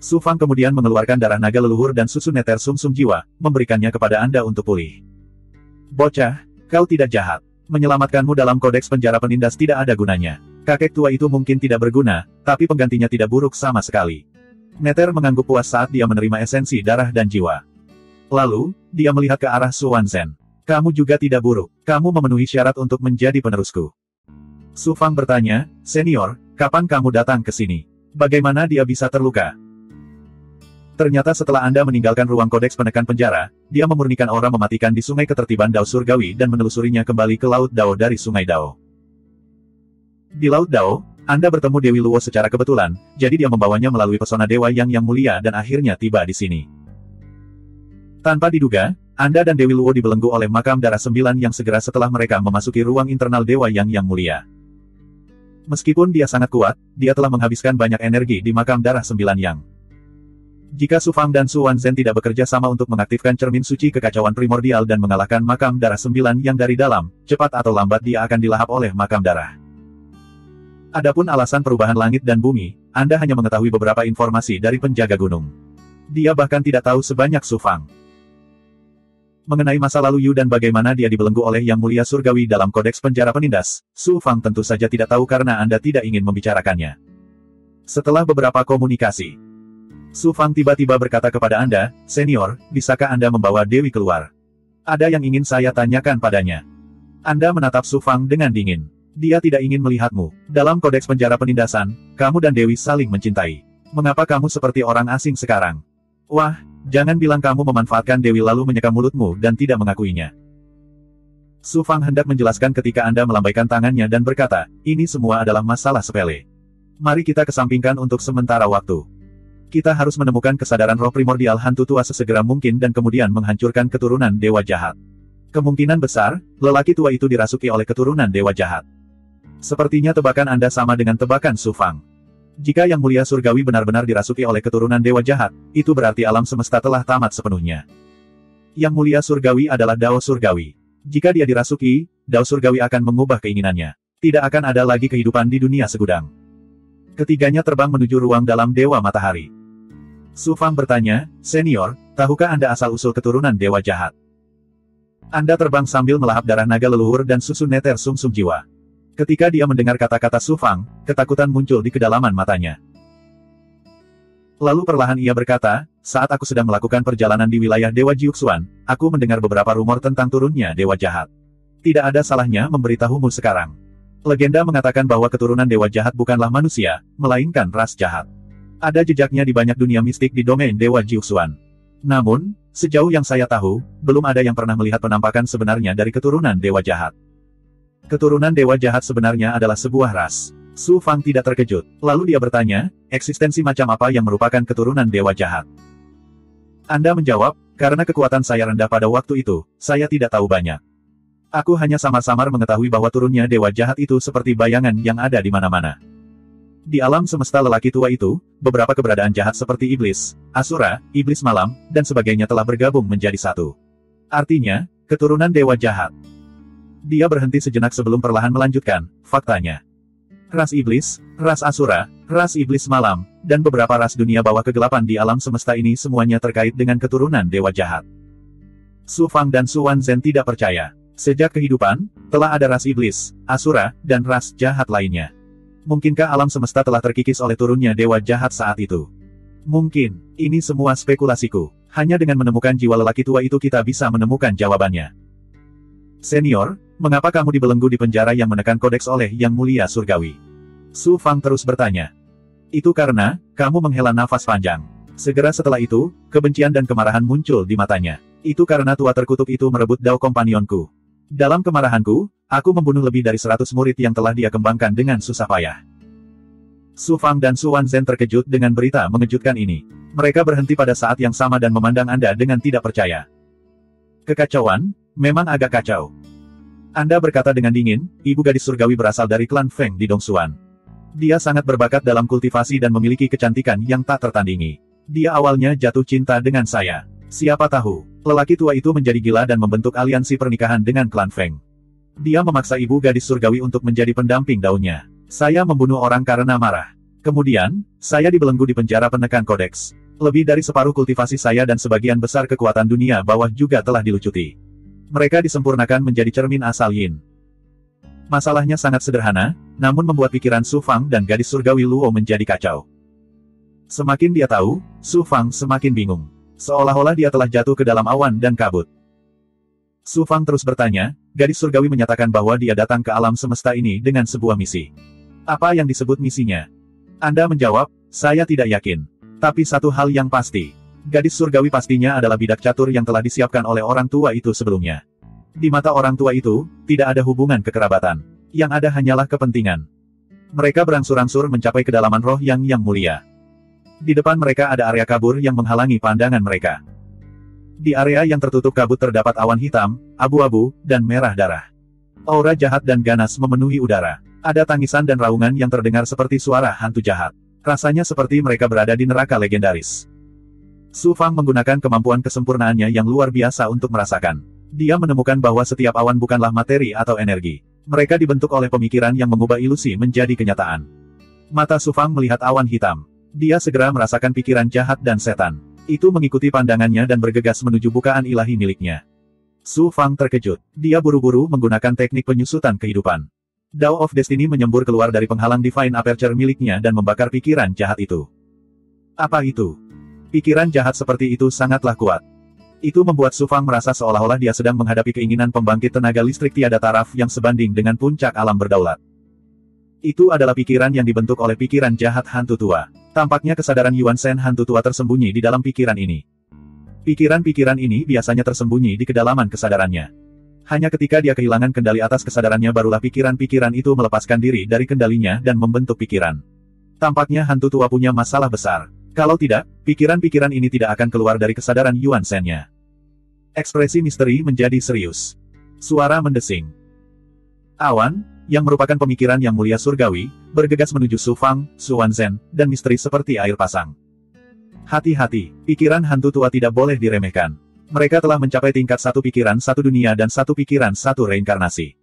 Su Fang kemudian mengeluarkan darah naga leluhur dan susu neter sumsum jiwa, memberikannya kepada Anda untuk pulih. Bocah, kau tidak jahat. Menyelamatkanmu dalam kodeks penjara penindas tidak ada gunanya. Kakek tua itu mungkin tidak berguna, tapi penggantinya tidak buruk sama sekali. Neter mengangguk puas saat dia menerima esensi darah dan jiwa. Lalu, dia melihat ke arah Su Wanzhen. Kamu juga tidak buruk. Kamu memenuhi syarat untuk menjadi penerusku. Su Fang bertanya, Senior, kapan kamu datang ke sini? Bagaimana dia bisa terluka? Ternyata setelah Anda meninggalkan ruang kodeks penekan penjara, dia memurnikan aura mematikan di sungai ketertiban Dao Surgawi dan menelusurinya kembali ke Laut Dao dari Sungai Dao. Di Laut Dao, Anda bertemu Dewi Luo secara kebetulan, jadi dia membawanya melalui pesona Dewa yang mulia dan akhirnya tiba di sini. Tanpa diduga, Anda dan Dewi Luo dibelenggu oleh makam darah 9 yang segera setelah mereka memasuki ruang internal Dewa yang mulia. Meskipun dia sangat kuat, dia telah menghabiskan banyak energi di makam darah 9 yang. Jika Su Fang dan Su Wanzhen tidak bekerja sama untuk mengaktifkan cermin suci kekacauan primordial dan mengalahkan makam darah 9 yang dari dalam, cepat atau lambat dia akan dilahap oleh makam darah. Adapun alasan perubahan langit dan bumi, Anda hanya mengetahui beberapa informasi dari penjaga gunung. Dia bahkan tidak tahu sebanyak Su Fang. Mengenai masa lalu Yu dan bagaimana dia dibelenggu oleh Yang Mulia Surgawi dalam kodeks penjara penindas, Su Fang tentu saja tidak tahu karena Anda tidak ingin membicarakannya. Setelah beberapa komunikasi, Su Fang tiba-tiba berkata kepada Anda, Senior, bisakah Anda membawa Dewi keluar? Ada yang ingin saya tanyakan padanya. Anda menatap Su Fang dengan dingin. Dia tidak ingin melihatmu. Dalam kodeks penjara penindasan, kamu dan Dewi saling mencintai. Mengapa kamu seperti orang asing sekarang? Wah, jangan bilang kamu memanfaatkan Dewi lalu menyeka mulutmu dan tidak mengakuinya. Su Fang hendak menjelaskan ketika Anda melambaikan tangannya dan berkata, ini semua adalah masalah sepele. Mari kita kesampingkan untuk sementara waktu. Kita harus menemukan kesadaran roh primordial hantu tua sesegera mungkin dan kemudian menghancurkan keturunan dewa jahat. Kemungkinan besar, lelaki tua itu dirasuki oleh keturunan dewa jahat. Sepertinya tebakan Anda sama dengan tebakan Su Fang. Jika Yang Mulia Surgawi benar-benar dirasuki oleh keturunan dewa jahat, itu berarti alam semesta telah tamat sepenuhnya. Yang Mulia Surgawi adalah Dao Surgawi. Jika dia dirasuki, Dao Surgawi akan mengubah keinginannya. Tidak akan ada lagi kehidupan di dunia segudang. Ketiganya terbang menuju ruang dalam Dewa Matahari. Su Fang bertanya, Senior, tahukah Anda asal-usul keturunan dewa jahat? Anda terbang sambil melahap darah naga leluhur dan susu neter sumsum jiwa. Ketika dia mendengar kata-kata Su Fang, ketakutan muncul di kedalaman matanya. Lalu perlahan ia berkata, saat aku sedang melakukan perjalanan di wilayah Dewa Jiuxuan, aku mendengar beberapa rumor tentang turunnya dewa jahat. Tidak ada salahnya memberitahumu sekarang. Legenda mengatakan bahwa keturunan dewa jahat bukanlah manusia, melainkan ras jahat. Ada jejaknya di banyak dunia mistik di domain Dewa Jiuxuan. Namun, Sejauh yang saya tahu, belum ada yang pernah melihat penampakan sebenarnya dari keturunan Dewa Jahat. Keturunan Dewa Jahat sebenarnya adalah sebuah ras. Su Fang tidak terkejut. Lalu dia bertanya, eksistensi macam apa yang merupakan keturunan Dewa Jahat? Anda menjawab, karena kekuatan saya rendah pada waktu itu, saya tidak tahu banyak. Aku hanya samar-samar mengetahui bahwa turunnya Dewa Jahat itu seperti bayangan yang ada di mana-mana. Di alam semesta lelaki tua itu, beberapa keberadaan jahat seperti iblis, asura, iblis malam, dan sebagainya telah bergabung menjadi satu. Artinya, keturunan Dewa Jahat. Dia berhenti sejenak sebelum perlahan melanjutkan, faktanya. Ras iblis, ras asura, ras iblis malam, dan beberapa ras dunia bawah kegelapan di alam semesta ini semuanya terkait dengan keturunan Dewa Jahat. Su Fang dan Su Wanzhen tidak percaya. Sejak kehidupan, telah ada ras iblis, asura, dan ras jahat lainnya. Mungkinkah alam semesta telah terkikis oleh turunnya Dewa Jahat saat itu? Mungkin, ini semua spekulasiku. Hanya dengan menemukan jiwa lelaki tua itu kita bisa menemukan jawabannya. Senior, mengapa kamu dibelenggu di penjara yang menekan kodeks oleh Yang Mulia Surgawi? Su Fang terus bertanya. Itu karena, kamu menghela nafas panjang. Segera setelah itu, kebencian dan kemarahan muncul di matanya. Itu karena tua terkutuk itu merebut Dao Kompanionku. Dalam kemarahanku, aku membunuh lebih dari 100 murid yang telah dia kembangkan dengan susah payah. Su Fang dan Su Wanzhen terkejut dengan berita mengejutkan ini. Mereka berhenti pada saat yang sama dan memandang Anda dengan tidak percaya. Kekacauan, memang agak kacau. Anda berkata dengan dingin, ibu gadis surgawi berasal dari klan Feng di Dongsuan. Dia sangat berbakat dalam kultivasi dan memiliki kecantikan yang tak tertandingi. Dia awalnya jatuh cinta dengan saya. Siapa tahu, lelaki tua itu menjadi gila dan membentuk aliansi pernikahan dengan klan Feng. Dia memaksa ibu gadis surgawi untuk menjadi pendamping daunnya. Saya membunuh orang karena marah. Kemudian, saya dibelenggu di penjara penekan kodeks. Lebih dari separuh kultivasi saya dan sebagian besar kekuatan dunia bawah juga telah dilucuti. Mereka disempurnakan menjadi cermin asal Yin. Masalahnya sangat sederhana, namun membuat pikiran Su Fang dan gadis surgawi Luo menjadi kacau. Semakin dia tahu, Su Fang semakin bingung. Seolah-olah dia telah jatuh ke dalam awan dan kabut. Su Fang terus bertanya, gadis surgawi menyatakan bahwa dia datang ke alam semesta ini dengan sebuah misi. Apa yang disebut misinya? Anda menjawab, saya tidak yakin. Tapi satu hal yang pasti. Gadis surgawi pastinya adalah bidak catur yang telah disiapkan oleh orang tua itu sebelumnya. Di mata orang tua itu, tidak ada hubungan kekerabatan. Yang ada hanyalah kepentingan. Mereka berangsur-angsur mencapai kedalaman roh yang mulia. Di depan mereka ada area kabur yang menghalangi pandangan mereka. Di area yang tertutup kabut terdapat awan hitam, abu-abu, dan merah darah. Aura jahat dan ganas memenuhi udara. Ada tangisan dan raungan yang terdengar seperti suara hantu jahat. Rasanya seperti mereka berada di neraka legendaris. Su Fang menggunakan kemampuan kesempurnaannya yang luar biasa untuk merasakan. Dia menemukan bahwa setiap awan bukanlah materi atau energi. Mereka dibentuk oleh pemikiran yang mengubah ilusi menjadi kenyataan. Mata Su Fang melihat awan hitam. Dia segera merasakan pikiran jahat dan setan. Itu mengikuti pandangannya dan bergegas menuju bukaan ilahi miliknya. Su Fang terkejut. Dia buru-buru menggunakan teknik penyusutan kehidupan. Dao of Destiny menyembur keluar dari penghalang Divine Aperture miliknya dan membakar pikiran jahat itu. Apa itu? Pikiran jahat seperti itu sangatlah kuat. Itu membuat Su Fang merasa seolah-olah dia sedang menghadapi keinginan pembangkit tenaga listrik tiada taraf yang sebanding dengan puncak alam berdaulat. Itu adalah pikiran yang dibentuk oleh pikiran jahat hantu tua. Tampaknya kesadaran Yuan Shen hantu tua tersembunyi di dalam pikiran ini. Pikiran-pikiran ini biasanya tersembunyi di kedalaman kesadarannya. Hanya ketika dia kehilangan kendali atas kesadarannya barulah pikiran-pikiran itu melepaskan diri dari kendalinya dan membentuk pikiran. Tampaknya hantu tua punya masalah besar. Kalau tidak, pikiran-pikiran ini tidak akan keluar dari kesadaran Yuan Shen-nya. Ekspresi misteri menjadi serius. Suara mendesing. Awan, yang merupakan pemikiran yang mulia surgawi, bergegas menuju Su Fang, Su Wanzhen, dan misteri seperti air pasang. Hati-hati, pikiran hantu tua tidak boleh diremehkan. Mereka telah mencapai tingkat satu pikiran satu dunia dan satu pikiran satu reinkarnasi.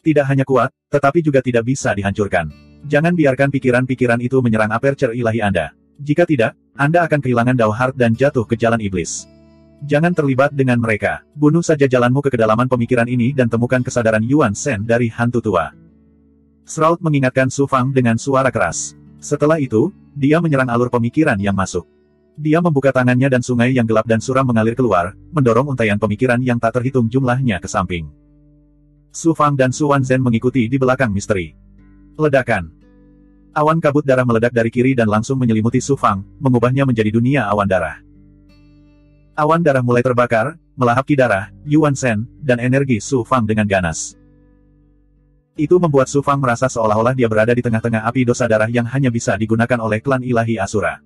Tidak hanya kuat, tetapi juga tidak bisa dihancurkan. Jangan biarkan pikiran-pikiran itu menyerang aperture ilahi Anda. Jika tidak, Anda akan kehilangan Dao Heart dan jatuh ke jalan iblis. Jangan terlibat dengan mereka. Bunuh saja jalanmu ke kedalaman pemikiran ini dan temukan kesadaran Yuan Shen dari hantu tua. Shroud mengingatkan Su Fang dengan suara keras. Setelah itu, dia menyerang alur pemikiran yang masuk. Dia membuka tangannya dan sungai yang gelap dan suram mengalir keluar, mendorong untaian pemikiran yang tak terhitung jumlahnya ke samping. Su Fang dan Su Wanzhen mengikuti di belakang misteri. Ledakan. Awan kabut darah meledak dari kiri dan langsung menyelimuti Su Fang, mengubahnya menjadi dunia awan darah. Awan darah mulai terbakar, melahap ki darah, Yuan Shen, dan energi Su Fang dengan ganas. Itu membuat Su Fang merasa seolah-olah dia berada di tengah-tengah api dosa darah yang hanya bisa digunakan oleh klan ilahi Asura.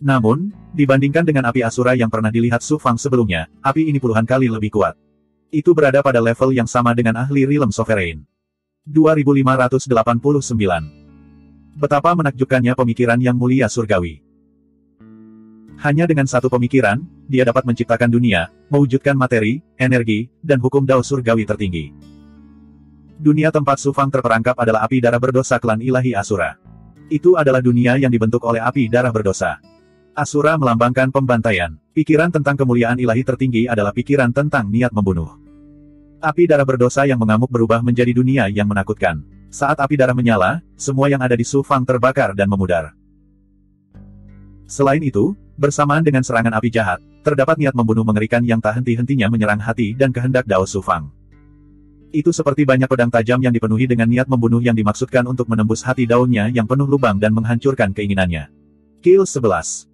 Namun, dibandingkan dengan api Asura yang pernah dilihat Su Fang sebelumnya, api ini puluhan kali lebih kuat. Itu berada pada level yang sama dengan ahli Realm Sovereign. 2589. Betapa menakjubkannya pemikiran yang mulia surgawi. Hanya dengan satu pemikiran, dia dapat menciptakan dunia, mewujudkan materi, energi, dan hukum Dao surgawi tertinggi. Dunia tempat Su Fang terperangkap adalah api darah berdosa klan ilahi Asura. Itu adalah dunia yang dibentuk oleh api darah berdosa. Asura melambangkan pembantaian. Pikiran tentang kemuliaan ilahi tertinggi adalah pikiran tentang niat membunuh. Api darah berdosa yang mengamuk berubah menjadi dunia yang menakutkan. Saat api darah menyala, semua yang ada di Su Fang terbakar dan memudar. Selain itu, bersamaan dengan serangan api jahat, terdapat niat membunuh mengerikan yang tak henti-hentinya menyerang hati dan kehendak Dao Su Fang. Itu seperti banyak pedang tajam yang dipenuhi dengan niat membunuh yang dimaksudkan untuk menembus hati daunnya yang penuh lubang dan menghancurkan keinginannya. Kill 11.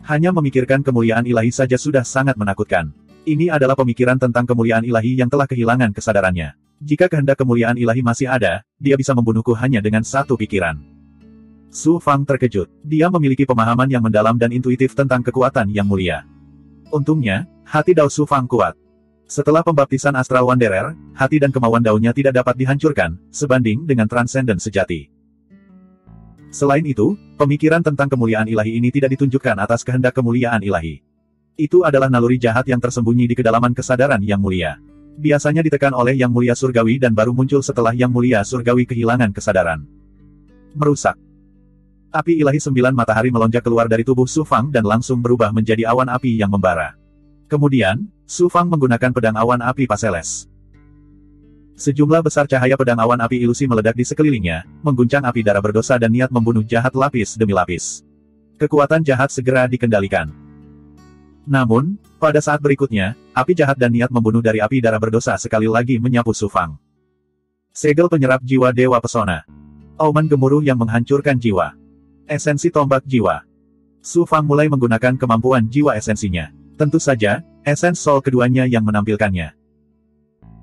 Hanya memikirkan kemuliaan ilahi saja sudah sangat menakutkan. Ini adalah pemikiran tentang kemuliaan ilahi yang telah kehilangan kesadarannya. Jika kehendak kemuliaan ilahi masih ada, dia bisa membunuhku hanya dengan satu pikiran. Su Fang terkejut. Dia memiliki pemahaman yang mendalam dan intuitif tentang kekuatan yang mulia. Untungnya, hati Dao Su Fang kuat. Setelah pembaptisan Astral Wanderer, hati dan kemauan Dao-nya tidak dapat dihancurkan, sebanding dengan transenden sejati. Selain itu, pemikiran tentang kemuliaan ilahi ini tidak ditunjukkan atas kehendak kemuliaan ilahi. Itu adalah naluri jahat yang tersembunyi di kedalaman kesadaran yang mulia. Biasanya ditekan oleh yang mulia surgawi dan baru muncul setelah yang mulia surgawi kehilangan kesadaran. Merusak. Api ilahi 9 matahari melonjak keluar dari tubuh Su Fang dan langsung berubah menjadi awan api yang membara. Kemudian, Su Fang menggunakan pedang awan api Paseles. Sejumlah besar cahaya pedang awan api ilusi meledak di sekelilingnya, mengguncang api darah berdosa dan niat membunuh jahat lapis demi lapis. Kekuatan jahat segera dikendalikan. Namun, pada saat berikutnya, api jahat dan niat membunuh dari api darah berdosa sekali lagi menyapu Su Fang. Segel penyerap jiwa Dewa Pesona. Auman gemuruh yang menghancurkan jiwa. Esensi tombak jiwa. Su Fang mulai menggunakan kemampuan jiwa esensinya. Tentu saja, esens soul keduanya yang menampilkannya.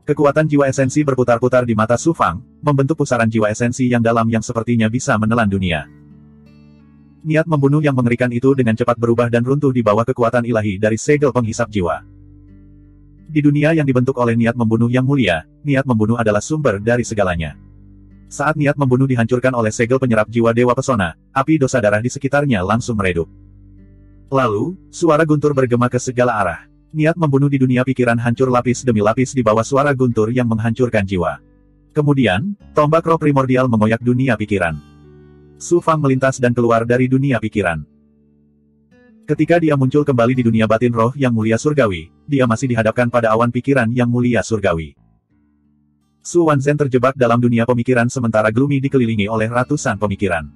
Kekuatan jiwa esensi berputar-putar di mata Su Fang, membentuk pusaran jiwa esensi yang dalam yang sepertinya bisa menelan dunia. Niat membunuh yang mengerikan itu dengan cepat berubah dan runtuh di bawah kekuatan ilahi dari segel penghisap jiwa. Di dunia yang dibentuk oleh niat membunuh yang mulia, niat membunuh adalah sumber dari segalanya. Saat niat membunuh dihancurkan oleh segel penyerap jiwa Dewa Pesona, api dosa darah di sekitarnya langsung meredup. Lalu, suara guntur bergema ke segala arah. Niat membunuh di dunia pikiran hancur lapis demi lapis di bawah suara guntur yang menghancurkan jiwa. Kemudian, tombak roh primordial mengoyak dunia pikiran. Su Fang melintas dan keluar dari dunia pikiran. Ketika dia muncul kembali di dunia batin roh yang mulia surgawi, dia masih dihadapkan pada awan pikiran yang mulia surgawi. Su Wanzhen terjebak dalam dunia pemikiran sementara Gloomy dikelilingi oleh ratusan pemikiran.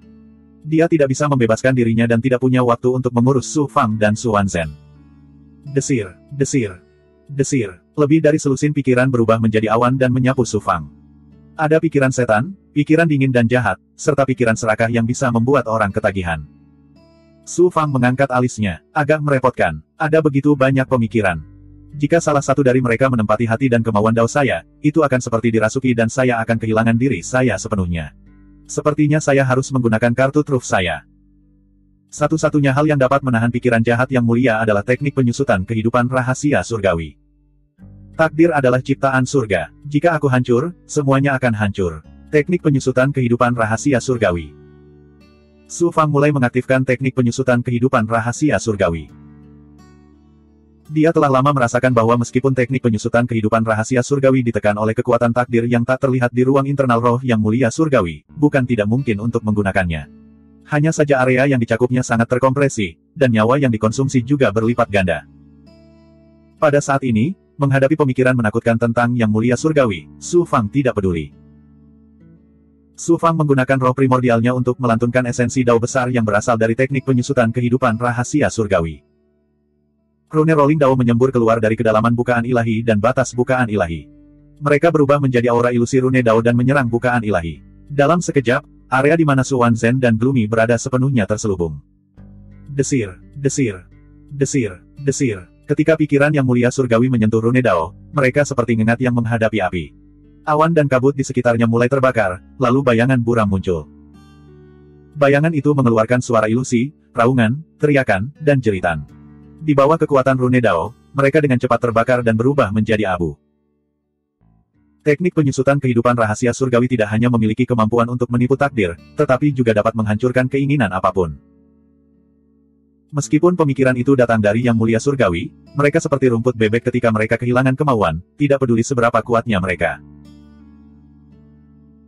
Dia tidak bisa membebaskan dirinya dan tidak punya waktu untuk mengurus Su Fang dan Su Wanzhen. Desir, desir, desir. Lebih dari selusin pikiran berubah menjadi awan dan menyapu Su Fang. Ada pikiran setan, pikiran dingin dan jahat, serta pikiran serakah yang bisa membuat orang ketagihan. Su Fang mengangkat alisnya. Agak merepotkan. Ada begitu banyak pemikiran. Jika salah satu dari mereka menempati hati dan kemauan Dao saya, itu akan seperti dirasuki dan saya akan kehilangan diri saya sepenuhnya. Sepertinya saya harus menggunakan kartu truf saya. Satu-satunya hal yang dapat menahan pikiran jahat yang mulia adalah teknik penyusutan kehidupan rahasia surgawi. Takdir adalah ciptaan surga. Jika aku hancur, semuanya akan hancur. Teknik penyusutan kehidupan rahasia surgawi. Su Fang mulai mengaktifkan teknik penyusutan kehidupan rahasia surgawi. Dia telah lama merasakan bahwa meskipun teknik penyusutan kehidupan rahasia surgawi ditekan oleh kekuatan takdir yang tak terlihat di ruang internal roh yang mulia surgawi, bukan tidak mungkin untuk menggunakannya. Hanya saja area yang dicakupnya sangat terkompresi, dan nyawa yang dikonsumsi juga berlipat ganda. Pada saat ini, menghadapi pemikiran menakutkan tentang yang mulia surgawi, Su Fang tidak peduli. Su Fang menggunakan roh primordialnya untuk melantunkan esensi Dao besar yang berasal dari teknik penyusutan kehidupan rahasia surgawi. Rune Rolling Dao menyembur keluar dari kedalaman bukaan ilahi dan batas bukaan ilahi. Mereka berubah menjadi aura ilusi Rune Dao dan menyerang bukaan ilahi. Dalam sekejap, area di mana Su Wanzhen dan Gloomy berada sepenuhnya terselubung. Desir, desir, desir, desir. Ketika pikiran yang mulia surgawi menyentuh rune Dao, mereka seperti ngengat yang menghadapi api. Awan dan kabut di sekitarnya mulai terbakar, lalu bayangan buram muncul. Bayangan itu mengeluarkan suara ilusi, raungan, teriakan, dan jeritan. Di bawah kekuatan rune Dao, mereka dengan cepat terbakar dan berubah menjadi abu. Teknik penyusutan kehidupan rahasia surgawi tidak hanya memiliki kemampuan untuk menipu takdir, tetapi juga dapat menghancurkan keinginan apapun. Meskipun pemikiran itu datang dari yang mulia surgawi, mereka seperti rumput bebek ketika mereka kehilangan kemauan, tidak peduli seberapa kuatnya mereka.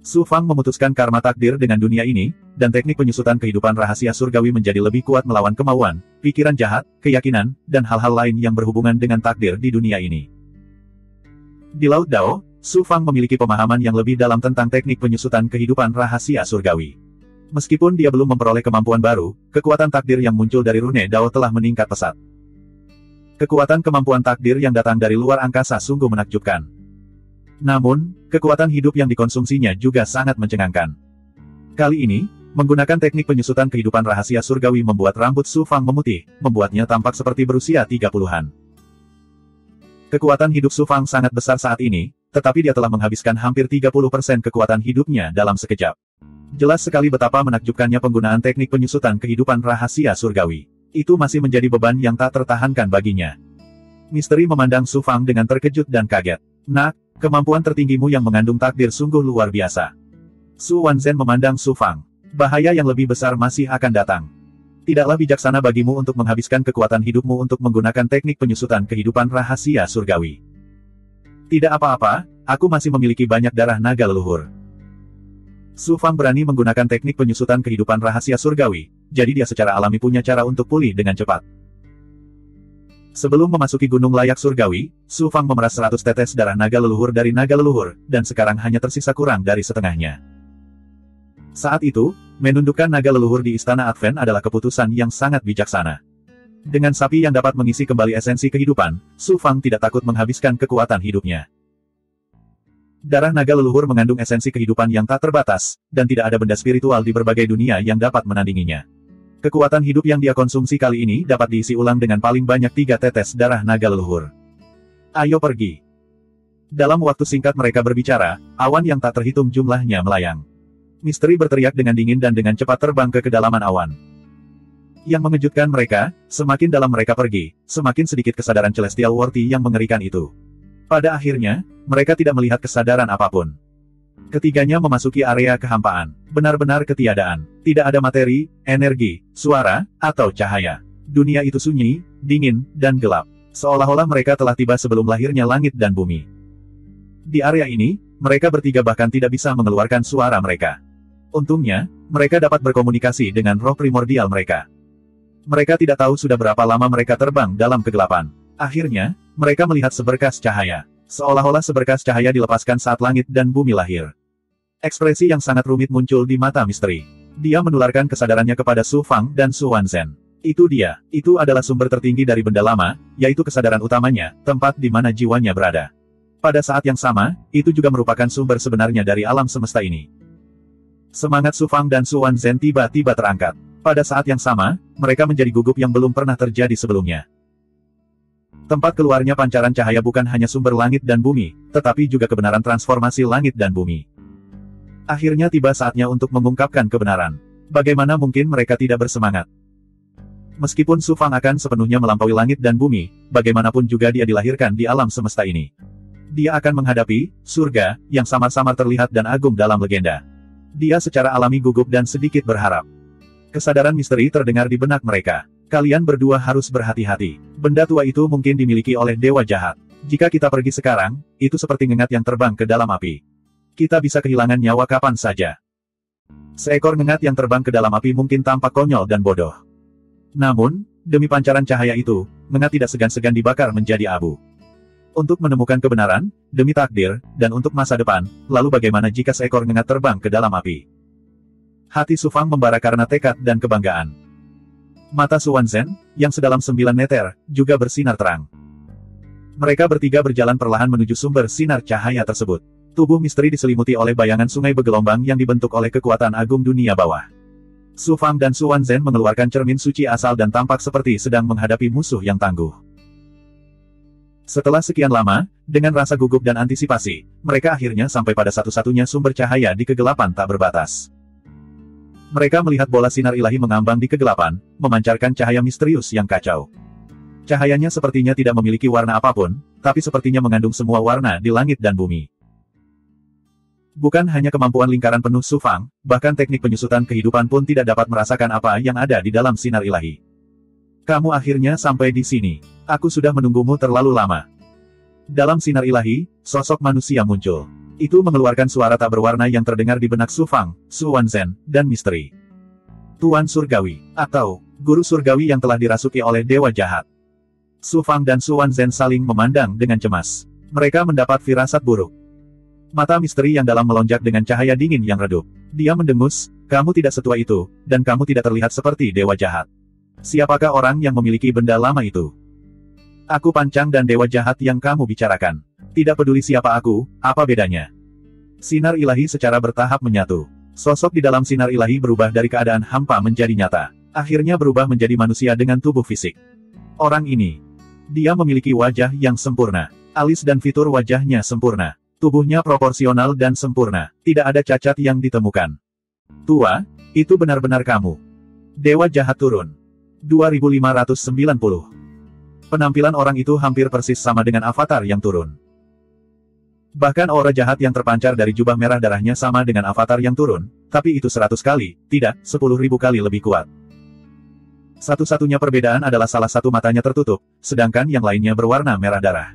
Su Fang memutuskan karma takdir dengan dunia ini, dan teknik penyusutan kehidupan rahasia surgawi menjadi lebih kuat melawan kemauan, pikiran jahat, keyakinan, dan hal-hal lain yang berhubungan dengan takdir di dunia ini. Di Laut Dao, Su Fang memiliki pemahaman yang lebih dalam tentang teknik penyusutan kehidupan rahasia surgawi. Meskipun dia belum memperoleh kemampuan baru, kekuatan takdir yang muncul dari rune Dao telah meningkat pesat. Kekuatan kemampuan takdir yang datang dari luar angkasa sungguh menakjubkan. Namun, kekuatan hidup yang dikonsumsinya juga sangat mencengangkan. Kali ini, menggunakan teknik penyusutan kehidupan rahasia surgawi membuat rambut Su Fang memutih, membuatnya tampak seperti berusia 30-an. Kekuatan hidup Su Fang sangat besar saat ini, tetapi dia telah menghabiskan hampir 30% kekuatan hidupnya dalam sekejap. Jelas sekali betapa menakjubkannya penggunaan teknik penyusutan kehidupan rahasia surgawi. Itu masih menjadi beban yang tak tertahankan baginya. Misteri memandang Su Fang dengan terkejut dan kaget. Nak, kemampuan tertinggimu yang mengandung takdir sungguh luar biasa. Su Wanzhen memandang Su Fang. Bahaya yang lebih besar masih akan datang. Tidaklah bijaksana bagimu untuk menghabiskan kekuatan hidupmu untuk menggunakan teknik penyusutan kehidupan rahasia surgawi. Tidak apa-apa, aku masih memiliki banyak darah naga leluhur. Su Fang berani menggunakan teknik penyusutan kehidupan rahasia surgawi, jadi dia secara alami punya cara untuk pulih dengan cepat. Sebelum memasuki gunung layak surgawi, Su Fang memeras 100 tetes darah naga leluhur dari naga leluhur, dan sekarang hanya tersisa kurang dari setengahnya. Saat itu, menundukkan naga leluhur di Istana Advent adalah keputusan yang sangat bijaksana. Dengan sapi yang dapat mengisi kembali esensi kehidupan, Su Fang tidak takut menghabiskan kekuatan hidupnya. Darah naga leluhur mengandung esensi kehidupan yang tak terbatas, dan tidak ada benda spiritual di berbagai dunia yang dapat menandinginya. Kekuatan hidup yang dia konsumsi kali ini dapat diisi ulang dengan paling banyak 3 tetes darah naga leluhur. Ayo pergi. Dalam waktu singkat mereka berbicara, awan yang tak terhitung jumlahnya melayang. Misteri berteriak dengan dingin dan dengan cepat terbang ke kedalaman awan. Yang mengejutkan mereka, semakin dalam mereka pergi, semakin sedikit kesadaran Celestial Worthy yang mengerikan itu. Pada akhirnya, mereka tidak melihat kesadaran apapun. Ketiganya memasuki area kehampaan. Benar-benar ketiadaan. Tidak ada materi, energi, suara, atau cahaya. Dunia itu sunyi, dingin, dan gelap. Seolah-olah mereka telah tiba sebelum lahirnya langit dan bumi. Di area ini, mereka bertiga bahkan tidak bisa mengeluarkan suara mereka. Untungnya, mereka dapat berkomunikasi dengan roh primordial mereka. Mereka tidak tahu sudah berapa lama mereka terbang dalam kegelapan. Akhirnya, mereka melihat seberkas cahaya. Seolah-olah seberkas cahaya dilepaskan saat langit dan bumi lahir. Ekspresi yang sangat rumit muncul di mata misteri. Dia menularkan kesadarannya kepada Su Fang dan Su Wanzhen. Itu dia, itu adalah sumber tertinggi dari benda lama, yaitu kesadaran utamanya, tempat di mana jiwanya berada. Pada saat yang sama, itu juga merupakan sumber sebenarnya dari alam semesta ini. Semangat Su Fang dan Su Wanzhen tiba-tiba terangkat. Pada saat yang sama, mereka menjadi gugup yang belum pernah terjadi sebelumnya. Tempat keluarnya pancaran cahaya bukan hanya sumber langit dan bumi, tetapi juga kebenaran transformasi langit dan bumi. Akhirnya tiba saatnya untuk mengungkapkan kebenaran. Bagaimana mungkin mereka tidak bersemangat? Meskipun Su Fang akan sepenuhnya melampaui langit dan bumi, bagaimanapun juga dia dilahirkan di alam semesta ini. Dia akan menghadapi surga yang samar-samar terlihat dan agung dalam legenda. Dia secara alami gugup dan sedikit berharap. Kesadaran misteri terdengar di benak mereka. Kalian berdua harus berhati-hati. Benda tua itu mungkin dimiliki oleh dewa jahat. Jika kita pergi sekarang, itu seperti ngengat yang terbang ke dalam api. Kita bisa kehilangan nyawa kapan saja. Seekor ngengat yang terbang ke dalam api mungkin tampak konyol dan bodoh. Namun, demi pancaran cahaya itu, ngengat tidak segan-segan dibakar menjadi abu. Untuk menemukan kebenaran, demi takdir, dan untuk masa depan, lalu bagaimana jika seekor ngengat terbang ke dalam api? Hati Su Fang membara karena tekad dan kebanggaan. Mata Su Wanzhen, yang sedalam 9 meter, juga bersinar terang. Mereka bertiga berjalan perlahan menuju sumber sinar cahaya tersebut. Tubuh misteri diselimuti oleh bayangan sungai bergelombang yang dibentuk oleh kekuatan agung dunia bawah. Su Fang dan Su Wanzhen mengeluarkan cermin suci asal dan tampak seperti sedang menghadapi musuh yang tangguh. Setelah sekian lama, dengan rasa gugup dan antisipasi, mereka akhirnya sampai pada satu-satunya sumber cahaya di kegelapan tak berbatas. Mereka melihat bola sinar ilahi mengambang di kegelapan, memancarkan cahaya misterius yang kacau. Cahayanya sepertinya tidak memiliki warna apapun, tapi sepertinya mengandung semua warna di langit dan bumi. Bukan hanya kemampuan lingkaran penuh Su Fang, bahkan teknik penyusutan kehidupan pun tidak dapat merasakan apa yang ada di dalam sinar ilahi. Kamu akhirnya sampai di sini. Aku sudah menunggumu terlalu lama. Dalam sinar ilahi, sosok manusia muncul. Itu mengeluarkan suara tak berwarna yang terdengar di benak Su Fang, Su Wanzhen, dan misteri. Tuan Surgawi, atau Guru Surgawi yang telah dirasuki oleh Dewa Jahat. Su Fang dan Su Wanzhen saling memandang dengan cemas. Mereka mendapat firasat buruk. Mata misteri yang dalam melonjak dengan cahaya dingin yang redup. Dia mendengus, kamu tidak setua itu, dan kamu tidak terlihat seperti Dewa Jahat. Siapakah orang yang memiliki benda lama itu? Aku Pancang dan Dewa Jahat yang kamu bicarakan. Tidak peduli siapa aku, apa bedanya? Sinar ilahi secara bertahap menyatu. Sosok di dalam sinar ilahi berubah dari keadaan hampa menjadi nyata. Akhirnya berubah menjadi manusia dengan tubuh fisik. Orang ini. Dia memiliki wajah yang sempurna. Alis dan fitur wajahnya sempurna. Tubuhnya proporsional dan sempurna. Tidak ada cacat yang ditemukan. Tua, itu benar-benar kamu. Dewa Jahat turun. 2590. Penampilan orang itu hampir persis sama dengan avatar yang turun. Bahkan aura jahat yang terpancar dari jubah merah darahnya sama dengan avatar yang turun, tapi itu 100 kali, tidak, 10.000 kali lebih kuat. Satu-satunya perbedaan adalah salah satu matanya tertutup, sedangkan yang lainnya berwarna merah darah.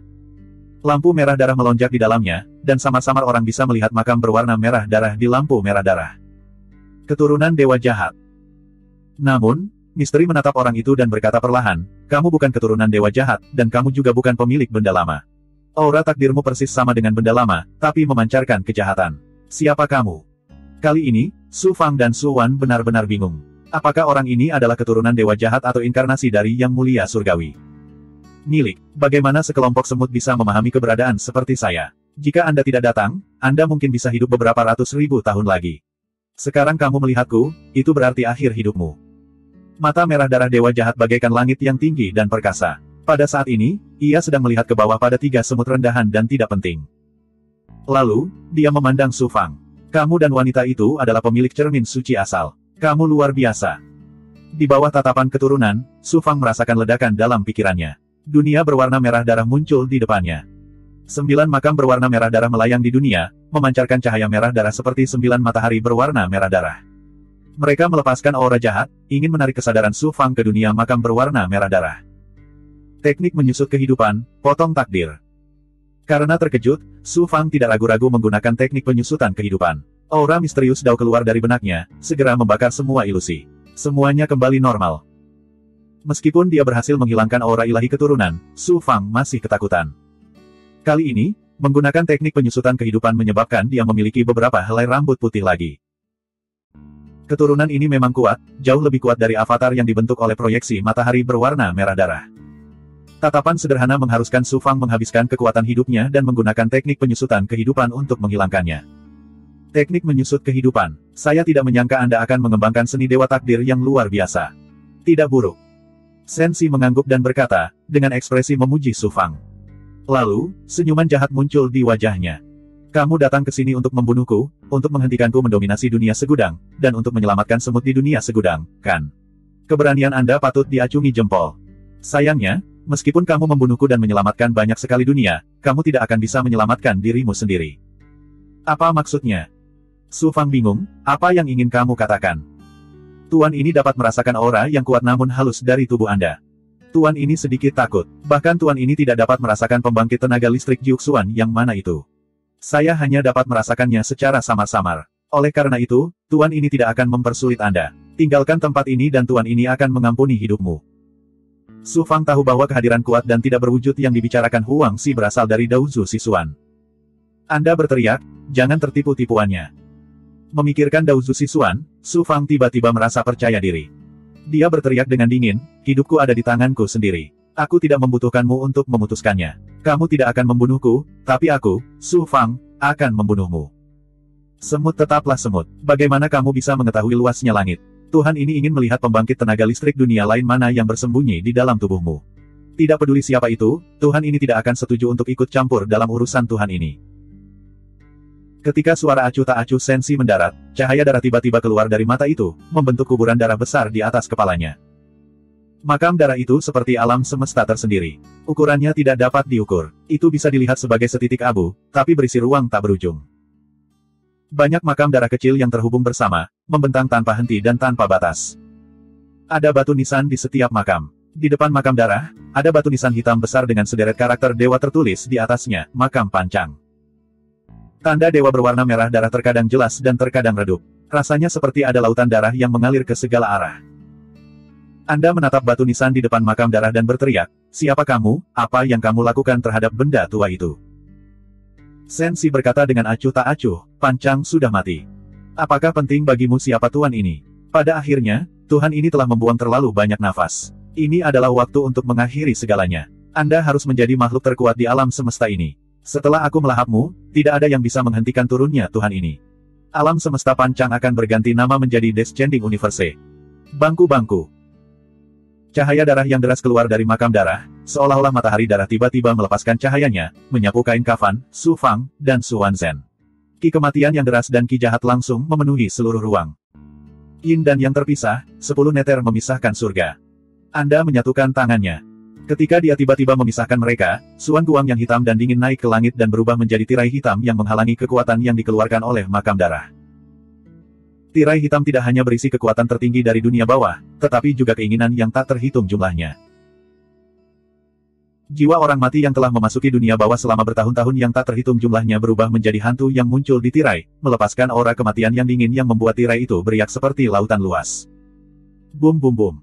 Lampu merah darah melonjak di dalamnya, dan samar-samar orang bisa melihat makam berwarna merah darah di lampu merah darah. Keturunan Dewa Jahat. Namun, misteri menatap orang itu dan berkata perlahan, kamu bukan keturunan Dewa Jahat, dan kamu juga bukan pemilik benda lama. Aura takdirmu persis sama dengan benda lama, tapi memancarkan kejahatan. Siapa kamu? Kali ini, Su Fang dan Su Wan benar-benar bingung. Apakah orang ini adalah keturunan Dewa Jahat atau inkarnasi dari Yang Mulia Surgawi? Milik, bagaimana sekelompok semut bisa memahami keberadaan seperti saya? Jika Anda tidak datang, Anda mungkin bisa hidup beberapa ratus ribu tahun lagi. Sekarang kamu melihatku, itu berarti akhir hidupmu. Mata merah darah Dewa Jahat bagaikan langit yang tinggi dan perkasa. Pada saat ini, ia sedang melihat ke bawah pada 3 semut rendahan dan tidak penting. Lalu, dia memandang Su Fang. Kamu dan wanita itu adalah pemilik cermin suci asal. Kamu luar biasa. Di bawah tatapan keturunan, Su Fang merasakan ledakan dalam pikirannya. Dunia berwarna merah darah muncul di depannya. 9 makam berwarna merah darah melayang di dunia, memancarkan cahaya merah darah seperti 9 matahari berwarna merah darah. Mereka melepaskan aura jahat, ingin menarik kesadaran Su Fang ke dunia makam berwarna merah darah. Teknik menyusut kehidupan, potong takdir. Karena terkejut, Su Fang tidak ragu-ragu menggunakan teknik penyusutan kehidupan. Aura misterius Dao keluar dari benaknya, segera membakar semua ilusi. Semuanya kembali normal. Meskipun dia berhasil menghilangkan aura ilahi keturunan, Su Fang masih ketakutan. Kali ini, menggunakan teknik penyusutan kehidupan menyebabkan dia memiliki beberapa helai rambut putih lagi. Keturunan ini memang kuat, jauh lebih kuat dari avatar yang dibentuk oleh proyeksi matahari berwarna merah darah. Tatapan sederhana mengharuskan Su Fang menghabiskan kekuatan hidupnya dan menggunakan teknik penyusutan kehidupan untuk menghilangkannya. Teknik menyusut kehidupan. Saya tidak menyangka Anda akan mengembangkan seni dewa takdir yang luar biasa. Tidak buruk. Sensi mengangguk dan berkata, dengan ekspresi memuji Su Fang. Lalu, senyuman jahat muncul di wajahnya. Kamu datang ke sini untuk membunuhku, untuk menghentikanku mendominasi dunia segudang, dan untuk menyelamatkan semut di dunia segudang, kan? Keberanian Anda patut diacungi jempol. Sayangnya, meskipun kamu membunuhku dan menyelamatkan banyak sekali dunia, kamu tidak akan bisa menyelamatkan dirimu sendiri. Apa maksudnya? Su Fang bingung, apa yang ingin kamu katakan? Tuan ini dapat merasakan aura yang kuat namun halus dari tubuh Anda. Tuan ini sedikit takut. Bahkan Tuan ini tidak dapat merasakan pembangkit tenaga listrik Jiuxuan yang mana itu. Saya hanya dapat merasakannya secara samar-samar. Oleh karena itu, Tuan ini tidak akan mempersulit Anda. Tinggalkan tempat ini dan Tuan ini akan mengampuni hidupmu. Su Fang tahu bahwa kehadiran kuat dan tidak berwujud yang dibicarakan Huang Xi berasal dari Daozu Sisuan. Anda berteriak, jangan tertipu-tipuannya. Memikirkan Daozu Sisuan, Su Fang tiba-tiba merasa percaya diri. Dia berteriak dengan dingin, hidupku ada di tanganku sendiri. Aku tidak membutuhkanmu untuk memutuskannya. Kamu tidak akan membunuhku, tapi aku, Su Fang, akan membunuhmu. Semut tetaplah semut. Bagaimana kamu bisa mengetahui luasnya langit? Tuhan ini ingin melihat pembangkit tenaga listrik dunia lain mana yang bersembunyi di dalam tubuhmu. Tidak peduli siapa itu, Tuhan ini tidak akan setuju untuk ikut campur dalam urusan Tuhan ini. Ketika suara acuh tak acuh Sensi mendarat, cahaya darah tiba-tiba keluar dari mata itu, membentuk kuburan darah besar di atas kepalanya. Makam darah itu seperti alam semesta tersendiri. Ukurannya tidak dapat diukur. Itu bisa dilihat sebagai setitik abu, tapi berisi ruang tak berujung. Banyak makam darah kecil yang terhubung bersama, membentang tanpa henti dan tanpa batas. Ada batu nisan di setiap makam. Di depan makam darah, ada batu nisan hitam besar dengan sederet karakter dewa tertulis di atasnya, makam pancang. Tanda dewa berwarna merah darah terkadang jelas dan terkadang redup. Rasanya seperti ada lautan darah yang mengalir ke segala arah. Anda menatap batu nisan di depan makam darah dan berteriak, "Siapa kamu? Apa yang kamu lakukan terhadap benda tua itu?" Sensi berkata dengan acuh tak acuh, "Pancang sudah mati. Apakah penting bagimu siapa Tuan ini? Pada akhirnya, Tuhan ini telah membuang terlalu banyak nafas. Ini adalah waktu untuk mengakhiri segalanya. Anda harus menjadi makhluk terkuat di alam semesta ini. Setelah aku melahapmu, tidak ada yang bisa menghentikan turunnya Tuhan ini. Alam semesta pancang akan berganti nama menjadi Descending Universe." Bangku-bangku. Cahaya darah yang deras keluar dari makam darah, seolah-olah matahari darah tiba-tiba melepaskan cahayanya, menyapu kain kafan, Su Fang, dan Su Wanzhen. Ki kematian yang deras dan ki jahat langsung memenuhi seluruh ruang. Yin dan yang terpisah, 10 neter memisahkan surga. Anda menyatukan tangannya. Ketika dia tiba-tiba memisahkan mereka, Suan Guang yang hitam dan dingin naik ke langit dan berubah menjadi tirai hitam yang menghalangi kekuatan yang dikeluarkan oleh makam darah. Tirai hitam tidak hanya berisi kekuatan tertinggi dari dunia bawah, tetapi juga keinginan yang tak terhitung jumlahnya. Jiwa orang mati yang telah memasuki dunia bawah selama bertahun-tahun yang tak terhitung jumlahnya berubah menjadi hantu yang muncul di tirai, melepaskan aura kematian yang dingin yang membuat tirai itu beriak seperti lautan luas. Bum bum bum.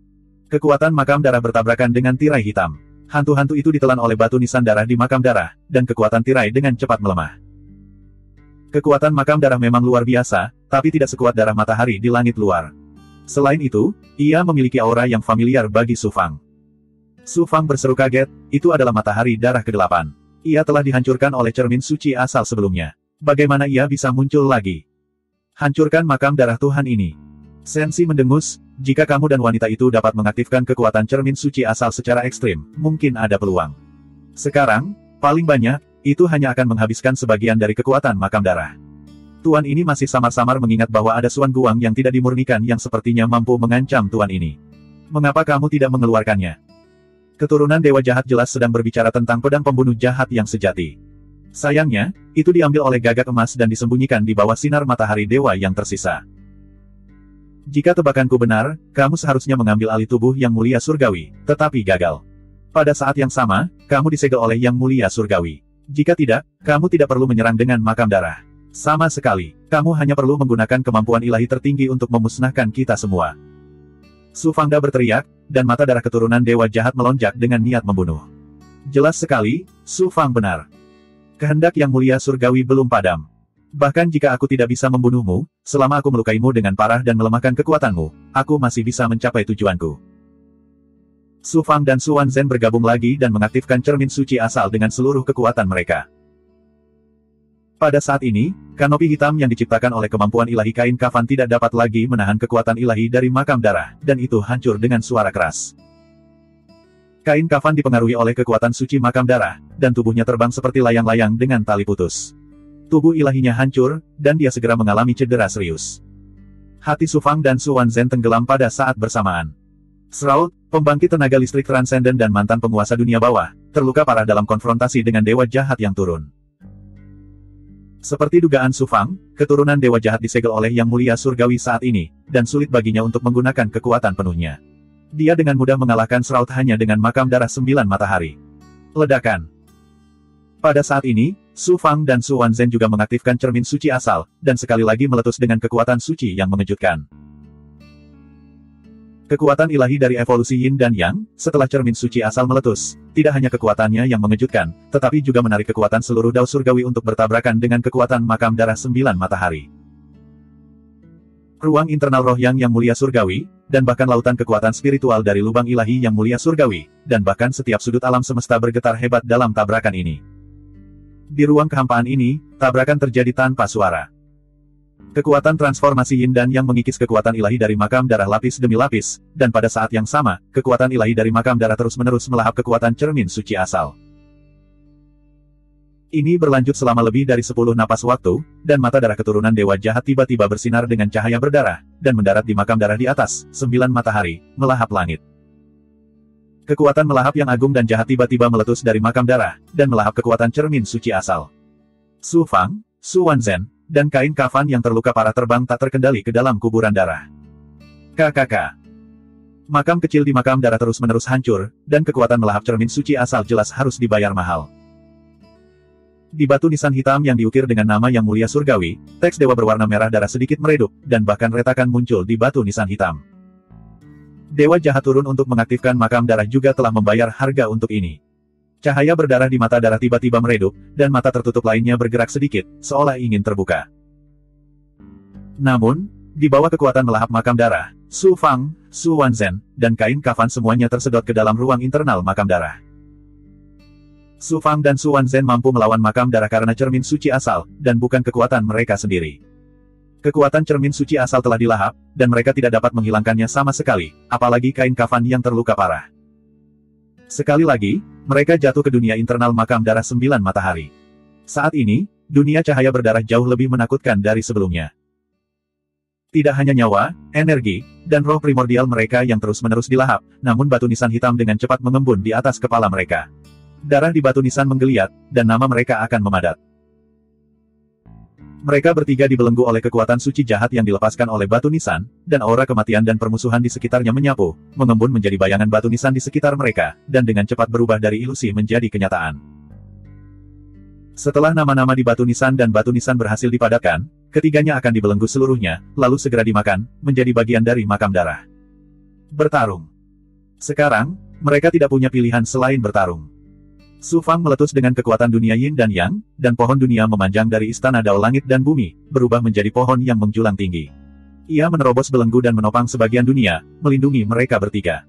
Kekuatan makam darah bertabrakan dengan tirai hitam. Hantu-hantu itu ditelan oleh batu nisan darah di makam darah, dan kekuatan tirai dengan cepat melemah. Kekuatan makam darah memang luar biasa, tapi tidak sekuat darah matahari di langit luar. Selain itu, ia memiliki aura yang familiar bagi Su Fang. Su Fang berseru kaget, itu adalah matahari darah ke-8. Ia telah dihancurkan oleh cermin suci asal sebelumnya. Bagaimana ia bisa muncul lagi? Hancurkan makam darah Tuhan ini. Sensi mendengus, jika kamu dan wanita itu dapat mengaktifkan kekuatan cermin suci asal secara ekstrim, mungkin ada peluang. Sekarang, paling banyak, itu hanya akan menghabiskan sebagian dari kekuatan makam darah. Tuan ini masih samar-samar mengingat bahwa ada Suan Guang yang tidak dimurnikan yang sepertinya mampu mengancam Tuan ini. Mengapa kamu tidak mengeluarkannya? Keturunan dewa jahat jelas sedang berbicara tentang pedang pembunuh jahat yang sejati. Sayangnya, itu diambil oleh gagak emas dan disembunyikan di bawah sinar matahari dewa yang tersisa. Jika tebakanku benar, kamu seharusnya mengambil alih tubuh Yang Mulia Surgawi, tetapi gagal. Pada saat yang sama, kamu disegel oleh Yang Mulia Surgawi. Jika tidak, kamu tidak perlu menyerang dengan makam darah. Sama sekali, kamu hanya perlu menggunakan kemampuan ilahi tertinggi untuk memusnahkan kita semua. Su Fangda berteriak, dan mata darah keturunan dewa jahat melonjak dengan niat membunuh. Jelas sekali, Su Fang benar. Kehendak Yang Mulia Surgawi belum padam. Bahkan jika aku tidak bisa membunuhmu, selama aku melukaimu dengan parah dan melemahkan kekuatanmu, aku masih bisa mencapai tujuanku. Su Fang dan Su Wanzhen bergabung lagi dan mengaktifkan cermin suci asal dengan seluruh kekuatan mereka. Pada saat ini, kanopi hitam yang diciptakan oleh kemampuan ilahi kain kafan tidak dapat lagi menahan kekuatan ilahi dari makam darah, dan itu hancur dengan suara keras. Kain kafan dipengaruhi oleh kekuatan suci makam darah, dan tubuhnya terbang seperti layang-layang dengan tali putus. Tubuh ilahinya hancur, dan dia segera mengalami cedera serius. Hati Su Fang dan Su Wanzhen tenggelam pada saat bersamaan. Shroud, pembangkit tenaga listrik transenden dan mantan penguasa dunia bawah, terluka parah dalam konfrontasi dengan dewa jahat yang turun. Seperti dugaan Su Fang, keturunan dewa jahat disegel oleh Yang Mulia Surgawi saat ini, dan sulit baginya untuk menggunakan kekuatan penuhnya. Dia dengan mudah mengalahkan Shroud hanya dengan makam darah 9 matahari. Ledakan. Pada saat ini, Su Fang dan Su Wanzhen juga mengaktifkan cermin suci asal, dan sekali lagi meletus dengan kekuatan suci yang mengejutkan. Kekuatan ilahi dari evolusi Yin dan Yang, setelah cermin suci asal meletus, tidak hanya kekuatannya yang mengejutkan, tetapi juga menarik kekuatan seluruh Dao Surgawi untuk bertabrakan dengan kekuatan makam darah 9 matahari. Ruang internal roh Yang Mulia Surgawi, dan bahkan lautan kekuatan spiritual dari lubang ilahi Yang Mulia Surgawi, dan bahkan setiap sudut alam semesta bergetar hebat dalam tabrakan ini. Di ruang kehampaan ini, tabrakan terjadi tanpa suara. Kekuatan transformasi Yin dan Yang mengikis kekuatan ilahi dari makam darah lapis demi lapis, dan pada saat yang sama, kekuatan ilahi dari makam darah terus-menerus melahap kekuatan cermin suci asal. Ini berlanjut selama lebih dari 10 napas waktu, dan mata darah keturunan Dewa Jahat tiba-tiba bersinar dengan cahaya berdarah, dan mendarat di makam darah di atas, 9 matahari, melahap langit. Kekuatan melahap yang agung dan jahat tiba-tiba meletus dari makam darah, dan melahap kekuatan cermin suci asal. Su Fang, Su Wanzhen, dan kain kafan yang terluka parah terbang tak terkendali ke dalam kuburan darah. KKK. Makam kecil di makam darah terus-menerus hancur, dan kekuatan melahap cermin suci asal jelas harus dibayar mahal. Di batu nisan hitam yang diukir dengan nama yang mulia surgawi, teks dewa berwarna merah darah sedikit meredup, dan bahkan retakan muncul di batu nisan hitam. Dewa jahat turun untuk mengaktifkan makam darah juga telah membayar harga untuk ini. Cahaya berdarah di mata darah tiba-tiba meredup, dan mata tertutup lainnya bergerak sedikit, seolah ingin terbuka. Namun, di bawah kekuatan melahap makam darah, Su Fang, Su Wanzhen, dan kain kafan semuanya tersedot ke dalam ruang internal makam darah. Su Fang dan Su Wanzhen mampu melawan makam darah karena cermin suci asal, dan bukan kekuatan mereka sendiri. Kekuatan cermin suci asal telah dilahap, dan mereka tidak dapat menghilangkannya sama sekali, apalagi kain kafan yang terluka parah. Sekali lagi, mereka jatuh ke dunia internal makam darah 9 matahari. Saat ini, dunia cahaya berdarah jauh lebih menakutkan dari sebelumnya. Tidak hanya nyawa, energi, dan roh primordial mereka yang terus-menerus dilahap, namun batu nisan hitam dengan cepat mengembun di atas kepala mereka. Darah di batu nisan menggeliat, dan nama mereka akan memadat. Mereka bertiga dibelenggu oleh kekuatan suci jahat yang dilepaskan oleh batu nisan, dan aura kematian dan permusuhan di sekitarnya menyapu, mengembun menjadi bayangan batu nisan di sekitar mereka, dan dengan cepat berubah dari ilusi menjadi kenyataan. Setelah nama-nama di batu nisan dan batu nisan berhasil dipadatkan, ketiganya akan dibelenggu seluruhnya, lalu segera dimakan, menjadi bagian dari makam darah. Bertarung. Sekarang, mereka tidak punya pilihan selain bertarung. Su Fang meletus dengan kekuatan dunia Yin dan Yang, dan pohon dunia memanjang dari istana Dao langit dan bumi, berubah menjadi pohon yang menjulang tinggi. Ia menerobos belenggu dan menopang sebagian dunia, melindungi mereka bertiga.